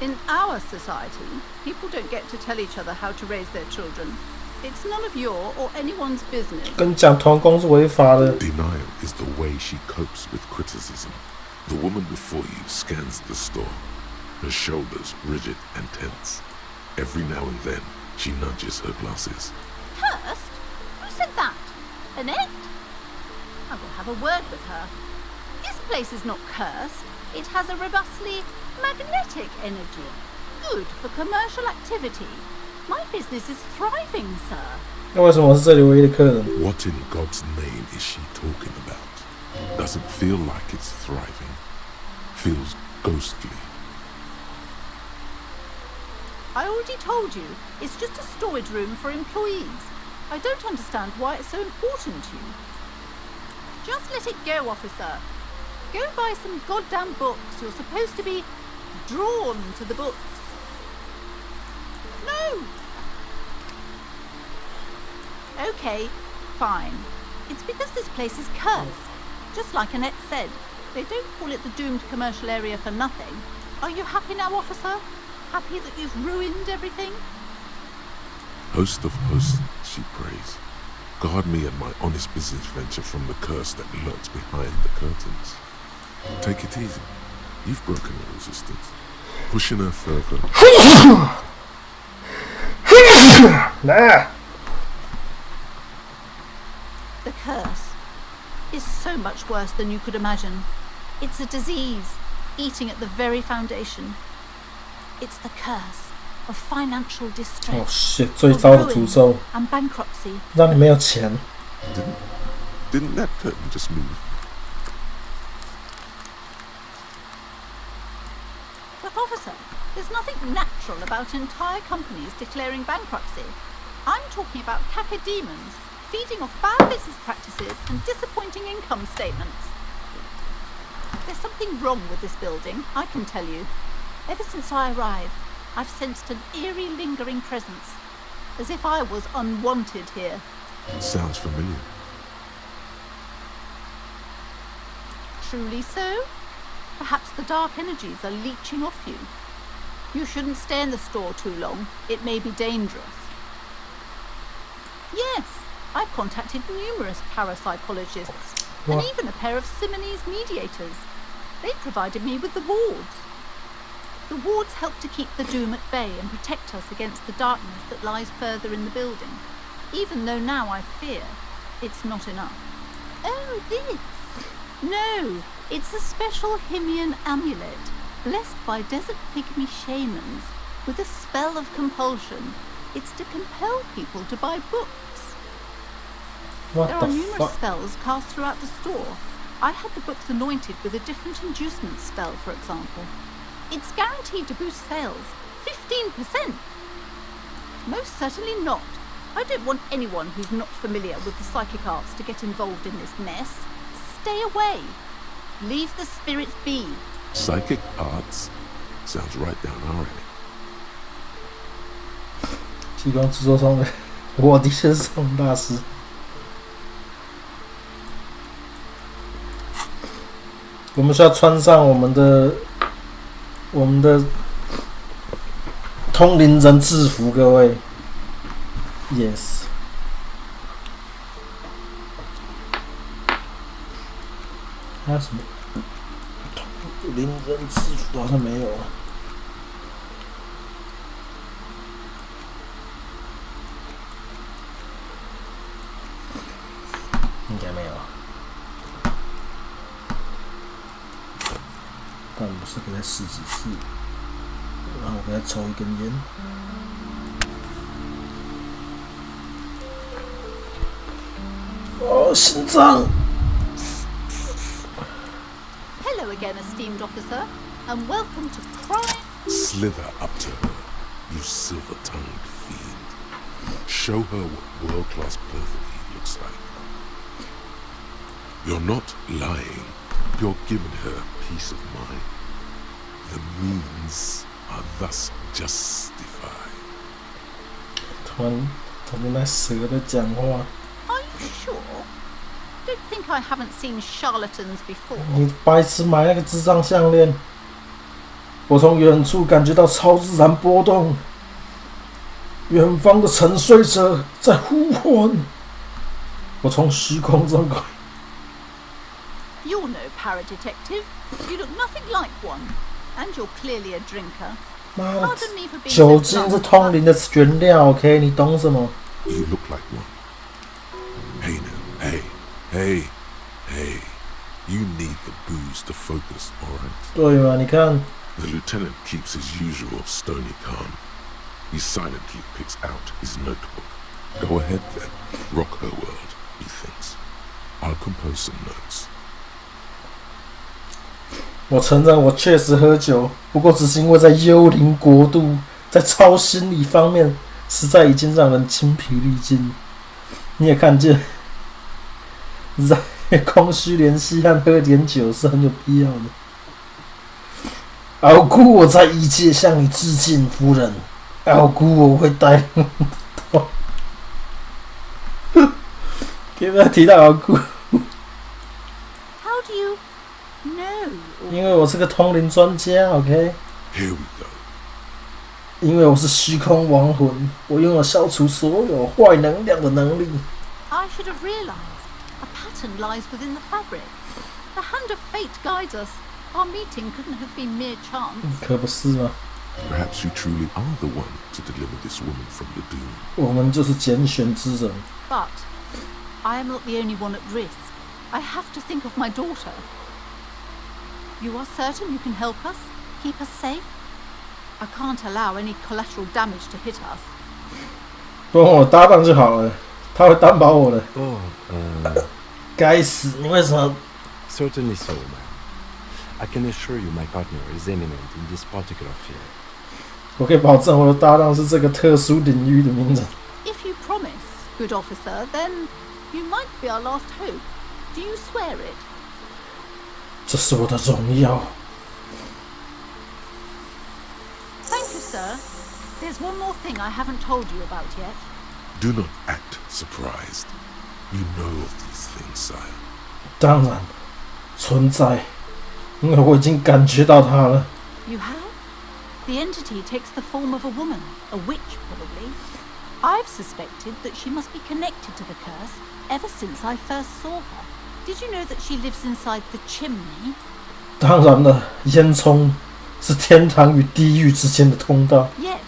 In our society, people don't get to tell each other how to raise their children. It's none of your or anyone's business. 跟你讲，童工是违法的。 Denial is the way she copes with criticism. The woman before you scans the store, her shoulders rigid and tense. Every now and then, she nudges her glasses. Cursed? Who said that? Annette? I will have a word with her. This place is not cursed. It has a robustly magnetic energy. Good for commercial activity. My business is thriving, sir. 那为什么我是这里唯一的客人 What in God's name is she talking about? Doesn't feel like it's thriving. Feels ghostly. I already told you, it's just a storage room for employees. I don't understand why it's so important to you. Just let it go, officer. Go buy some goddamn books. You're supposed to be drawn to the books. No! Okay, fine. It's because this place is cursed. Just like Annette said, they don't call it the doomed commercial area for nothing. Are you happy now, officer? Happy that you've ruined everything? Host of hosts, she prays. Guard me and my honest business venture from the curse that lurks behind the curtains. Take it easy. You've broken her resistance. Pushing her further. Nah. The curse is so much worse than you could imagine. It's a disease, eating at the very foundation. It's the curse of financial distress. Oh shit! 最糟的诅咒 and bankruptcy. 让你没有钱。 Didn't that curtain just move? But officer, there's nothing natural about entire companies declaring bankruptcy. I'm talking about cacodemons feeding off bad business practices and disappointing income statements. There's something wrong with this building, I can tell you. Ever since I arrived, I've sensed an eerie, lingering presence, as if I was unwanted here. Sounds familiar. Truly so? Perhaps the dark energies are leeching off you. You shouldn't stay in the store too long. It may be dangerous. Yes, I've contacted numerous parapsychologists and even a pair of Simonese mediators. They provided me with the wards. The wards help to keep the doom at bay and protect us against the darkness that lies further in the building, even though now I fear it's not enough. Oh, this? No, it's a special Himian amulet, blessed by desert pygmy shamans, with a spell of compulsion. It's to compel people to buy books. There are numerous spells cast throughout the store. I had the books anointed with a different inducement spell, for example. It's guaranteed to boost sales 15%. Most certainly not. I don't want anyone who's not familiar with the psychic arts to get involved in this mess. Stay away. Leave the spirits be. Psychic arts? Sounds right down our alley. 提供制作上的我的先生大师。我们需要穿上我们的通灵人制服，各位。Yes。还有什么？通灵人制服好像没有啊。应该没有。但我是给他试几次，然后我给他抽一根烟。哦，心脏。 Hello again, esteemed officer, and welcome to crime. Slither up to her, you silver-tongued fiend. Show her what world-class perfidy looks like. You're not lying. You're giving her peace of mind. The means are thus justified. 突然那蛇在讲话。 Are you sure? Don't think I haven't seen charlatans before. 你白痴买那个智障项链！我从远处感觉到超自然波动，远方的沉睡者在呼唤。我从虚空中。 You're no para-detective. You look nothing like one, and you're clearly a drinker. 妈的， Pardon me for being 酒 so 精是 blunt, 通灵的原料 ，OK？ 你懂什么 You look like one. Hey now, hey. You need the booze to focus, alright? 对嘛？你看， The lieutenant keeps his usual stony calm. He silently picks out his notebook. Go ahead then, rock her world, he thinks. I'll compose some notes. 我承认我确实喝酒，不过只是因为在幽灵国度，在超心理方面，实在已经让人精疲力尽。你也看见，在空虚联系和喝点酒是很有必要的。傲姑，我在异界向你致敬，夫人。傲姑，我会带领到。可以不要提到傲姑？ How do you know? 因为我是个通灵专家 ，OK？ Here we go. 因为我是虚空亡魂，我拥有消除所有坏能量的能力。I should have realized. A pattern lies within the fabric. The hand of fate guides us. Our meeting couldn't have been mere chance. 可不是吗？ Perhaps you truly are the one to deliver this woman from the doom. 我们就是拣选之人。 But I am not the only one at risk. I have to think of my daughter. You are certain you can help us? Keep us safe? I can't allow any collateral damage to hit us. 不用我搭档就好了，他会担保我的。Oh, 该死，你为什么？ certainly so, man. I can assure you my partner is eminent in this particular field. 我可以保证我的搭档是这个特殊领域的名人。 If you promise, good officer, then you might be our last hope. Do you swear it? 这是我的荣耀。 Thank you, sir. There's one more thing I haven't told you about yet. Do not act surprised. You know of these things, sire. 当然存在，因为我已经感觉到它了。 You have? The entity takes the form of a woman, a witch probably. I've suspected that she must be connected to the curse ever since I first saw her. Did you know that she lives inside the chimney? 当然了，烟囱是天堂与地狱之间的通道。 Yes,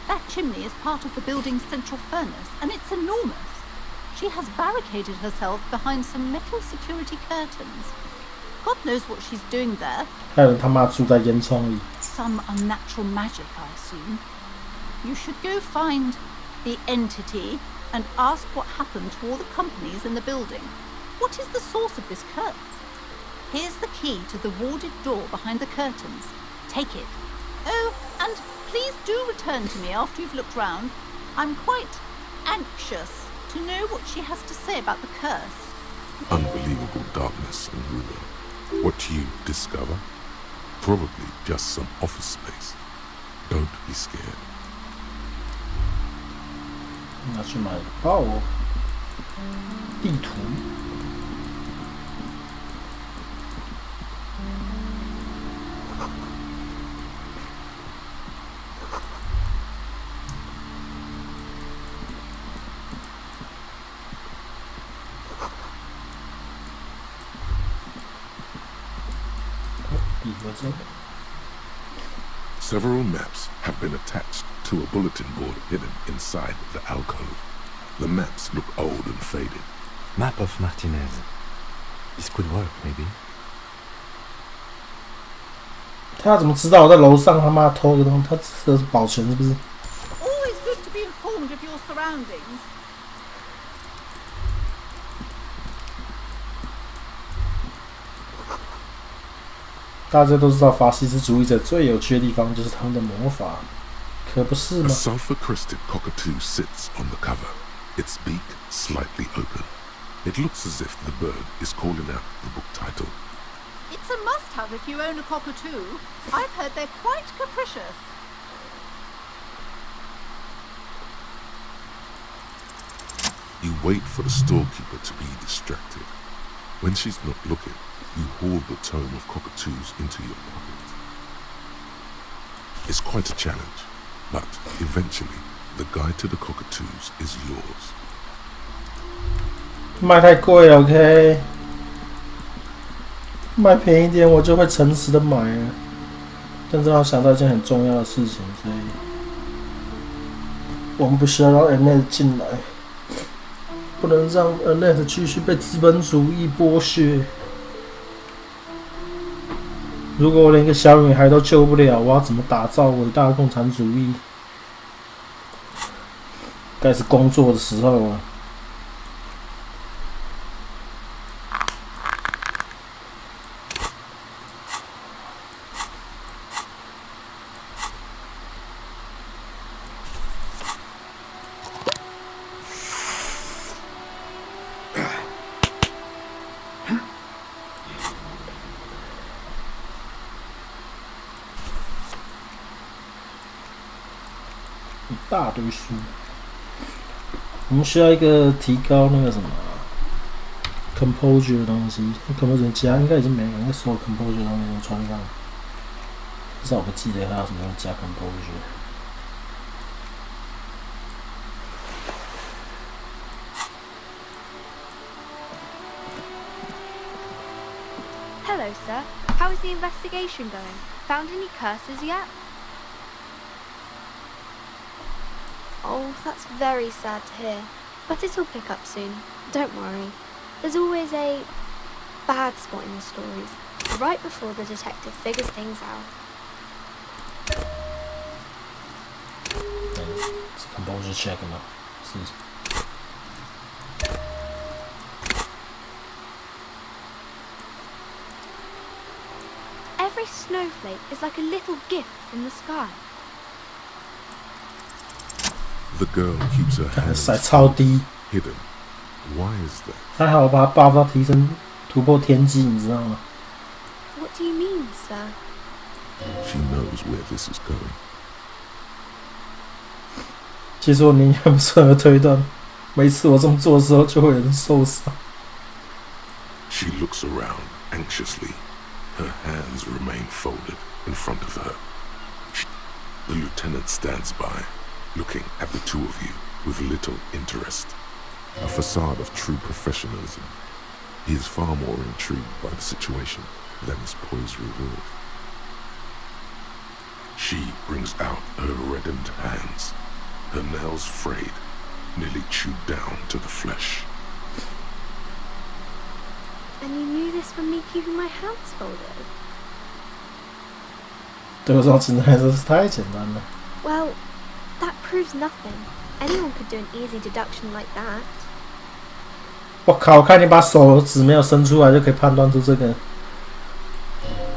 that chimney is part of the building's central furnace, and it's enormous. She has barricaded herself behind some metal security curtains. God knows what she's doing there. 还有人他妈住在烟囱里。 Some unnatural magic, I assume. You should go find the entity and ask what happened to all the companies in the building. What is the source of this curse? Here's the key to the warded door behind the curtains. Take it. Oh, and please do return to me after you've looked round. I'm quite anxious to know what she has to say about the curse. Unbelievable darkness and ruin. What you discover? Probably just some office space. Don't be scared. 拿去买报哦。地图。Several maps have been attached to a bulletin board hidden inside the alcove. The maps look old and faded. Map of Martinez. This could work, maybe. 他怎么知道我在楼上他妈偷个东西？他这是保全是不是？ Always good to be informed of your surroundings. 大家都知道法西斯主义者最有趣的地方就是他们的魔法，可不是 A 吗？ sulfur-crested cockatoo sits on the cover, its beak slightly open. It looks as if the bird is calling out the book title. It's a must-have if you own a cockatoo. I've heard they're quite capricious. You wait for the storekeeper to be distracted. When she's not looking, you haul the tome of cockatoos into your pocket. It's quite a challenge, but eventually, the guide to the cockatoos is yours. 卖太贵了 ，OK。卖便宜点，我就会诚实的买了。但正好想到一件很重要的事情，所以我们不需要让 Annette 进来，不能让 Annette 继续被资本主义剥削。如果我连个小女孩都救不了，我要怎么打造伟大的共产主义？该是工作的时候了。一大堆书。我们需要一个提高那个什么 composure 的东西 ，composure 加应该已经没有，应该所有 composure 的东西都穿上。至少我不记得还有什么要加 composure。Hello, sir. How is the investigation going? Found any curses yet? Oh, that's very sad to hear. But it'll pick up soon. Don't worry. There's always a bad spot in the stories, right before the detective figures things out. Composure check 吗？是。Every snowflake is like a little gift from the sky. The girl keeps her hands 超低 hidden. Why is that? 还好我把它 buff 到提升突破天际，你知道吗？ What do you mean, sir? She knows where this is going. 其实我宁愿不适合推断，每次我这么做的时候，就会有人受伤。She looks around anxiously. Her hands remain folded in front of her. The lieutenant stands by, looking at the two of you with little interest. A facade of true professionalism. He is far more intrigued by the situation than his poise revealed. She brings out her reddened hands, her nails frayed, nearly chewed down to the flesh. And you knew this from me keeping my hands folded? 对我这种情况来说是太简单了。 Well, that proves nothing. Anyone could do an easy deduction like that. 我靠！我看你把手指没有伸出来，就可以判断出这个。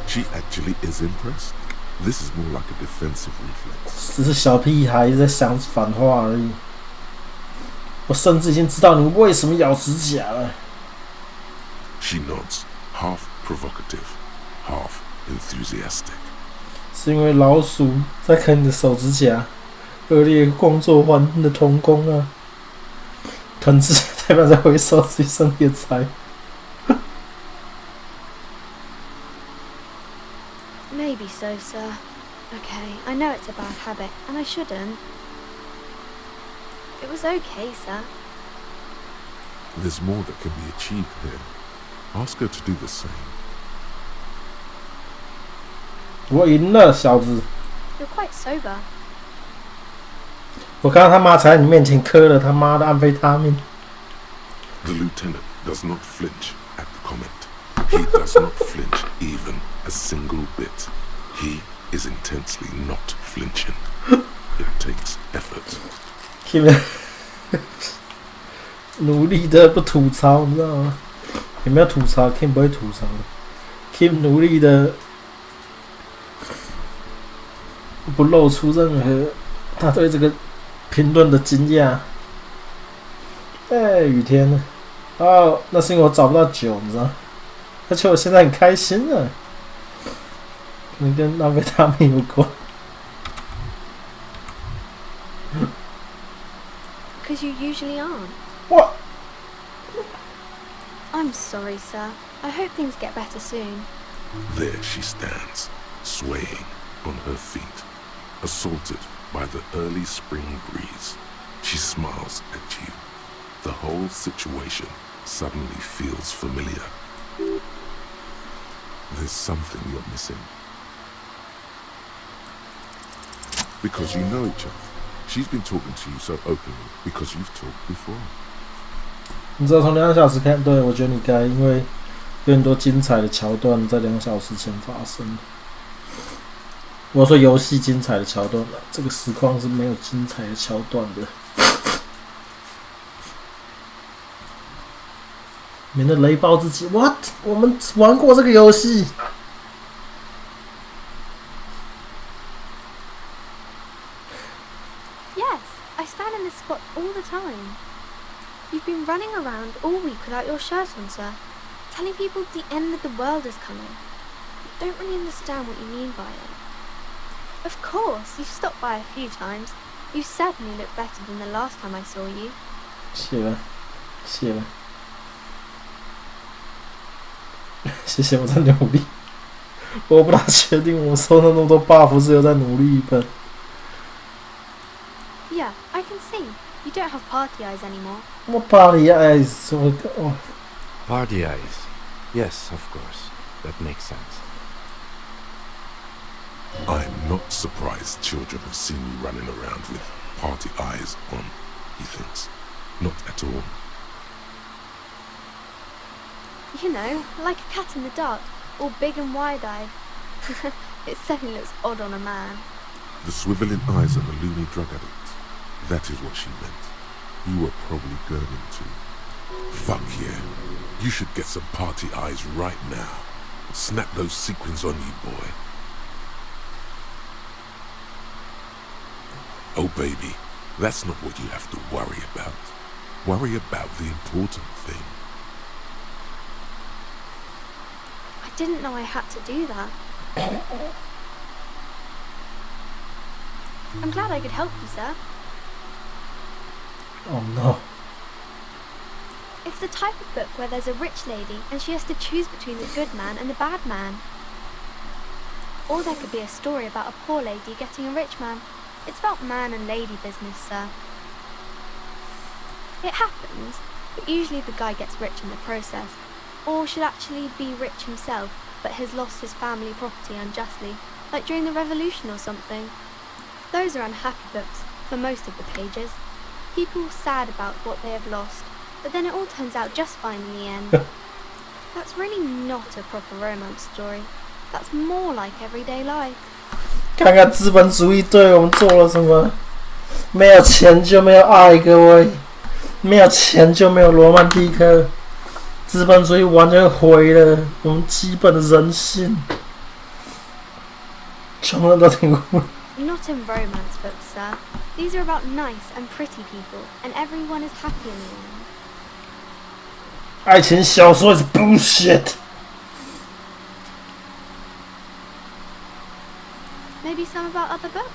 She actually is impressed. This is more like a defensive reflex. 只是小屁孩在想反话而已。我甚至已经知道你为什么咬指甲了。 She nods, half provocative, half enthusiastic. 是因为老鼠在啃你的手指甲，恶劣工作环境的童工啊！啃指甲代表在回收自己身体的财。Maybe so, sir. Okay, I know it's a bad habit, and I shouldn't. It was okay, sir. There's more that can be achieved here. Ask her to do the same. 我赢了，小子！ You're quite sober. 我刚刚他妈才在你面前磕了他妈的安非他命。The lieutenant does not flinch at the comment. He does not flinch even a single bit. He is intensely not flinching. It takes effort. Kim 努力的不吐槽，你知道吗？有没有吐槽 ？Kim 不会吐槽的。Kim 努力的不露出任何他对这个评论的惊讶。雨天呢？哦，那是因为我找不到酒，你知道？而且我现在很开心啊，可能跟安非他命有关。Because you usually aren't. What? I'm sorry, sir. I hope things get better soon. There she stands, swaying on her feet, assaulted by the early spring breeze. She smiles at you. The whole situation suddenly feels familiar. There's something you're missing. Because you know each other. She's been talking to you so openly because you've talked before. 你知道从2小时看，对，我觉得你该，因为有很多精彩的桥段在2小时前发生。我说游戏精彩的桥段了，这个实况是没有精彩的桥段的。免得雷爆自己。What？ 我们玩过这个游戏。Yes, I stand in this spot all the time. You've been running around all week without your shirt on, sir, telling people the end of the world is coming. I don't really understand what you mean by it. Of course, you've stopped by a few times, You certainly look better than the last time I saw you. 谢了，谢了，谢谢我在努力。我不大确定我收的那么多 buff 是有在努力的。Yeah, I can see. You don't have party eyes anymore. What party eyes? Oh. Party eyes. Yes, of course. That makes sense. I'm not surprised children have seen you running around with party eyes on, he thinks. Not at all. You know, like a cat in the dark, all big and wide-eyed. It certainly looks odd on a man. The swiveling eyes of a loony drug addict. That is what she meant. You were probably gurgling too. Fuck yeah. You should get some party eyes right now. Snap those sequins on you, boy. Oh baby, that's not what you have to worry about. Worry about the important thing. I didn't know I had to do that. I'm glad I could help you, sir. Oh no. It's the type of book where there's a rich lady and she has to choose between the good man and the bad man. Or there could be a story about a poor lady getting a rich man. It's about man and lady business, sir. It happens, but usually the guy gets rich in the process. Or should actually be rich himself, but has lost his family property unjustly, like during the revolution or something. Those are unhappy books, for most of the pages. People sad about what they have lost, but then it all turns out just fine in the end. That's really not a proper romance story. That's more like everyday life. 看看资本主义对我们做了什么？没有钱就没有爱，各位，没有钱就没有罗曼蒂克。资本主义完全毁了我们基本的人性，穷人都挺苦。Not in romance books, sir. These are about nice and pretty people, and everyone is happy in the end. 爱情小说 is bullshit. Maybe some about other books?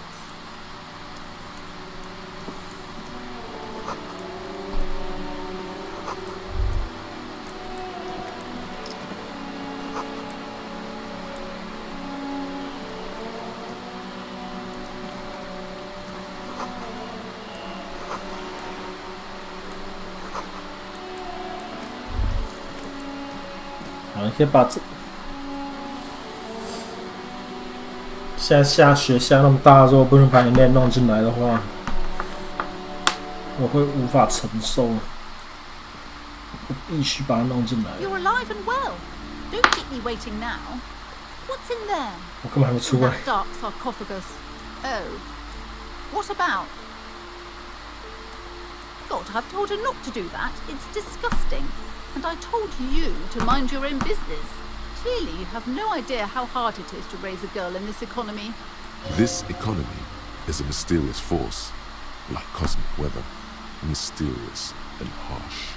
你可以把这现在下雪下那么大，如果不能把你链弄进来的话，我会无法承受。我必须把它弄进来。 You're alive and well. Don't keep me waiting now. What's in there? 我根本还没出来。 That dark sarcophagus. Oh. What about? God, I've told her not to do that. It's disgusting. And I told you to mind your own business. Clearly you have no idea how hard it is to raise a girl in this economy. This economy is a mysterious force, like cosmic weather, mysterious and harsh.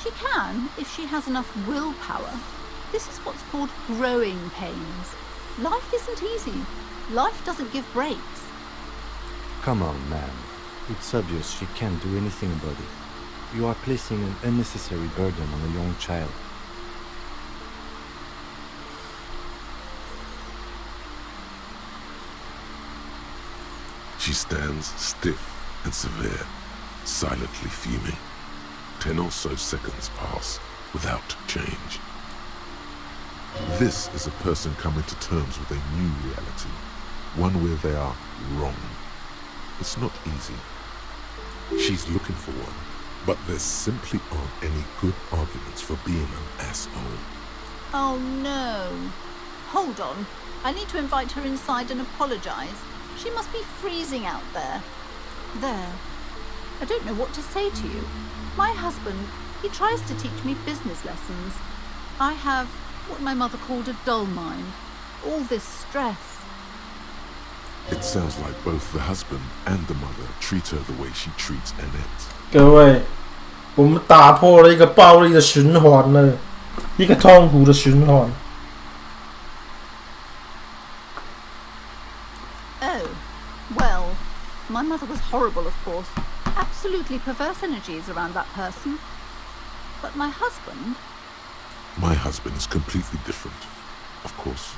She can, if she has enough willpower. This is what's called growing pains. Life isn't easy. Life doesn't give breaks. Come on, man. It's obvious she can't do anything about it. You are placing an unnecessary burden on a young child. She stands stiff and severe, silently fuming. 10 or so seconds pass without change. This is a person coming to terms with a new reality, one where they are wrong. It's not easy. She's looking for one, but there simply aren't any good arguments for being an asshole. Oh no. Hold on. I need to invite her inside and apologize. She must be freezing out there. There. I don't know what to say to you. My husband, he tries to teach me business lessons. I have what my mother called a dull mind. All this stress. It sounds like both the husband and the mother treat her the way she treats Annette. 各位，我们打破了一个暴力的循环了，一个痛苦的循环。Oh, well, My mother was horrible, of course. Absolutely perverse energies around that person. But my husband... My husband is completely different, of course.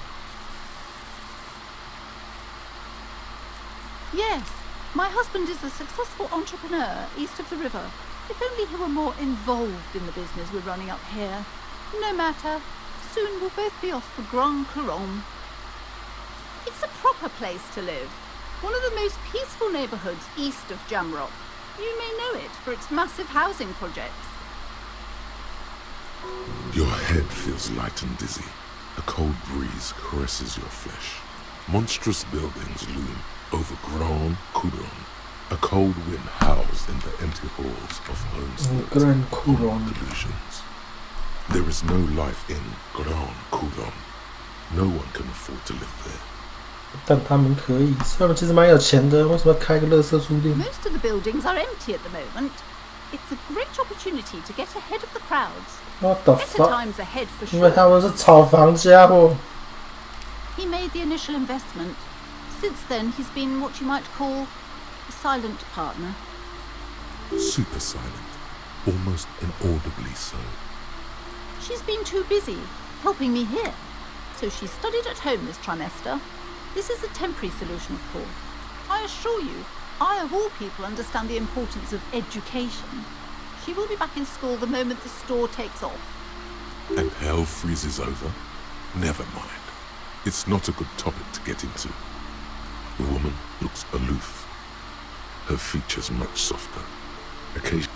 Yes, my husband is a successful entrepreneur east of the river. If only he were more involved in the business we're running up here. No matter. Soon we'll both be off for Grand Couronne. It's a proper place to live. One of the most peaceful neighbourhoods east of Jamrock. You may know it for its massive housing projects. Your head feels light and dizzy. A cold breeze caresses your flesh. Monstrous buildings loom over Grand Couronne. A cold wind howls in the empty halls of homesteads and delusions. There is no life in Grand Couronne. No one can afford to live there. 但他们可以，他们其实蛮有钱的，为什么要开个垃圾书店？ Most of the buildings are empty at the moment. It's a great opportunity to get ahead of the crowds. What the Better fuck? times ahead for 因为 sure. 他们是炒房家伙。 He made the initial investment. Since then, he's been what you might call a silent partner. Super silent. Almost inaudibly so. She's been too busy helping me here. So she studied at home this trimester. This is a temporary solution, of course. I assure you, I of all people understand the importance of education. She will be back in school the moment the store takes off. And hell freezes over? Never mind. It's not a good topic to get into. The woman looks aloof. Her features much softer. Occasionally.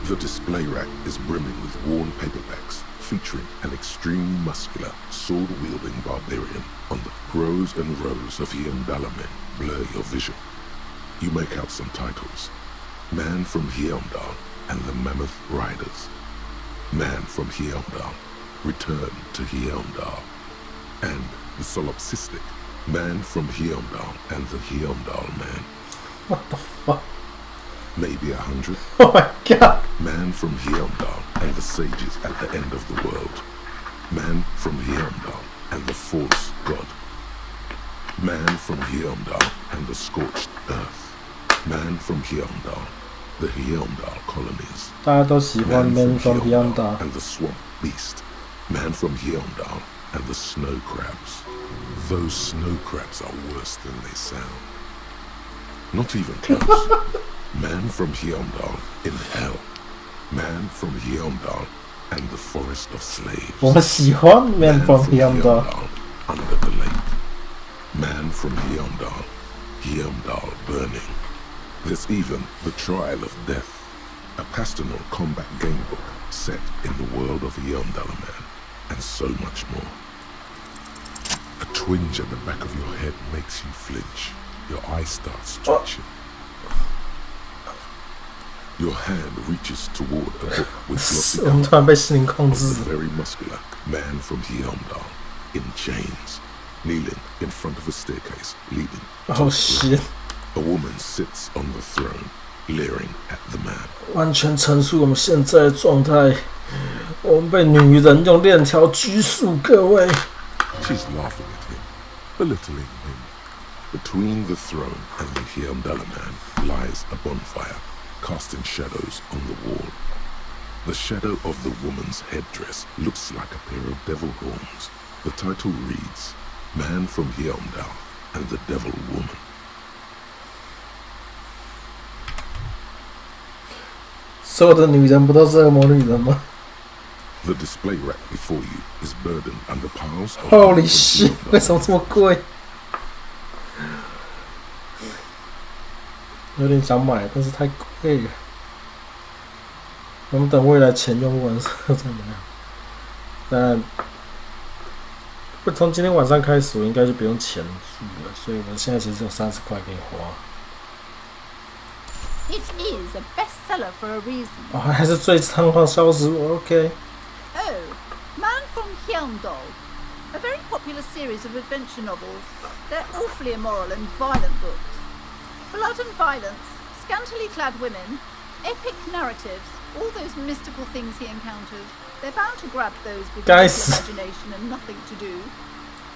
The display rack is brimming with worn paperbacks featuring an extremely muscular, sword-wielding barbarian on the rows and rows of Hyundala men blur your vision. You make out some titles. Man from Hyundal and the Mammoth Riders. Man from Hyundal, Return to Hyundal. And the solipsistic Man from Hyundal and the Hyundal Man. What the fuck? Maybe 100. Oh my god. Man from Hyundal and the sages at the end of the world. Man from Hyundal and the false god. Man from Hyundal and the scorched earth. Man from Hyundal, the Hyundal colonies. 大家都喜欢 Man from Hyundal and the swamp beast. Man from Hyundal and the snow crabs. Those snow crabs are worse than they sound. Not even close. Man from Hyundal in hell. Man from Hyundal and the forest of slaves. 我们喜欢 Man from Hyundal. Under the lake. Man from Hyundal. Hyundal burning. There's even the trial of death. A pastoral combat game book set in the world of Hyundala Man. And so much more. A twinge at the back of your head makes you flinch. Your eye starts twitching. Your hand reaches toward a book with glossy covers of the very muscular man from Hyundal in chains, kneeling in front of a staircase leading to the shit. A woman sits on the throne, leering at the man. 完全陈述我们现在的状态。我们被女人用链条拘束，各位。 She's laughing at him, belittling him. Between the throne and the Hyundala man lies a bonfire, casting shadows on the wall. The shadow of the woman's headdress looks like a pair of devil horns. The title reads, Man from Hyundal and the Devil Woman. 所有的女人不都是恶魔女人吗？ The display rack before you is burdened under piles of Holy shit！ 为什么这么贵？有点想买，但是太贵了。我们等未来钱用不完再买。但会从今天晚上开始，我应该就不用钱住了，所以我们现在其实有30块可以花。 It is a bestseller for a reason. 哦，还是最畅销食物 ，OK。 Oh, Man from Hyundal. A very popular series of adventure novels. They're awfully immoral and violent books. Blood and violence, scantily clad women, epic narratives, all those mystical things he encounters. They're bound to grab those with Guys. little imagination and nothing to do.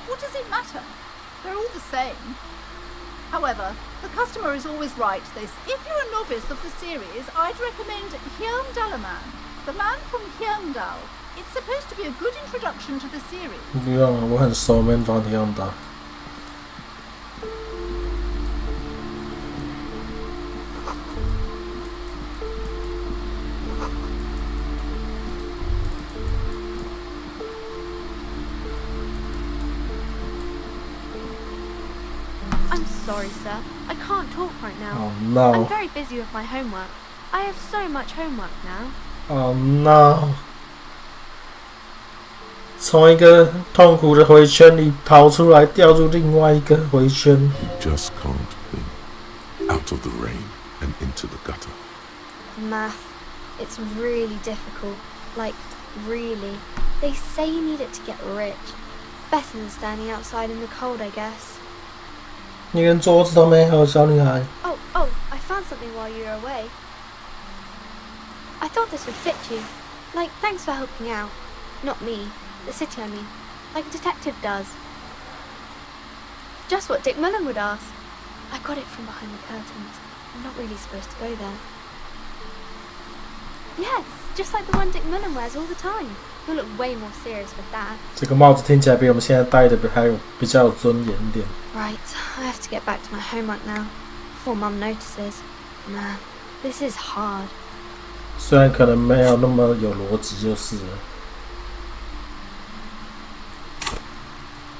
What does it matter? They're all the same. However, the customer is always right. If you're a novice of the series, I'd recommend Hyundalaman, the man from Hyundal. It's supposed to be a good introduction to the series. 不用了，我很熟门房提用到。I'm sorry, sir. I can't talk right now. Oh no. I'm very busy with my homework. I have so much homework now. Oh no. 从一个痛苦的回圈里跑出来，掉入另外一个回圈。 Just can't win. Out of the rain and into the gutter. Math. It's really difficult. Like, really. They say you need it to get rich. Better than standing outside in the cold, I guess. 你连桌子都没有，小女孩。 Oh, I found something while you were away. I thought this would fit you. Like, thanks for helping out. Not me. The city, I mean. Like a detective does. Just what Dick Mullen would ask. I got it from behind the curtains. I'm not really supposed to go there. Yes, just like the one Dick Mullen wears all the time. You'll look way more serious with that. 这个帽子听起来比我们现在戴的比较有尊严一点。 Right, I have to get back to my homework now. Before Mum notices. Man, this is hard. 虽然可能没有那么有逻辑，就是了。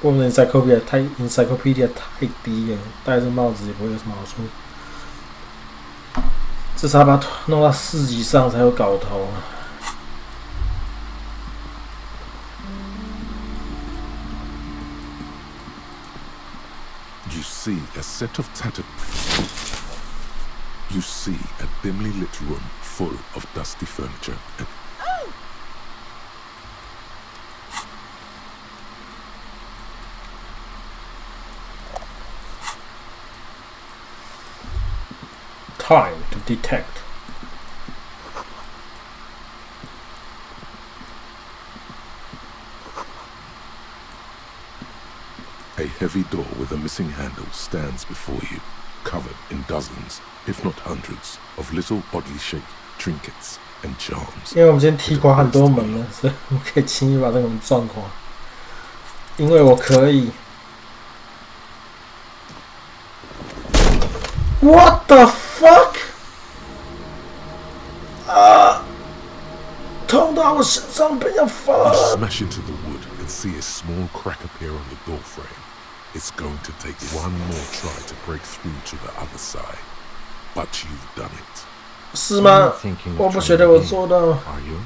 我们的 encyclopedia 太低了，戴这帽子也不会有什么好处。至少把它弄到4级上才有搞头。 You see a set of tattered... You see a dimly lit room full of dusty furniture and... Time to detect. A heavy door with a missing handle stands before you, covered in dozens, if not hundreds, of little oddly shaped trinkets and charms. 因为我们今天踢垮很多门了，所以我们可以轻易把这个门撞垮。因为我可以。What the fuck？ 痛到我身上被要翻。 You smash into the wood and see a small crack appear on the door frame. It's going to take one more try to break through to the other side, but you've done it. 是吗？我不觉得我做到。 Are you?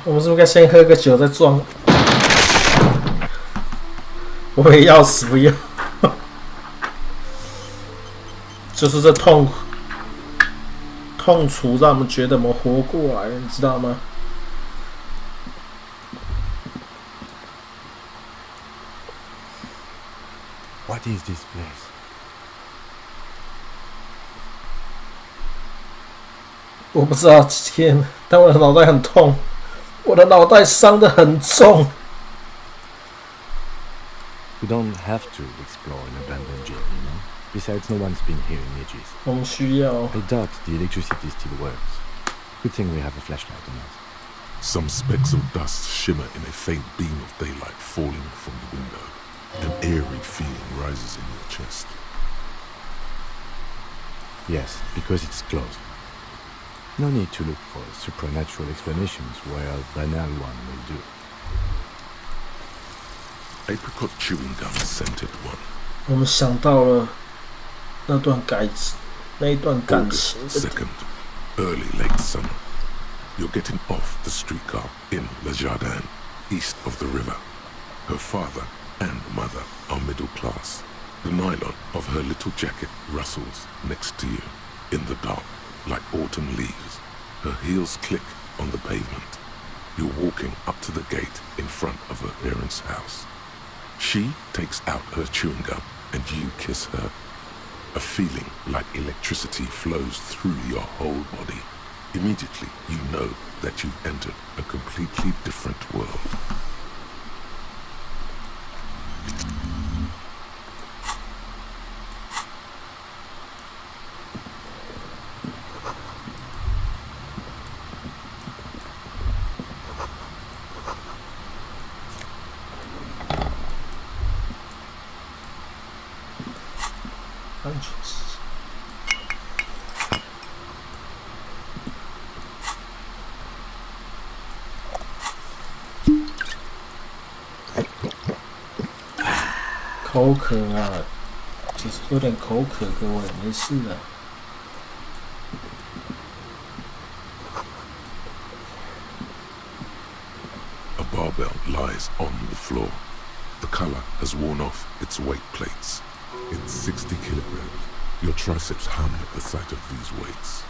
我们是不是该先喝个酒再撞？我也要死不要。就是这痛楚让我们觉得我们活过来了，你知道吗？ What is this place? 我不知道几天，但我的脑袋很痛，我的脑袋伤得很重。 We don't have to explore an abandoned jail, you know? Besides, no one's been here in ages. 我们需要。 I doubt the electricity still works. Good thing we have a flashlight on us. Some specks of dust shimmer in a faint beam of daylight falling from the window. An eerie feeling rises in your chest. Yes, because it's closed. No need to look for supernatural explanations where a banal one will do. Apricot chewing gum scented one. 我们想到了那一段感情。 2nd, early late summer. You're getting off the streetcar in Le Jardin, east of the river. Her father and mother are middle class. The nylon of her little jacket rustles next to you in the dark like autumn leaves. Her heels click on the pavement. You're walking up to the gate in front of her parents' house. She takes out her chewing gum and you kiss her. A feeling like electricity flows through your whole body. Immediately, you know that you've entered a completely different world.口渴啊，其实有点口渴，各位没事的。A barbell lies on the floor. The color has worn off its weight plates. It's 60 kilograms. Your triceps hum at the sight of these weights.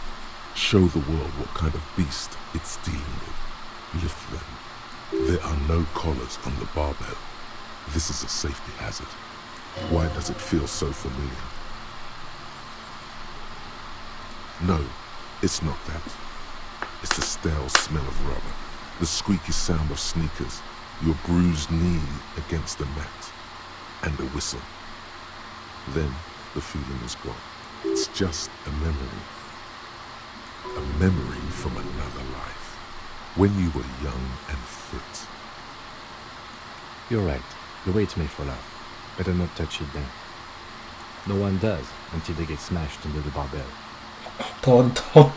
Show the world what kind of beast it's dealing with. Lift them. There are no collars on the barbell. This is a safety hazard. Why does it feel so familiar? No, it's not that. It's the stale smell of rubber, the squeaky sound of sneakers, your bruised knee against the mat, and a whistle. Then the feeling is gone. It's just a memory. A memory from another life, when you were young and fit. You're right. The weights may fall off. Better not touch it then. No one does until they get smashed under the barbell. 头很痛。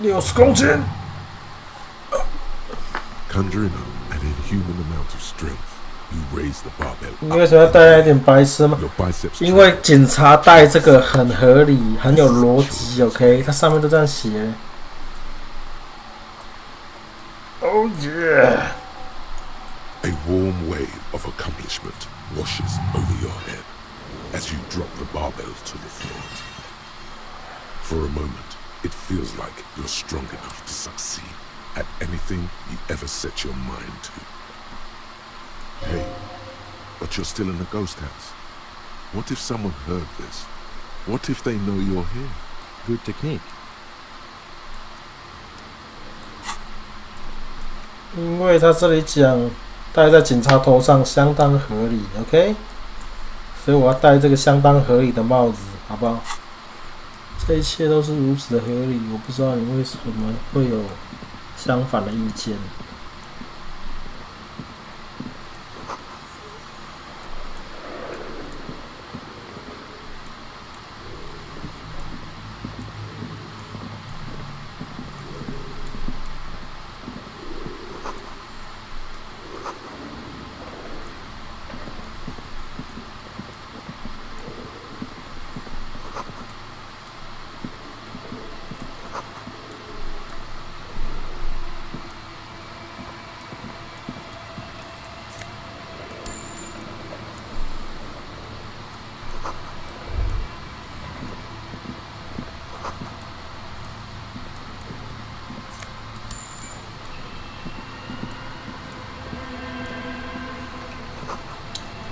60公斤。Conjuring up an inhuman amount of strength, you raise the barbell. 你为什么要带一点白痴吗？因为警察带这个很合理，很有逻辑。OK， 它上面都这样写。Oh yeah! A warm wave of accomplishment washes over your head as you drop the barbell to the floor. For a moment, it feels like you're strong enough to succeed at anything you ever set your mind to. Hey, but you're still in a ghost house. What if someone heard this? What if they know you're here? Good technique. 因为他这里讲戴在警察头上相当合理 ，OK， 所以我要戴这个相当合理的帽子，好不好？这一切都是如此的合理，我不知道你为什么会有相反的意见。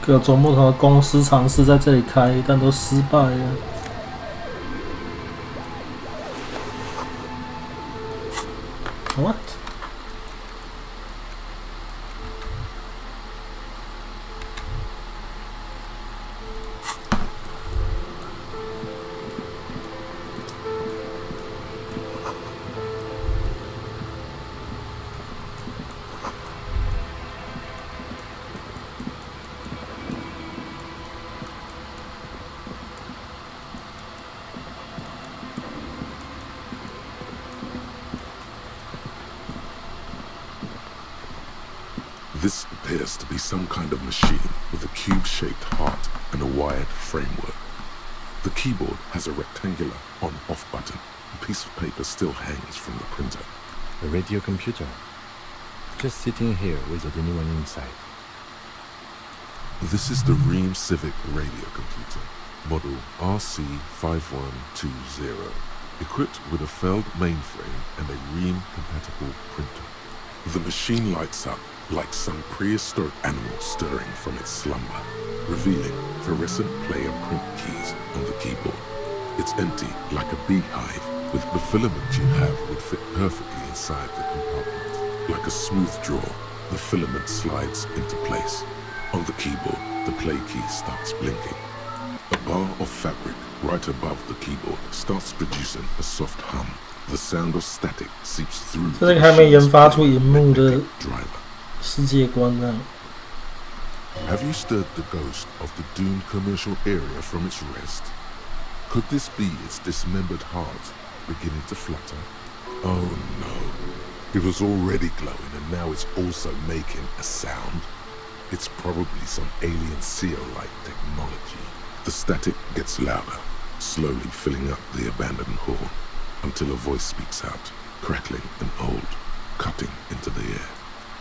各种不同的公司尝试在这里开，但都失败了。What？This appears to be some kind of machine with a cube-shaped heart and a wired framework. The keyboard has a rectangular on-off button. A piece of paper still hangs from the printer. A radio computer. Just sitting here without anyone inside. This is the Ream Civic radio computer, model RC5120, equipped with a Feld mainframe and a Rheem-compatible printer. The machine lights up like some prehistoric animal stirring from its slumber, revealing fluorescent play and print keys on the keyboard. It's empty like a beehive, with the filament you have would fit perfectly inside the compartment. Like a smooth draw, the filament slides into place. On the keyboard, the play key starts blinking. A bar of fabric right above the keyboard starts producing a soft hum. The sound of static seeps through 这 the 个还没研 machine's 发出荧幕的 driver. 世界观呢。 Have you stirred the ghost of the doomed commercial area from its rest? Could this be its dismembered heart beginning to flutter? Oh no. It was already glowing and now it's also making a sound. It's probably some alien seal-like technology. The static gets louder, slowly filling up the abandoned hall, until a voice speaks out, crackling and old, cutting into the air.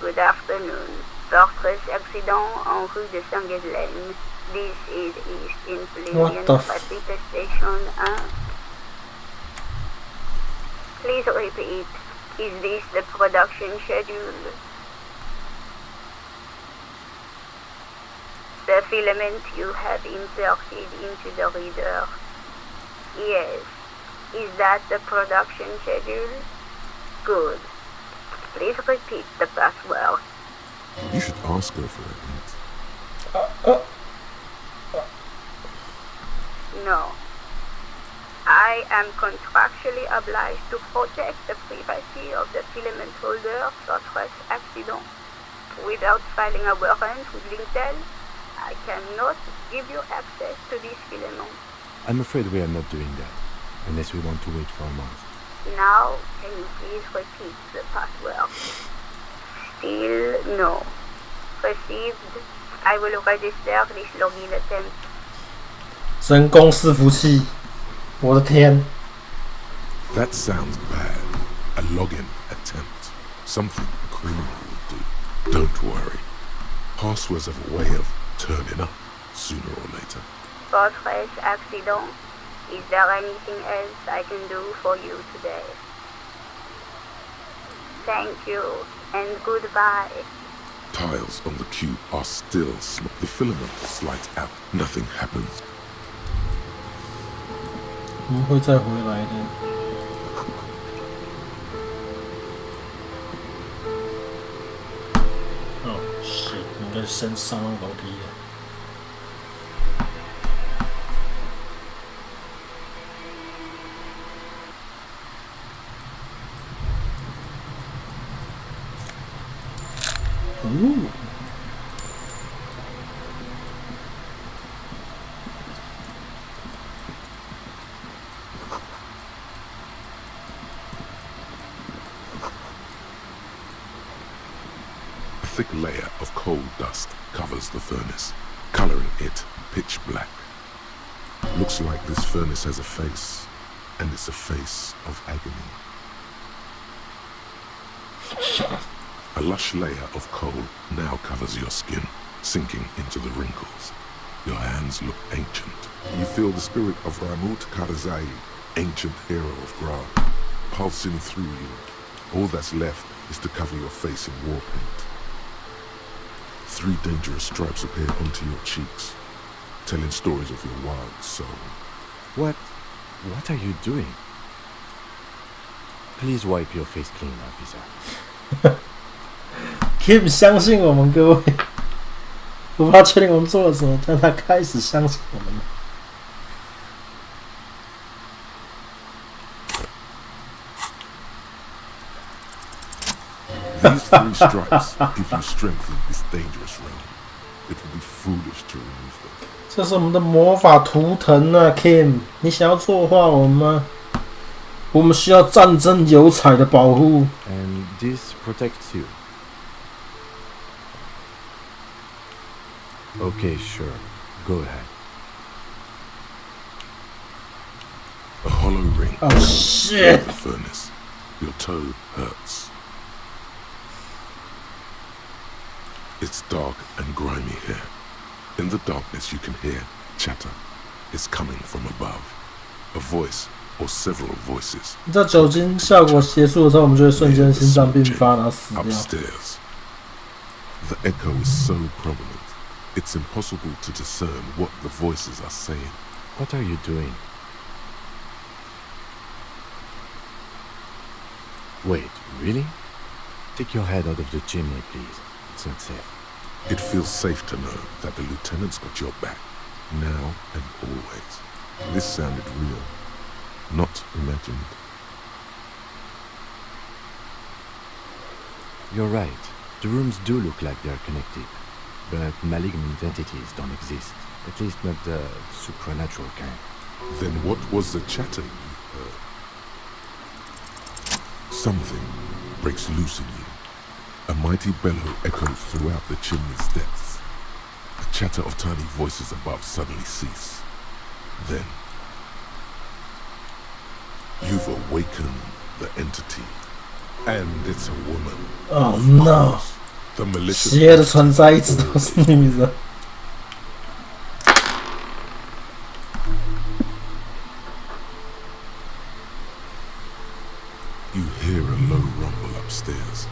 Good afternoon. Fortress accident en rue de Saint-Guedelaine. This is East in Palladian Pacific Station 1. Please repeat. Is this the production schedule? The filament you have inserted into the reader. Yes. Is that the production schedule? Good. Please repeat the password. You should ask her for it. No. I am contractually obliged to protect the privacy of the filament holder for accident. Without filing a warrant with Lintel, I cannot give you access to this filament. I'm afraid we are not doing that, unless we want to wait for a month. Now, can you please repeat the password? Still no. Received. I will register this login attempt. 人工伺服器，我的天！ That sounds bad. A login attempt. Something a criminal would do. Don't worry. Passwords have a way of turning up sooner or later. Fortress accident. Is there anything else I can do for you today? Thank you and goodbye. Tiles on the cube are still smoked. The filament slides out. Nothing happens. 我们会再回来的。哦，shit，应该先上楼梯了。Ooh. A thick layer of coal dust covers the furnace, coloring it pitch black. Looks like this furnace has a face, and it's a face of agony. A lush layer of coal now covers your skin, sinking into the wrinkles. Your hands look ancient. You feel the spirit of Ramut Karzai, ancient hero of Gra, pulsing through you. All that's left is to cover your face in war paint. 3 dangerous stripes appear onto your cheeks, telling stories of your wild soul. What are you doing? Please wipe your face clean, officer. Kim 相信我们各位，我不知道确定我们做了什么，但他开始相信我们了。These 3 stripes give you strength in this dangerous realm. It would be foolish to remove them. 这是我们的魔法图腾啊 ，Kim， 你想要错话我们吗？我们需要战争油彩的保护。And this protects you. Okay, sure. Go ahead. A hollow ring. Oh shit! The furnace. Your toe hurts. It's dark and grimy here. In the darkness you can hear chatter. is coming from above. A voice or several voices. 在酒精效果结束的时候，我们就会瞬间心脏病发，然后死掉。 Upstairs. The echo is so prominent, it's impossible to discern what the voices are saying. What are you doing? Wait, really? Take your head out of the chimney, please. It's not safe. It feels safe to know that the lieutenant's got your back, now and always. This sounded real, not imagined. You're right. The rooms do look like they're connected, but malignant entities don't exist. At least not the supernatural kind. Then what was the chatter you heard? Something breaks loose in you. A mighty bellow echoes throughout the chimney's depths. The chatter of tiny voices above suddenly cease. Then, you've awakened the entity. And it's a woman. Oh no! 邪恶的存在一直都是女人。You hear a low rumble upstairs,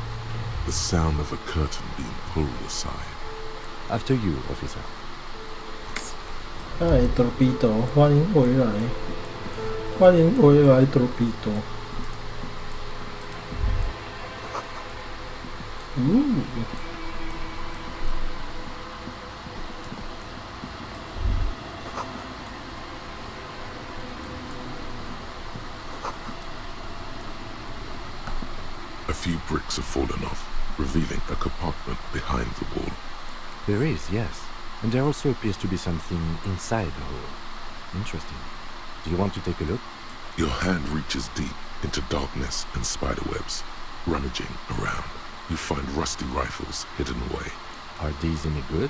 the sound of a curtain being pulled aside. After you, officer. 嗨，Torpedo，欢迎回来，欢迎回来，Torpedo。A few bricks have fallen off, revealing a compartment behind the wall. There is, yes. And there also appears to be something inside the hole. Interesting. Do you want to take a look? Your hand reaches deep into darkness and spiderwebs. Rummaging around, you find rusty rifles hidden away. Are these any good?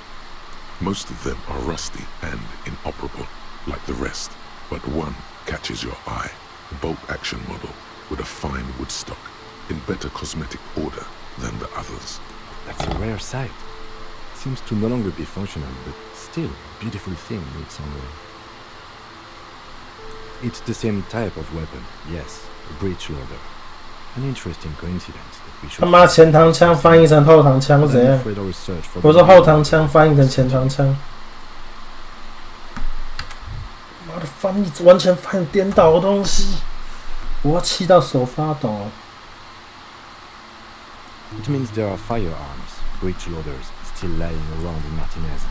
Most of them are rusty and inoperable, like the rest, but one catches your eye. A bolt-action model with a fine wood stock, in better cosmetic order than the others. That's a rare sight. Seems to no longer be functional, but still a beautiful thing in its own way. It's the same type of weapon, yes, a breech loader. An interesting coincidence that we should... 他妈前膛枪翻译成后膛枪是怎样？我说后膛枪翻译成前膛枪。妈的，翻译完全翻颠倒的东西，我要气到手发抖。It means there are firearms, breech loaders, still lying around in Martinez.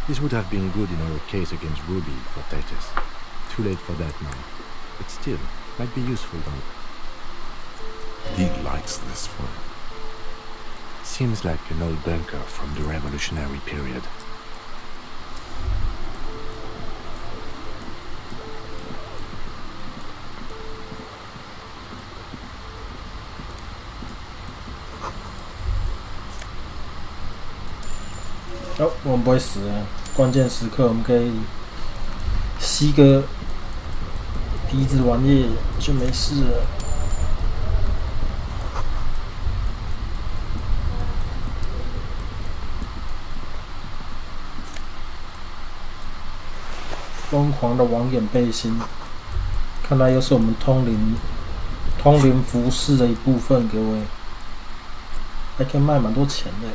This would have been good in our case against Ruby for Titus. Too late for that now. But still, might be useful though. He likes this fire. Seems like an old bunker from the revolutionary period.哦，我们不会死啊！关键时刻我们可以吸个鼻子玩意就没事了。疯狂的网眼背心，看来又是我们通灵服饰的一部分，各位，还可以卖蛮多钱的。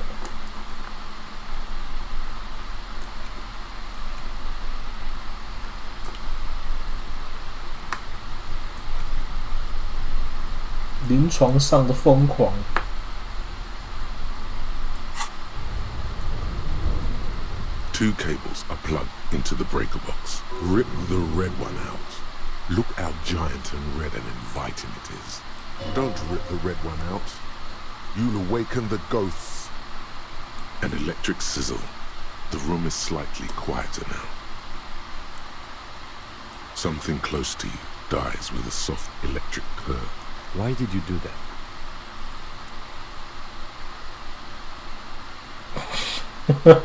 临床上的疯狂。Two cables are plugged into the breaker box. Rip the red one out. Look how giant and red and inviting it is. Don't rip the red one out. You'll awaken the ghosts. An electric sizzle. The room is slightly quieter now. Something close to you dies with a soft electric purr. Why did you do that?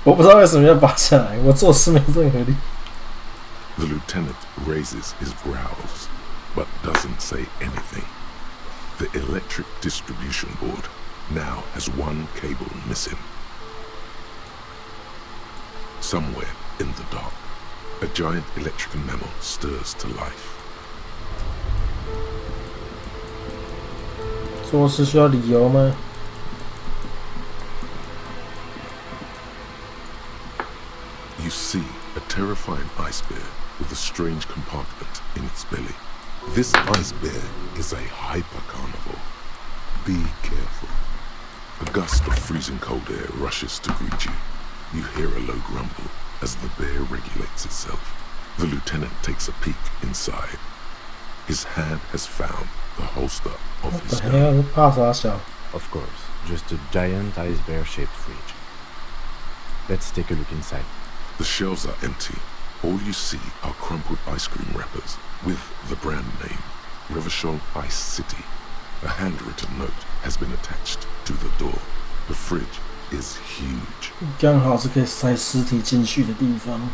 我不知道为什么要拔下来，我做事没任何力。The lieutenant raises his brows, but doesn't say anything. The electric distribution board now has one cable missing. Somewhere in the dark, A giant electrical mammal stirs to life. 做事需要理由吗？ You see a terrifying ice bear with a strange compartment in its belly. This ice bear is a hyper carnivore. Be careful. A gust of freezing cold air rushes to greet you. You hear a low grumble as the bear regulates itself. The lieutenant takes a peek inside. His hand has found the holster of his gun. Of course, just a giant ice bear-shaped fridge. Let's take a look inside. The shelves are empty. All you see are crumpled ice cream wrappers with the brand name, Revachol Ice City. A handwritten note has been attached to the door. The fridge is huge. 刚好是可以塞尸体进去的地方。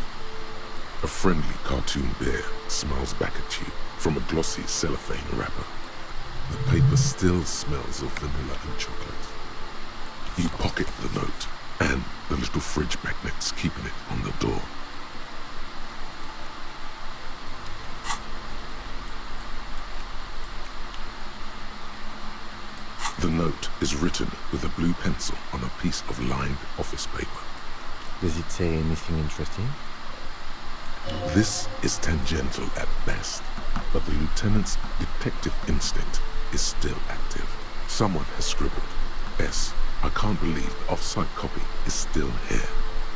A friendly cartoon bear smiles back at you from a glossy cellophane wrapper. The paper still smells of vanilla and chocolate. You pocket the note and the little fridge magnets keeping it on the door. The note is written with a blue pencil on a piece of lined office paper. Does it say anything interesting? This is tangential at best, but the lieutenant's detective instinct is still active. Someone has scribbled, S. I can't believe the off-site copy is still here.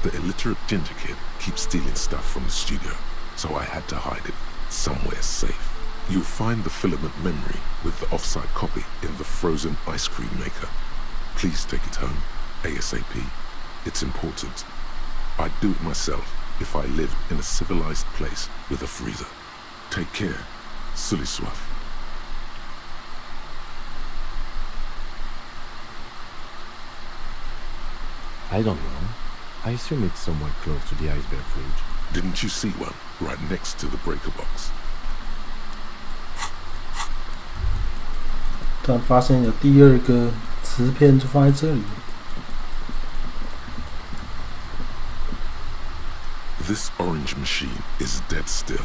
The illiterate ginger kid keeps stealing stuff from the studio, so I had to hide it somewhere safe. You'll find the filament memory with the off-site copy in the frozen ice cream maker. Please take it home, ASAP. It's important. I'd do it myself if I lived in a civilized place with a freezer. Take care, Sully Swaff. I don't know. I assume it's somewhere close to the ice bear fridge. Didn't you see one right next to the breaker box? 突然发现有第二个磁片就放在这里。 This orange machine is dead still.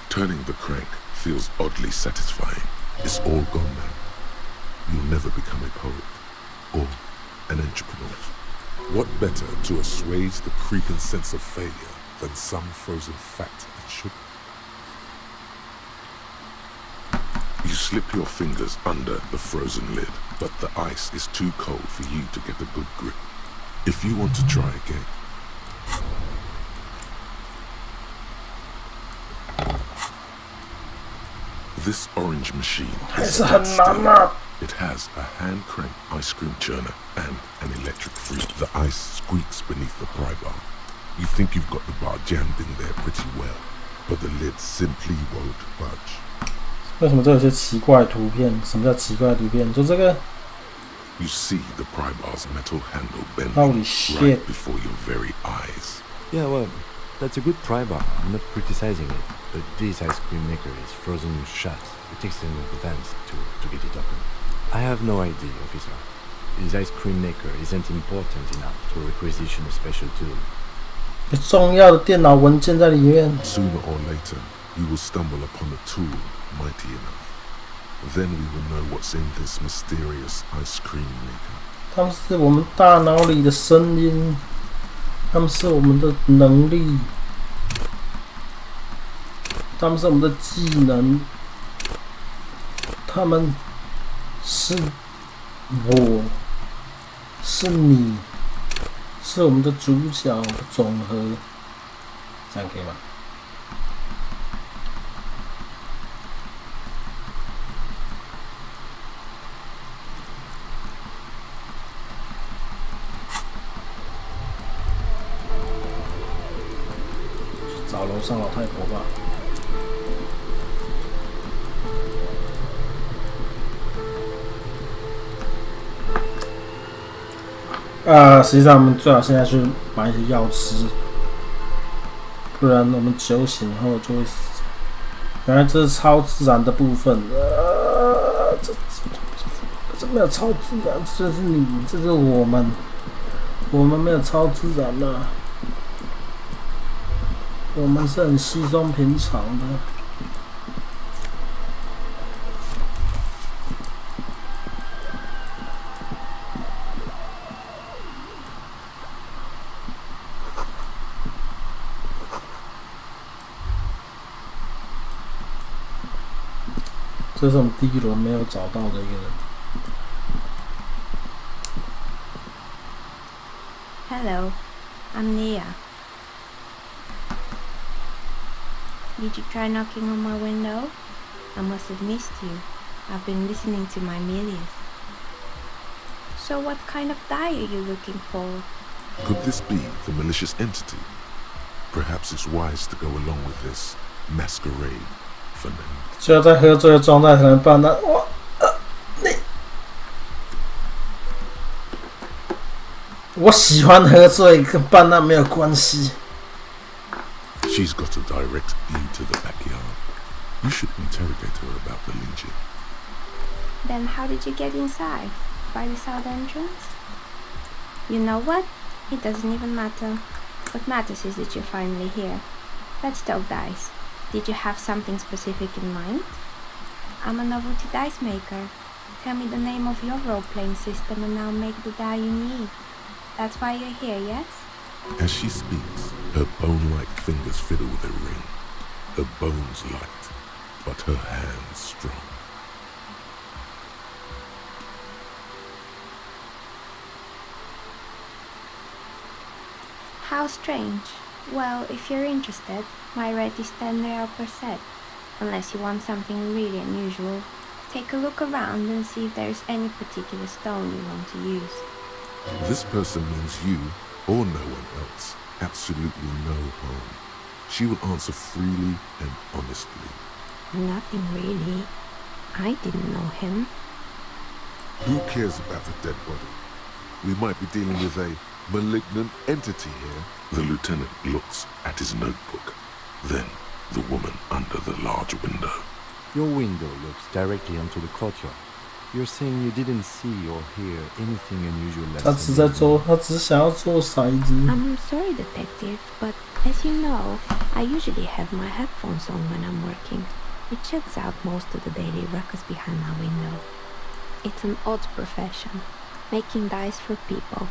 Turning the crank feels oddly satisfying. It's all gone now. You'll never become a poet or an entrepreneur. What better to assuage the creeping sense of failure than some frozen fat and sugar? You slip your fingers under the frozen lid, but the ice is too cold for you to get a good grip. If you want to try again, this orange machine is dead still. It has a hand-cranked ice cream churner and an electric freeze. The ice squeaks beneath the pry bar. You think you've got the bar jammed in there pretty well, but the lid simply won't budge. 为什么这有些奇怪图片？什么叫奇怪图片？就这个。 You see the pry bar's metal handle bending Holy shit. right before your very eyes. Yeah, well, that's a good pry bar. I'm not criticizing it, but this ice cream maker is frozen shut. It takes an advance to get it open. I have no idea, officer. This ice cream maker isn't important enough to requisition a special tool. 有重要的电脑文件在里面。 Sooner or later, you will stumble upon a tool mighty enough. Then we will know what's in this mysterious ice cream maker. 他们是我们大脑里的声音，他们是我们的能力，他们是我们的技能，他们是我，是你，是我们的主角的总和，这样可以吗？ 找楼上老太婆吧。实际上我们最好现在去买一些药吃，不然我们酒醒后就会死。原来这是超自然的部分，这没有超自然，这是你，这是我们没有超自然啊。我们是很稀松平常的。这是我们第一轮没有找到的一个人。Hello, I'm Nia. Did you try knocking on my window? I must have missed you. I've been listening to my Milius. So what kind of die are you looking for? Could this be the malicious entity? Perhaps it's wise to go along with this masquerade for now. 只有在喝醉的状态才能办到。我喜欢喝醉，跟办案没有关系。She's got a direct lead to the backyard. You should interrogate her about the lynching. Then how did you get inside? By the south entrance? You know what? It doesn't even matter. What matters is that you're finally here. Let's talk dice. Did you have something specific in mind? I'm a novelty dice maker. Tell me the name of your role-playing system and I'll make the die you need. That's why you're here, yes? As she speaks, her bone-like fingers fiddle with a ring. Her bones light, but her hands strong. How strange. Well, if you're interested, my rate is 10 real per set. Unless you want something really unusual, take a look around and see if there's any particular stone you want to use. This person means you, or no one else, absolutely no harm. She will answer freely and honestly. Nothing really. I didn't know him. Who cares about the dead body? We might be dealing with a malignant entity here. The lieutenant looks at his notebook. Then the woman under the large window. Your window looks directly onto the courtyard. You're saying you didn't see or hear anything unusual last他只在做，他只想要做骰子。I'm sorry, detective, but as you know, I usually have my headphones on when I'm working. It shuts out most of the daily ruckus behind my window. It's an odd profession, making dice for people,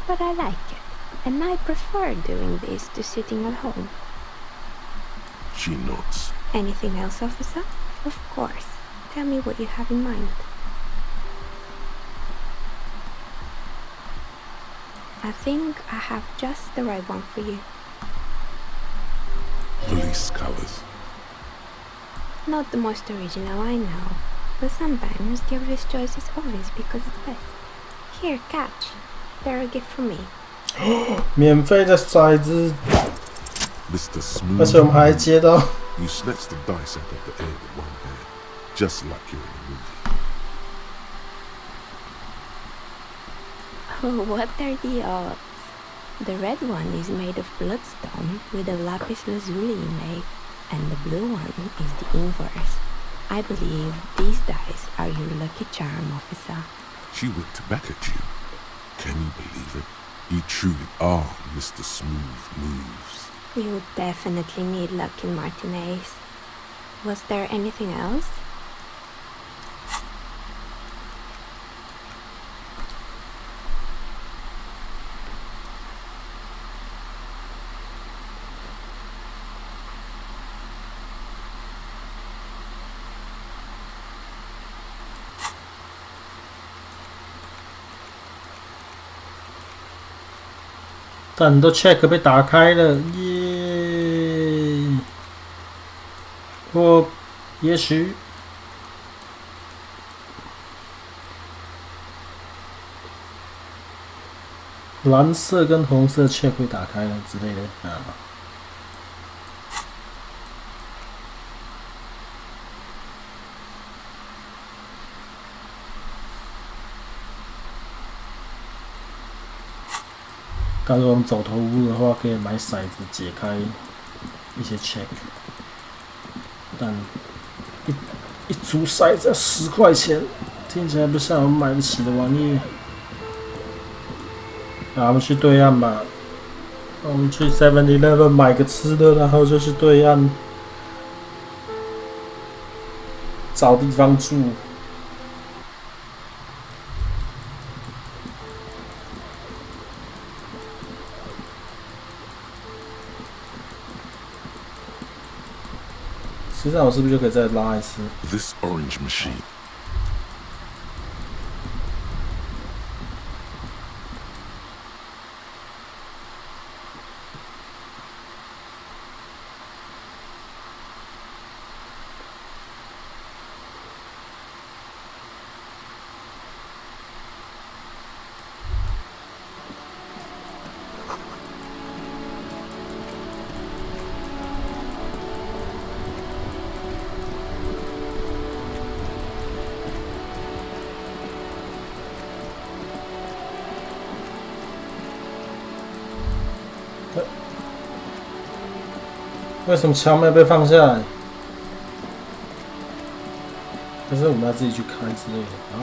but I like it, and I prefer doing this to sitting at home. She nods. Anything else, officer? Of course. Tell me what you have in mind. I think I have just the right one for you. Police colors. Not the most original, I know, but sometimes the obvious choice is obvious because it's best. Here, catch. They're a gift from me. 免费的骰子， Mr. Smooth. 而且我们还接到 You snatch the dice out of the air with one hand, just like you're in a movie. Oh, what are the odds? The red one is made of bloodstone with a lapis lazuli inlay, and the blue one is the inverse. I believe these dice are your lucky charm, officer. She winked back at you. Can you believe it? You truly are Mr. Smooth Moves. You definitely need luck in Martinez. Was there anything else?但很多 check 被打开了，耶！或也许蓝色跟红色 check 被打开了之类的啊。但是我们走投无路的话，可以买骰子解开一些 check， 但一组骰子要10块钱，听起来不像我们买得起的玩意。啊，我们去对岸吧。我们去 7-Eleven 买个吃的，然后就去对岸找地方住。实际上我是不是就可以再拉一次 This orange machine.为什么枪没有被放下来？可是我们要自己去开之类的。啊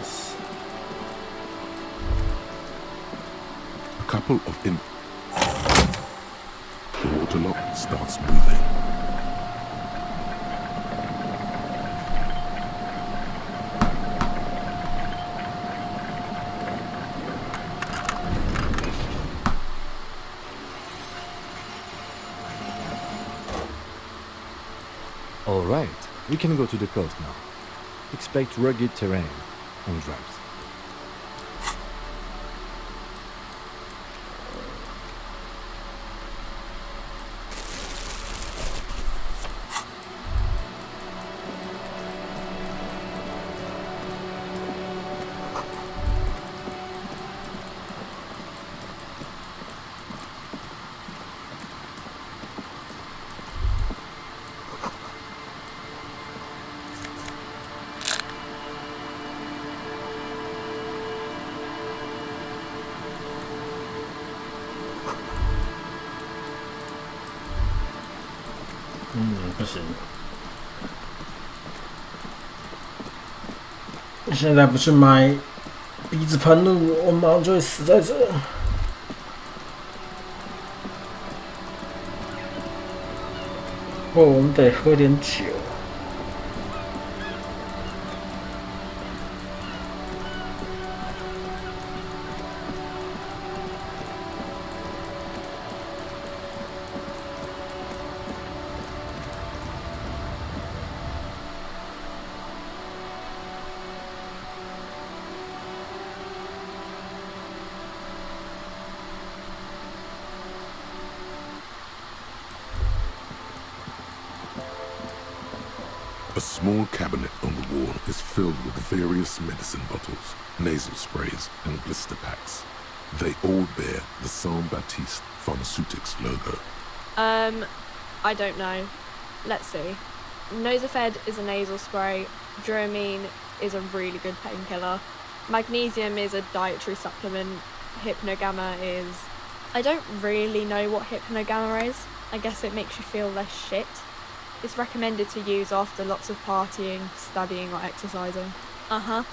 ，yes。A couple of The water lock starts moving. All right, we can go to the coast now. Expect rugged terrain and drought.嗯，不行。现在不去买鼻子喷雾，我马上就会死在这。哦，我们得喝点酒。A small cabinet on the wall is filled with various medicine bottles, nasal sprays, and blister packs. They all bear the Saint Baptiste Pharmaceutics logo. I don't know. Let's see. Nosafed is a nasal spray. Dramamine is a really good painkiller. Magnesium is a dietary supplement. Hypnogamma is... I don't really know what hypnogamma is. I guess it makes you feel less shit. It's recommended to use after lots of partying, studying or exercising. Uh-huh.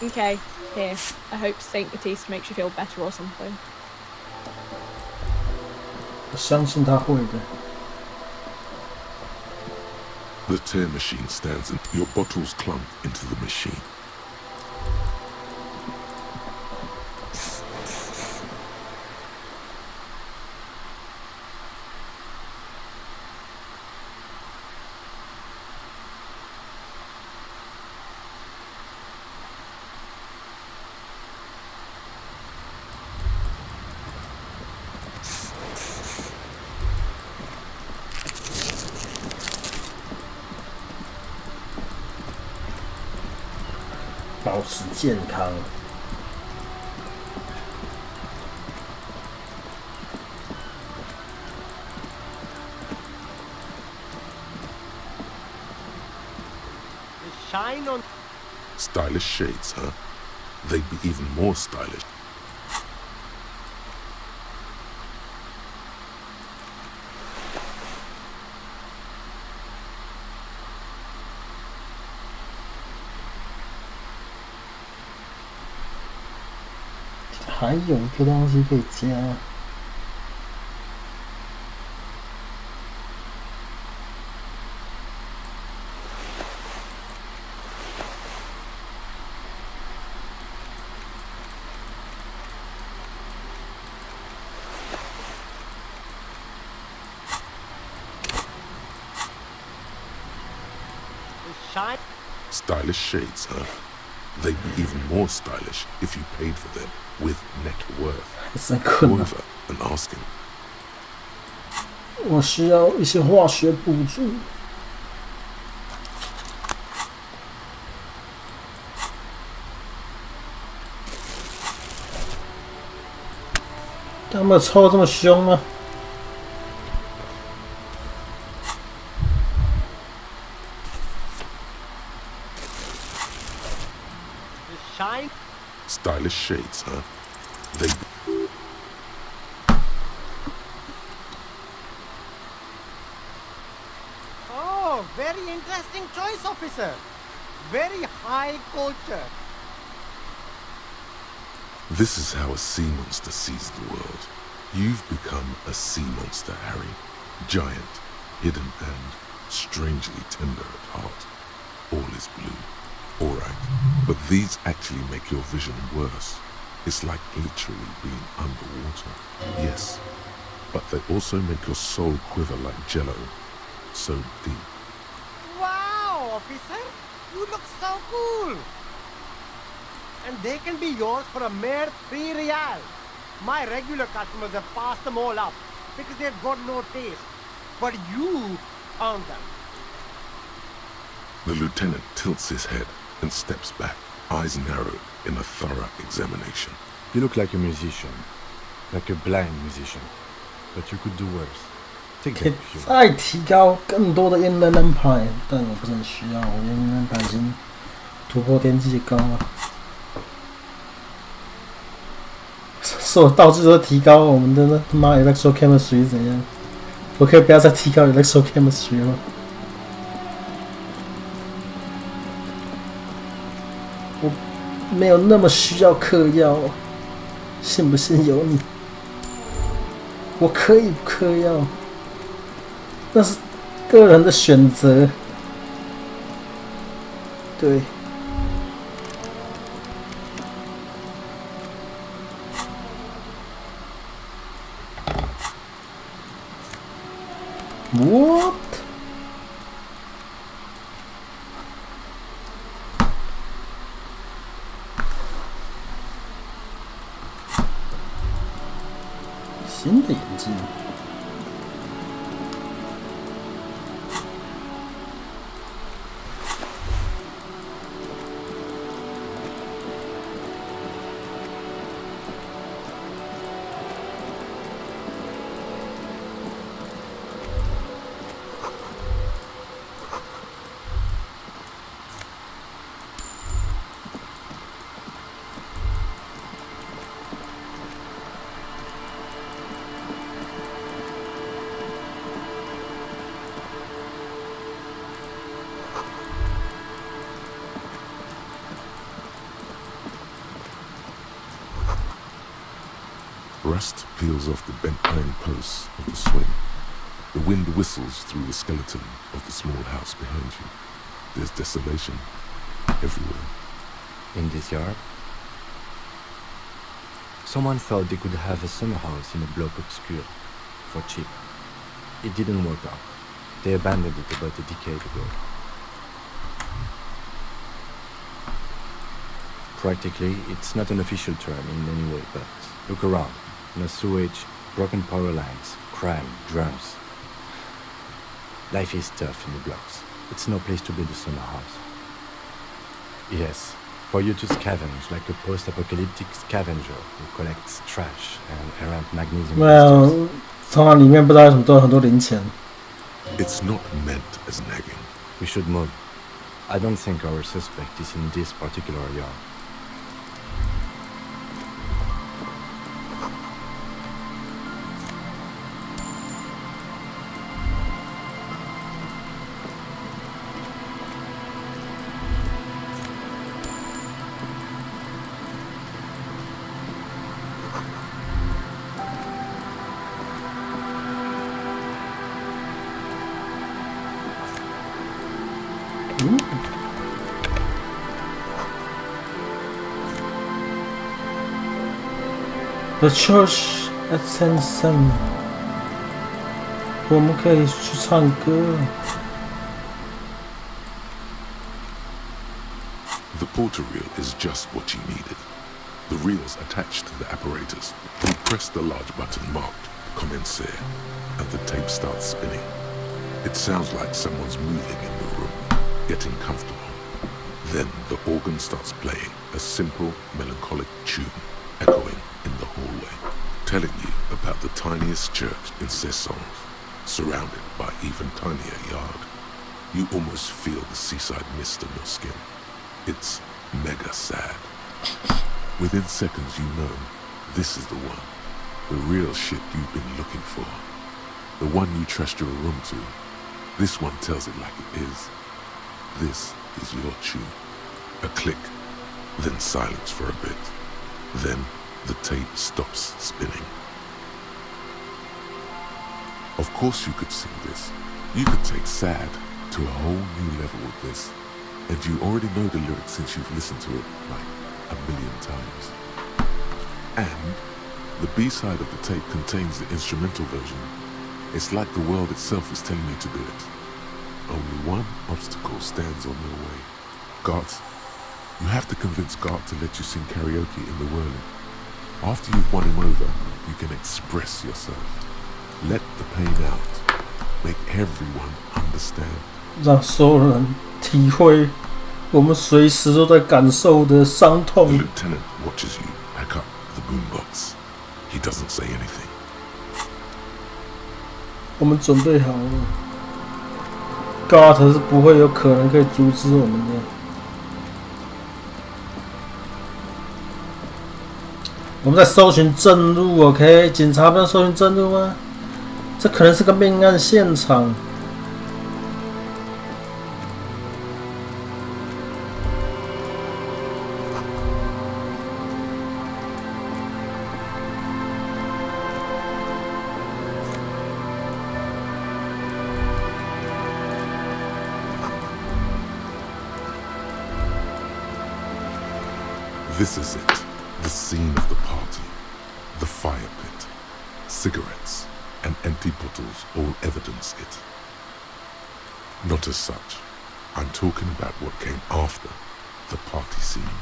Okay, here. I hope Saint Baptiste makes you feel better or something. 我相信他会的。The tear machine stands and your bottles clump into the machine. The 保持健康。Shine on. Stylish shades, huh? They'd be even more stylish. 还有一个东西可以加。shine? Stylish shades, huh? They'd be even more stylish if you paid for them with net worth. Go over and ask him. 我需要一些化学补助。他们抽这么凶吗？ Shine? Stylish shades, huh? They. Oh, very interesting choice, officer. Very high culture. This is how a sea monster sees the world. You've become a sea monster, Harry. Giant, hidden, and strangely tender at heart. All is blue. Alright, but these actually make your vision worse. It's like literally being underwater. Yes, but they also make your soul quiver like jello. So deep. Wow, officer. You look so cool. And they can be yours for a mere 3 real. My regular customers have passed them all up because they've got no taste. But you found them. The lieutenant tilts his head and steps back, eyes narrowed in a thorough examination. You look like a musician. Like a blind musician. But you could do worse. Take 可以 that if you want. 再提高更多的英伦人牌，但我不是很需要，我英伦人牌已经突破天际高了。所有道具都提高，我们的那他妈 electro chemistry 怎样？我可以不要再提高 electro chemistry 吗？我没有那么需要嗑药，信不信由你。我可以不嗑药，那是个人的选择。对。What？ 新的眼镜。Rust peels off the bent iron posts of the swing. The wind whistles through the skeleton of the small house behind you. There's desolation everywhere. In this yard? Someone thought they could have a summer house in a block obscure, for cheap. It didn't work out. They abandoned it about a decade ago. Practically, it's not an official term in any way, but look around. No sewage, broken power lines, crime, drugs. Life is tough in the blocks. It's no place to build a summer house. Yes, for you to scavenge like a post-apocalyptic scavenger who collects trash and errant magnesium crystals. 从它里面不知道为什么都有很多零钱。 It's not meant as nagging. We should move. I don't think our suspect is in this particular yard. The church at St. Sam， 我们可以去唱歌。reporter reel is just what you needed. The reel's attached to the apparatus. You press the large button marked Commencer, and the tape starts spinning. It sounds like someone's moving in the room, getting comfortable. Then the organ starts playing a simple, melancholic tune, echoing in the hallway, telling you about the tiniest church in Cesson, surrounded by even tinier yard. You almost feel the seaside mist on your skin. It's mega sad. Within seconds you know this is the one, the real shit you've been looking for, the one you trust your room to. This one tells it like it is. This is your tune. A click, then silence for a bit. Then the tape stops spinning. Of course you could sing this. You could take sad to a whole new level with this. And you already know the lyrics since you've listened to it like a million times. And the B-side of the tape contains the instrumental version. It's like the world itself is telling you to do it. Only one obstacle stands on your way. Gart. You have to convince Gart to let you sing karaoke in the whirling. After you've won him over, you can express yourself. Let the pain out. Make everyone understand. 让所有人体会我们随时都在感受的伤痛。The lieutenant watches you pack up the boombox. He doesn't say anything. 我们准备好了。Gart 是不会有可能可以阻止我们的。我们在搜寻证物 ，OK？ 警察不要搜寻证物吗？这可能是个命案现场。This is it, the scene of the party, the fire pit, cigarettes, and empty bottles all evidence it. Not as such. I'm talking about what came after the party scene.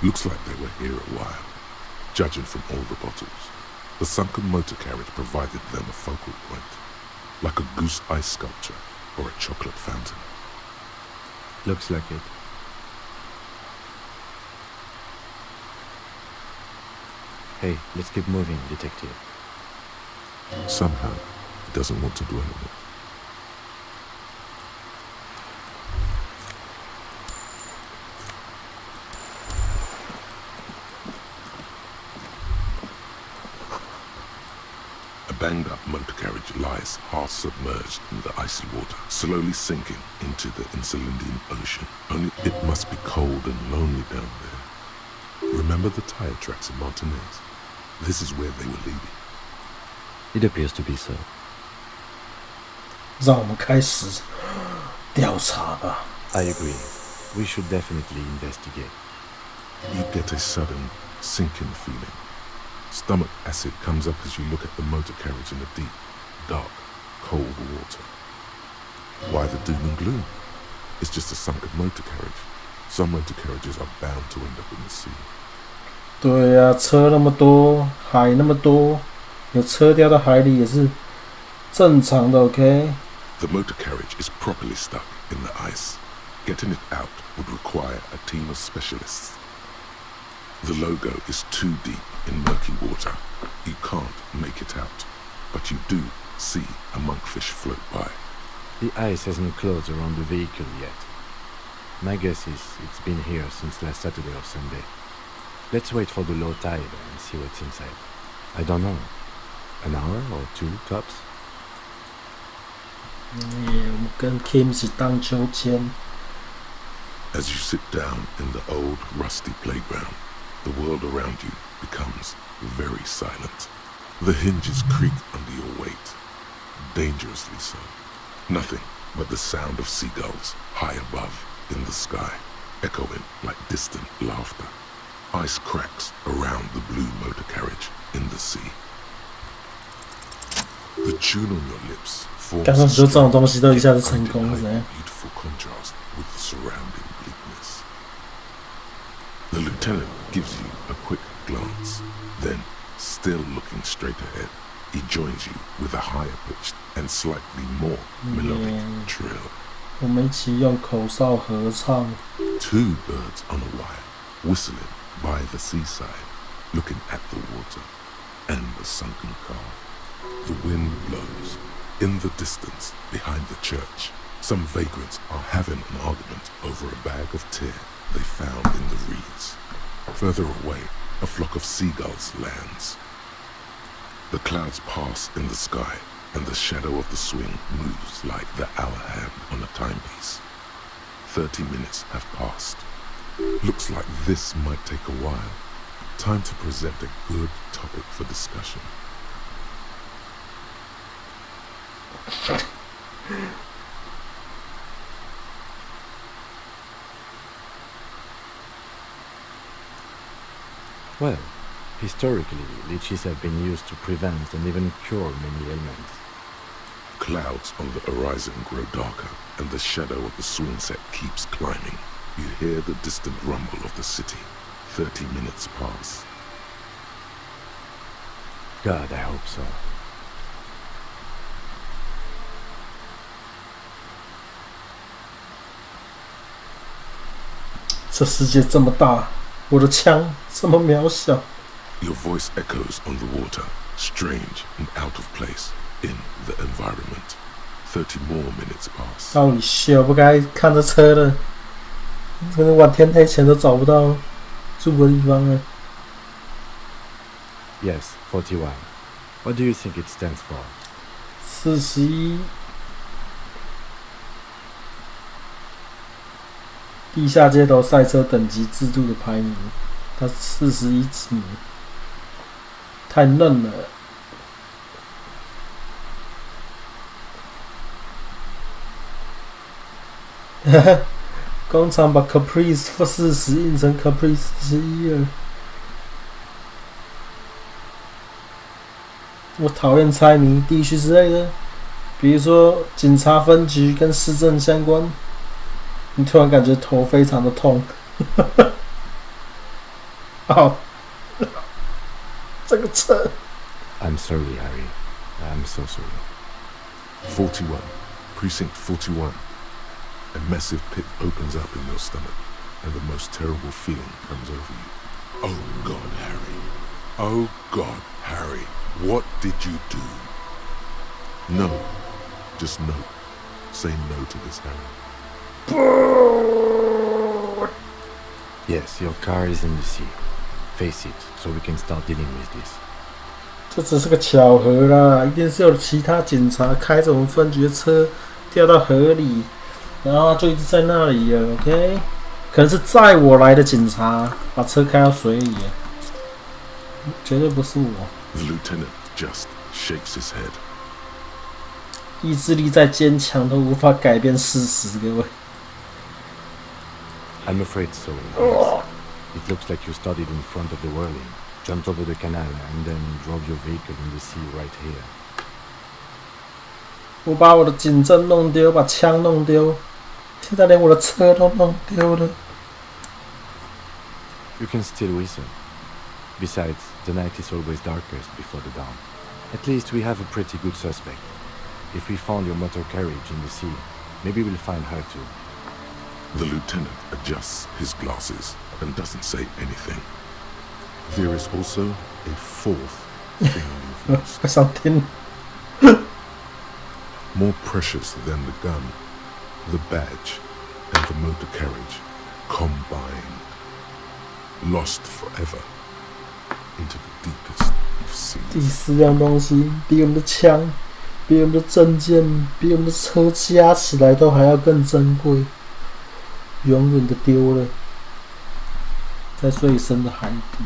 Looks like they were here a while, judging from all the bottles. The sunken motor carriage provided them a focal point, like a goose ice sculpture or a chocolate fountain. Looks like it. Hey, let's keep moving, detective. Somehow, he doesn't want to dwell on it. A banged-up motor carriage lies half submerged in the icy water, slowly sinking into the Insulindian Ocean. Only it must be cold and lonely down there. Remember the tire tracks in Martinez? This is where they were leading. It appears to be so. 让我们开始调查吧。I agree. We should definitely investigate. You get a sudden sinking feeling. Stomach acid comes up as you look at the motor carriage in the deep, dark, cold water. Why the doom and gloom? It's just a sunken motor carriage. Some motor carriages are bound to end up in the sea. 对啊，车那么多，海那么多，有车掉到海里也是正常的 ，OK？ The motor carriage is properly stuck in the ice. Getting it out would require a team of specialists. The logo is too deep in murky water. You can't make it out, but you do see a monkfish float by. The ice hasn't closed around the vehicle yet. My guess is it's been here since last Saturday or Sunday. Let's wait for the low tide and see what's inside. I don't know. An hour or two tops? 我们跟 Kim 是荡秋千。As you sit down in the old, rusty playground, the world around you becomes very silent. The hinges creak under your weight, dangerously so. Nothing but the sound of seagulls high above in the sky, echoing like distant laughter. Ice cracks around the blue motor carriage in the sea. The tune on your lips forms a beautiful contrast with the surrounding bleakness. The lieutenant gives you a quick glance. Then, still looking straight ahead, he joins you with a higher pitched and slightly more melodic trill. 我们一起用口哨合唱。 Two birds on a wire, whistling by the seaside, looking at the water and the sunken car. The wind blows. In the distance, behind the church, some vagrants are having an argument over a bag of tear they found in the reeds. Further away, a flock of seagulls lands. The clouds pass in the sky, and the shadow of the swing moves like the hour hand on a timepiece. 30 minutes have passed. Looks like this might take a while. Time to present a good topic for discussion. Well, historically, leeches have been used to prevent and even cure many ailments. Clouds on the horizon grow darker, and the shadow of the swing set keeps climbing. You hear the distant rumble of the city. 30 minutes pass. God, I hope so. 这世界这么大，我的枪这么渺小。 Your voice echoes on the water, strange and out of place in the environment. 30 more minutes pass. 到底shit，我不该看着车的，可能晚天黑前都找不到住的地方了。 Yes, 41. What do you think it stands for? 41。地下街头赛车等级制度的排名，它是41名，太嫩了。工厂把 Caprice 40印成 Caprice 41了。我讨厌猜谜地区之类的，比如说警察分局跟市政相关。 你突然感觉头非常的痛，哦，这个车。I'm sorry, Harry. I'm so sorry. 41, Precinct 41. A massive pit opens up in your stomach, and the most terrible feeling comes over you. Oh God, Harry. Oh God, Harry. What did you do? No. Just no. Say no to this, Harry. Yes, your car is in the sea. Face it, so we can start dealing with this. 这只是个巧合啦，一定是有其他警察开着我们分局的车掉到河里，然后就一直在那里了。OK， 可能是载我来的警察把车开到水里了，绝对不是我。The lieutenant just shakes his head. 意志力再坚强都无法改变事实，各位。 I'm afraid so. Yes. It looks like you started in front of the whirling, jumped over the canal, and then drove your vehicle in the sea right here. 我把我的警证弄丢，把枪弄丢，现在连我的车都弄丢了。 You can still whistle. Besides, the night is always darkest before the dawn. At least we have a pretty good suspect. If we found your motor carriage in the sea, maybe we'll find her too. The lieutenant adjusts his glasses and doesn't say anything. There is also a fourth thing you've lost. Something more precious than the gun, the badge, and the motor carriage combined. Lost forever into the deepest of seas. 第4样东西比我们的枪、比我们的证件、比我们的车加起来都还要更珍贵。 永远的丢了，在最深的海底。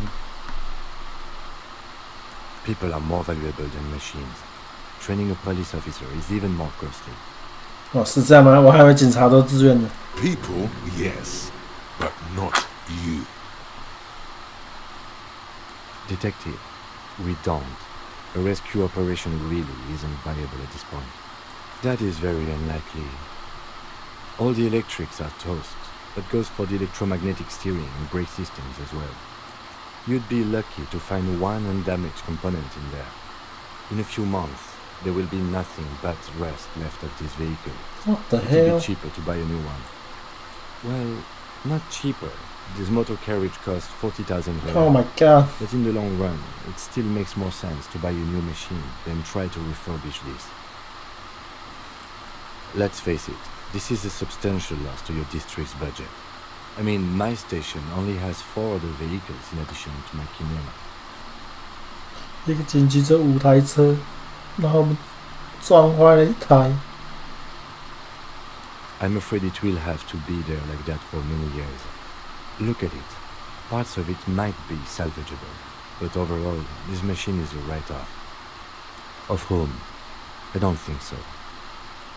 People are more valuable than machines. Training a police officer is even more costly. 哦，是这样吗？我还以为警察都自愿的。People, yes, but not you. Detective, we don't. A rescue operation really isn't viable at this point. That is very unlikely. All the electrics are toast. but goes for the electromagnetic steering and brake systems as well. You'd be lucky to find one undamaged component in there. In a few months, there will be nothing but rust left of this vehicle. What the It'll hell? be cheaper to buy a new one. Well, not cheaper. This motor carriage costs 40,000 lira. Oh my god. But in the long run, it still makes more sense to buy a new machine than try to refurbish this. Let's face it, this is a substantial loss to your district's budget. I mean, my station only has 4 other vehicles in addition to my kinema. 一个紧急车5台车，然后我们撞坏了1台。I'm afraid it will have to be there like that for many years. Look at it. Parts of it might be salvageable, but overall, this machine is a write-off. Of whom? I don't think so.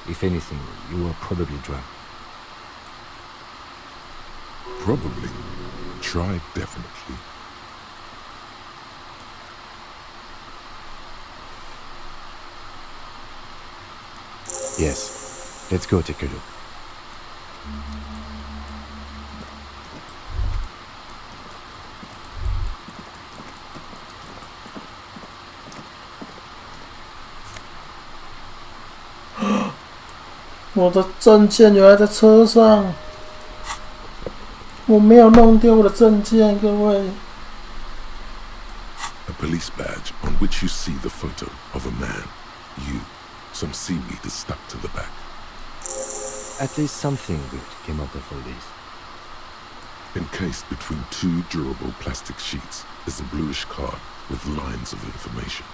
If anything, you were probably drunk. Probably. Tried definitely. Yes. Let's go take a look. Oh, 我的证件原来在车上，我没有弄丢我的证件，各位。A police badge on which you see the photo of a man. You. Some seaweed is stuck to the back. At least something good came out of all this. Encased between 2 durable plastic sheets is a bluish card with lines of information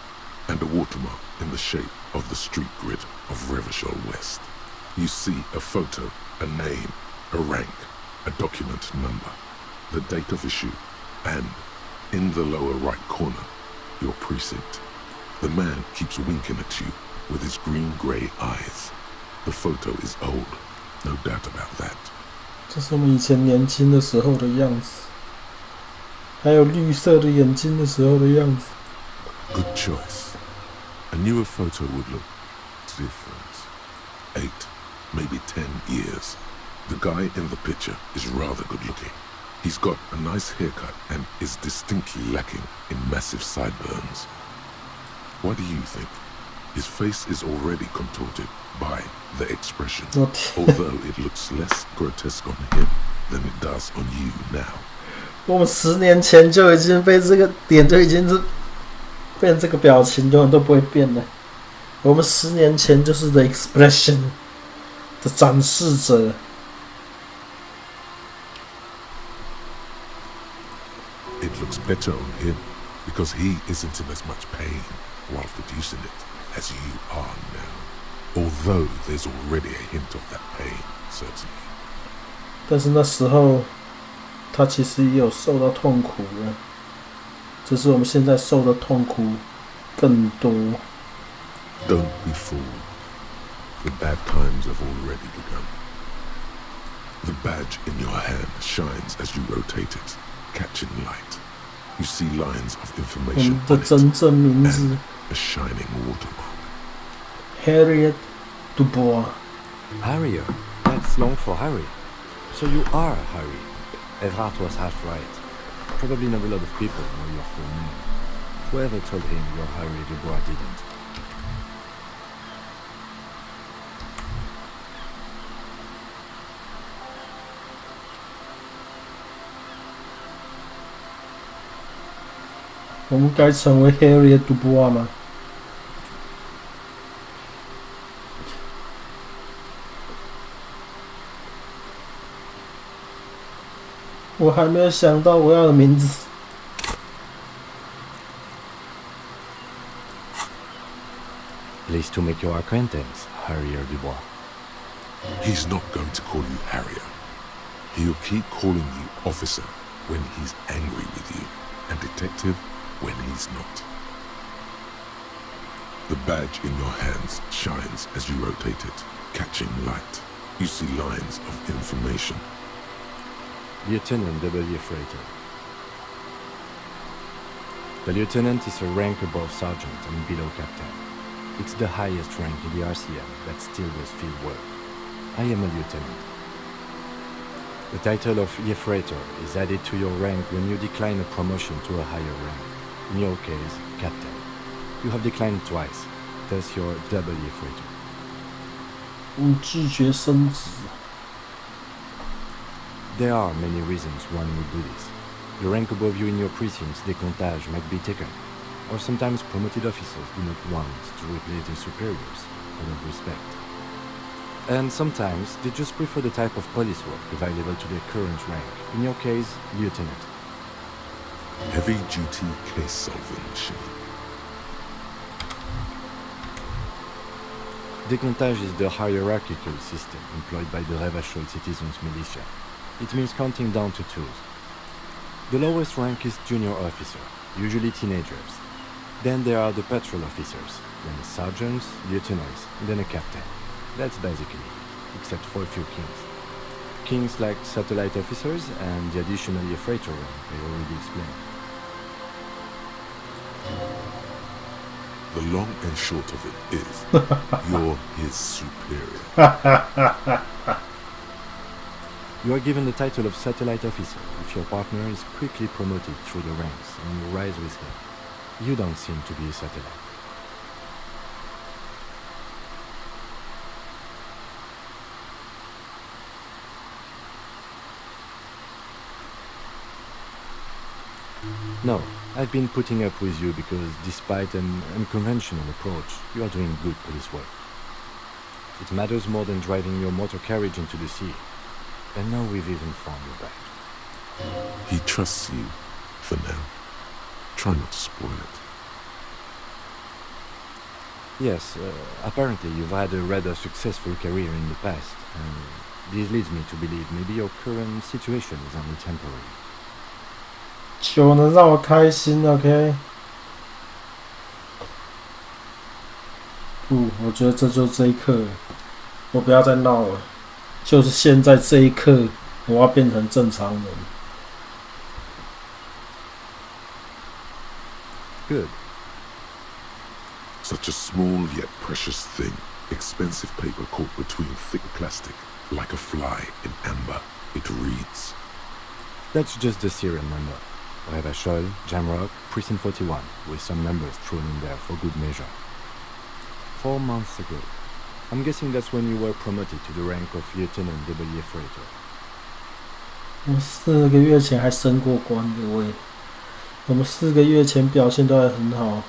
and a watermark in the shape of the street grid of Revachol West. You see a photo, a name, a rank, a document number, the date of issue, and, in the lower right corner, your precinct. The man keeps winking at you with his green-grey eyes. The photo is old, no doubt about that. 这是我们以前年轻的时候的样子，还有绿色的眼睛的时候的样子。Good choice. A newer photo would look different. 8, maybe 10 years. The guy in the picture is rather good looking. He's got a nice haircut and is distinctly lacking in massive sideburns. What do you think? His face is already contorted by the expression, although it looks less grotesque on him than it does on you now. 我们10年前就已经被这个点就已经是变这个表情，永远都不会变的。我们10年前就是 the expression 的展示者。It looks better on him because he isn't in as much pain while producing it as you are now. Although there's already a hint of that pain, certainly. 但是那时候，他其实也有受到痛苦了，只是我们现在受的痛苦更多。Don't be fooled. The bad times have already begun. The badge in your hand shines as you rotate it, catching light. You see lines of 我 information 们的 on it 真正名字 and a shining watermark. Harriet Dubois。 Harrier? That's long for Harry. So you are Harry. Evrard was half right. Probably not a lot of people know your full name. Whoever told him you're Harry Dubois didn't. "我们该成为 Harriet Dubois 吗？我还没有想到我要的名字。Pleased to make your acquaintance, Harrier Dubois. He's not going to call you Harrier. He'll keep calling you officer when he's angry with you, and detective when he's not. The badge in your hands shines as you rotate it, catching light. You see lines of information. Lieutenant W. Freighter. The lieutenant is a rank above sergeant and below captain. It's the highest rank in the RCM that still does field work. I am a lieutenant. The title of Yefreitor is added to your rank when you decline a promotion to a higher rank. In your case, Captain. You have declined twice, thus you're double Yefreitor. 拒绝升职。 There are many reasons one would do this. The rank above you in your precinct's décomptage might be taken, or sometimes promoted officers do not want to replace their superiors out of respect. And sometimes they just prefer the type of police work available to their current rank, in your case, Lieutenant. Heavy-duty case-solving machine. Décomptage is the hierarchical system employed by the Revachol citizens' militia. It means counting down to twos. The lowest rank is junior officer, usually teenagers. Then there are the patrol officers, then sergeants, lieutenants, then a captain. That's basically it, except for a few kings. Kings like satellite officers and the additional Yefreitor rank I already explained. The long and short of it is, you're his superior. You are given the title of satellite officer if your partner is quickly promoted through the ranks and you rise with him. You don't seem to be a satellite. No, I've been putting up with you because despite an unconventional approach, you are doing good police work. It matters more than driving your motor carriage into the sea. And now we've even found your badge. He trusts you, for now. Try not to spoil it. Yes, apparently you've had a rather successful career in the past, and this leads me to believe maybe your current situation is only temporary. 酒能让我开心 ，OK？ 不，我觉得这就是这一刻，我不要再闹了。就是现在这一刻，我要变成正常人。Good. Such a small yet precious thing. Expensive paper caught between thick plastic, like a fly in amber. It reads. That's just the serial number. Revachol, Jamrock, Precinct 41, with some numbers thrown in there for good measure. 4 months ago. I'm guessing that's when you were promoted to the rank of Lieutenant Double Yefreitor. 我4个月前还升过官，各位。我们4个月前表现都还很好，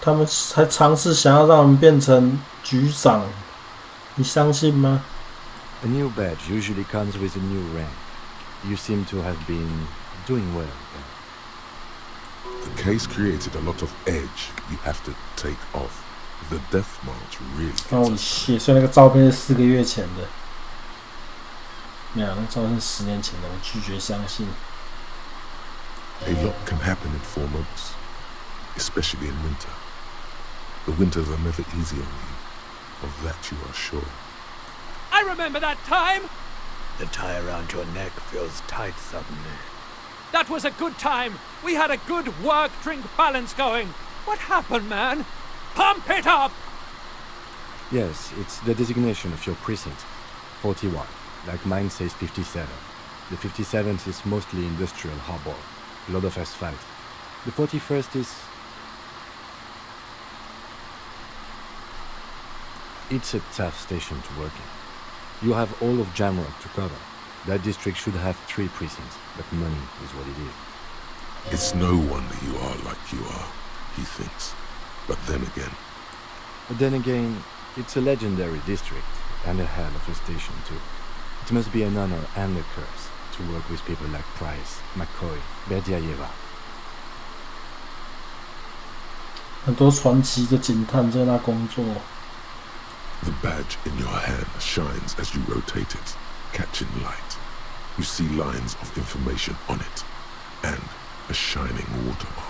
他们还尝试想要让我们变成局长，你相信吗？ A new badge usually comes with a new rank. You seem to have been doing well then. The case created a lot of edge you have to take off. The death march really gets Oh shit！ 所以那个照片是4个月前的，没有，那个照片是10年前的，我拒绝相信。A lot can happen in 4 months, especially in winter. The winters are never easy on you. Of that you are sure. I remember that time! The tie around your neck feels tight suddenly. That was a good time! We had a good work-drink balance going! What happened, man? Pump it up! Yes, it's the designation of your precinct. 41. Like mine says 57. The 57th is mostly industrial harbor. A lot of asphalt. The 41st is... It's a tough station to work in. You have all of Jamrock to cover. That district should have 3 precincts, but money is what it is. It's no wonder you are like you are, he thinks. But then again, it's a legendary district, and a hell of a station too. It must be an honor and a curse to work with people like Price, McCoy, Berdiaeva. 很多传奇的警探在那工作。 The badge in your hand shines as you rotate it, catching light. You see lines of information on it, and a shining watermark.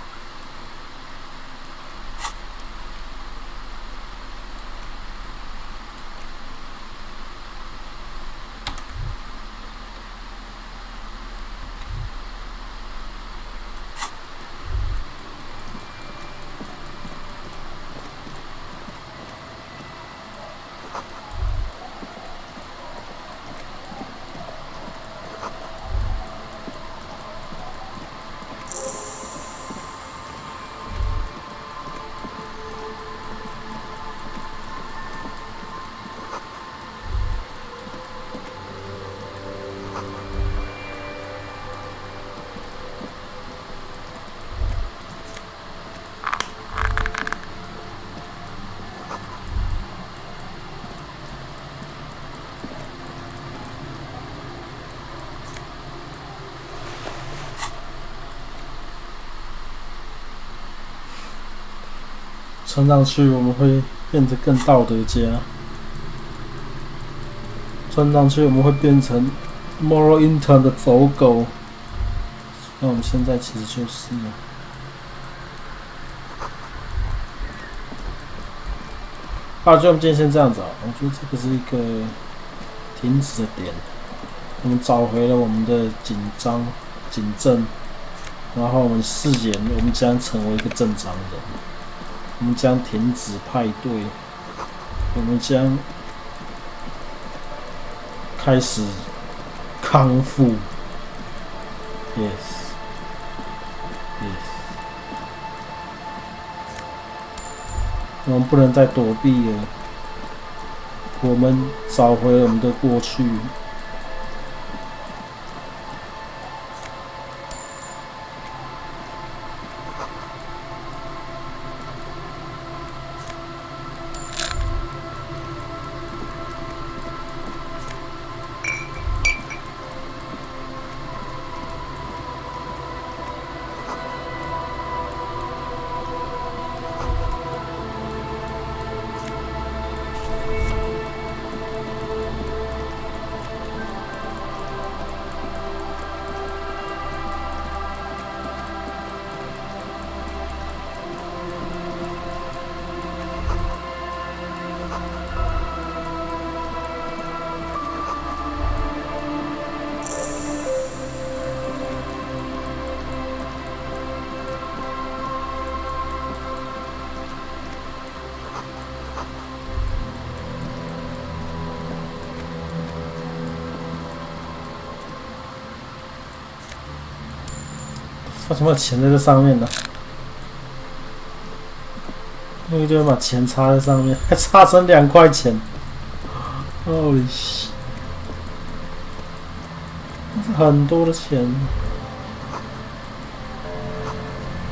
成长去我们会变得更道德家，成长去我们会变成 moral intern 的走狗，那我们现在其实就是了。好，就我们今天先这样子啊，我觉得这个是一个停止的点，我们找回了我们的警正，然后我们誓言，我们将成为一个正常人，我们将停止派对，我们将开始康复。Yes， 我们不能再躲避了，我们找回了我们的过去。为什么有钱在这上面呢？那个就会把钱插在上面，还插成2块钱。Holy shit！ 那是很多的钱。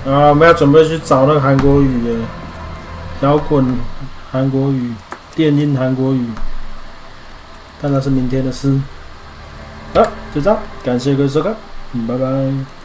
啊，我们要准备去找那个韩国语了，摇滚韩国语、电音韩国语，但那是明天的事。好，就这样，感谢各位收看，拜拜。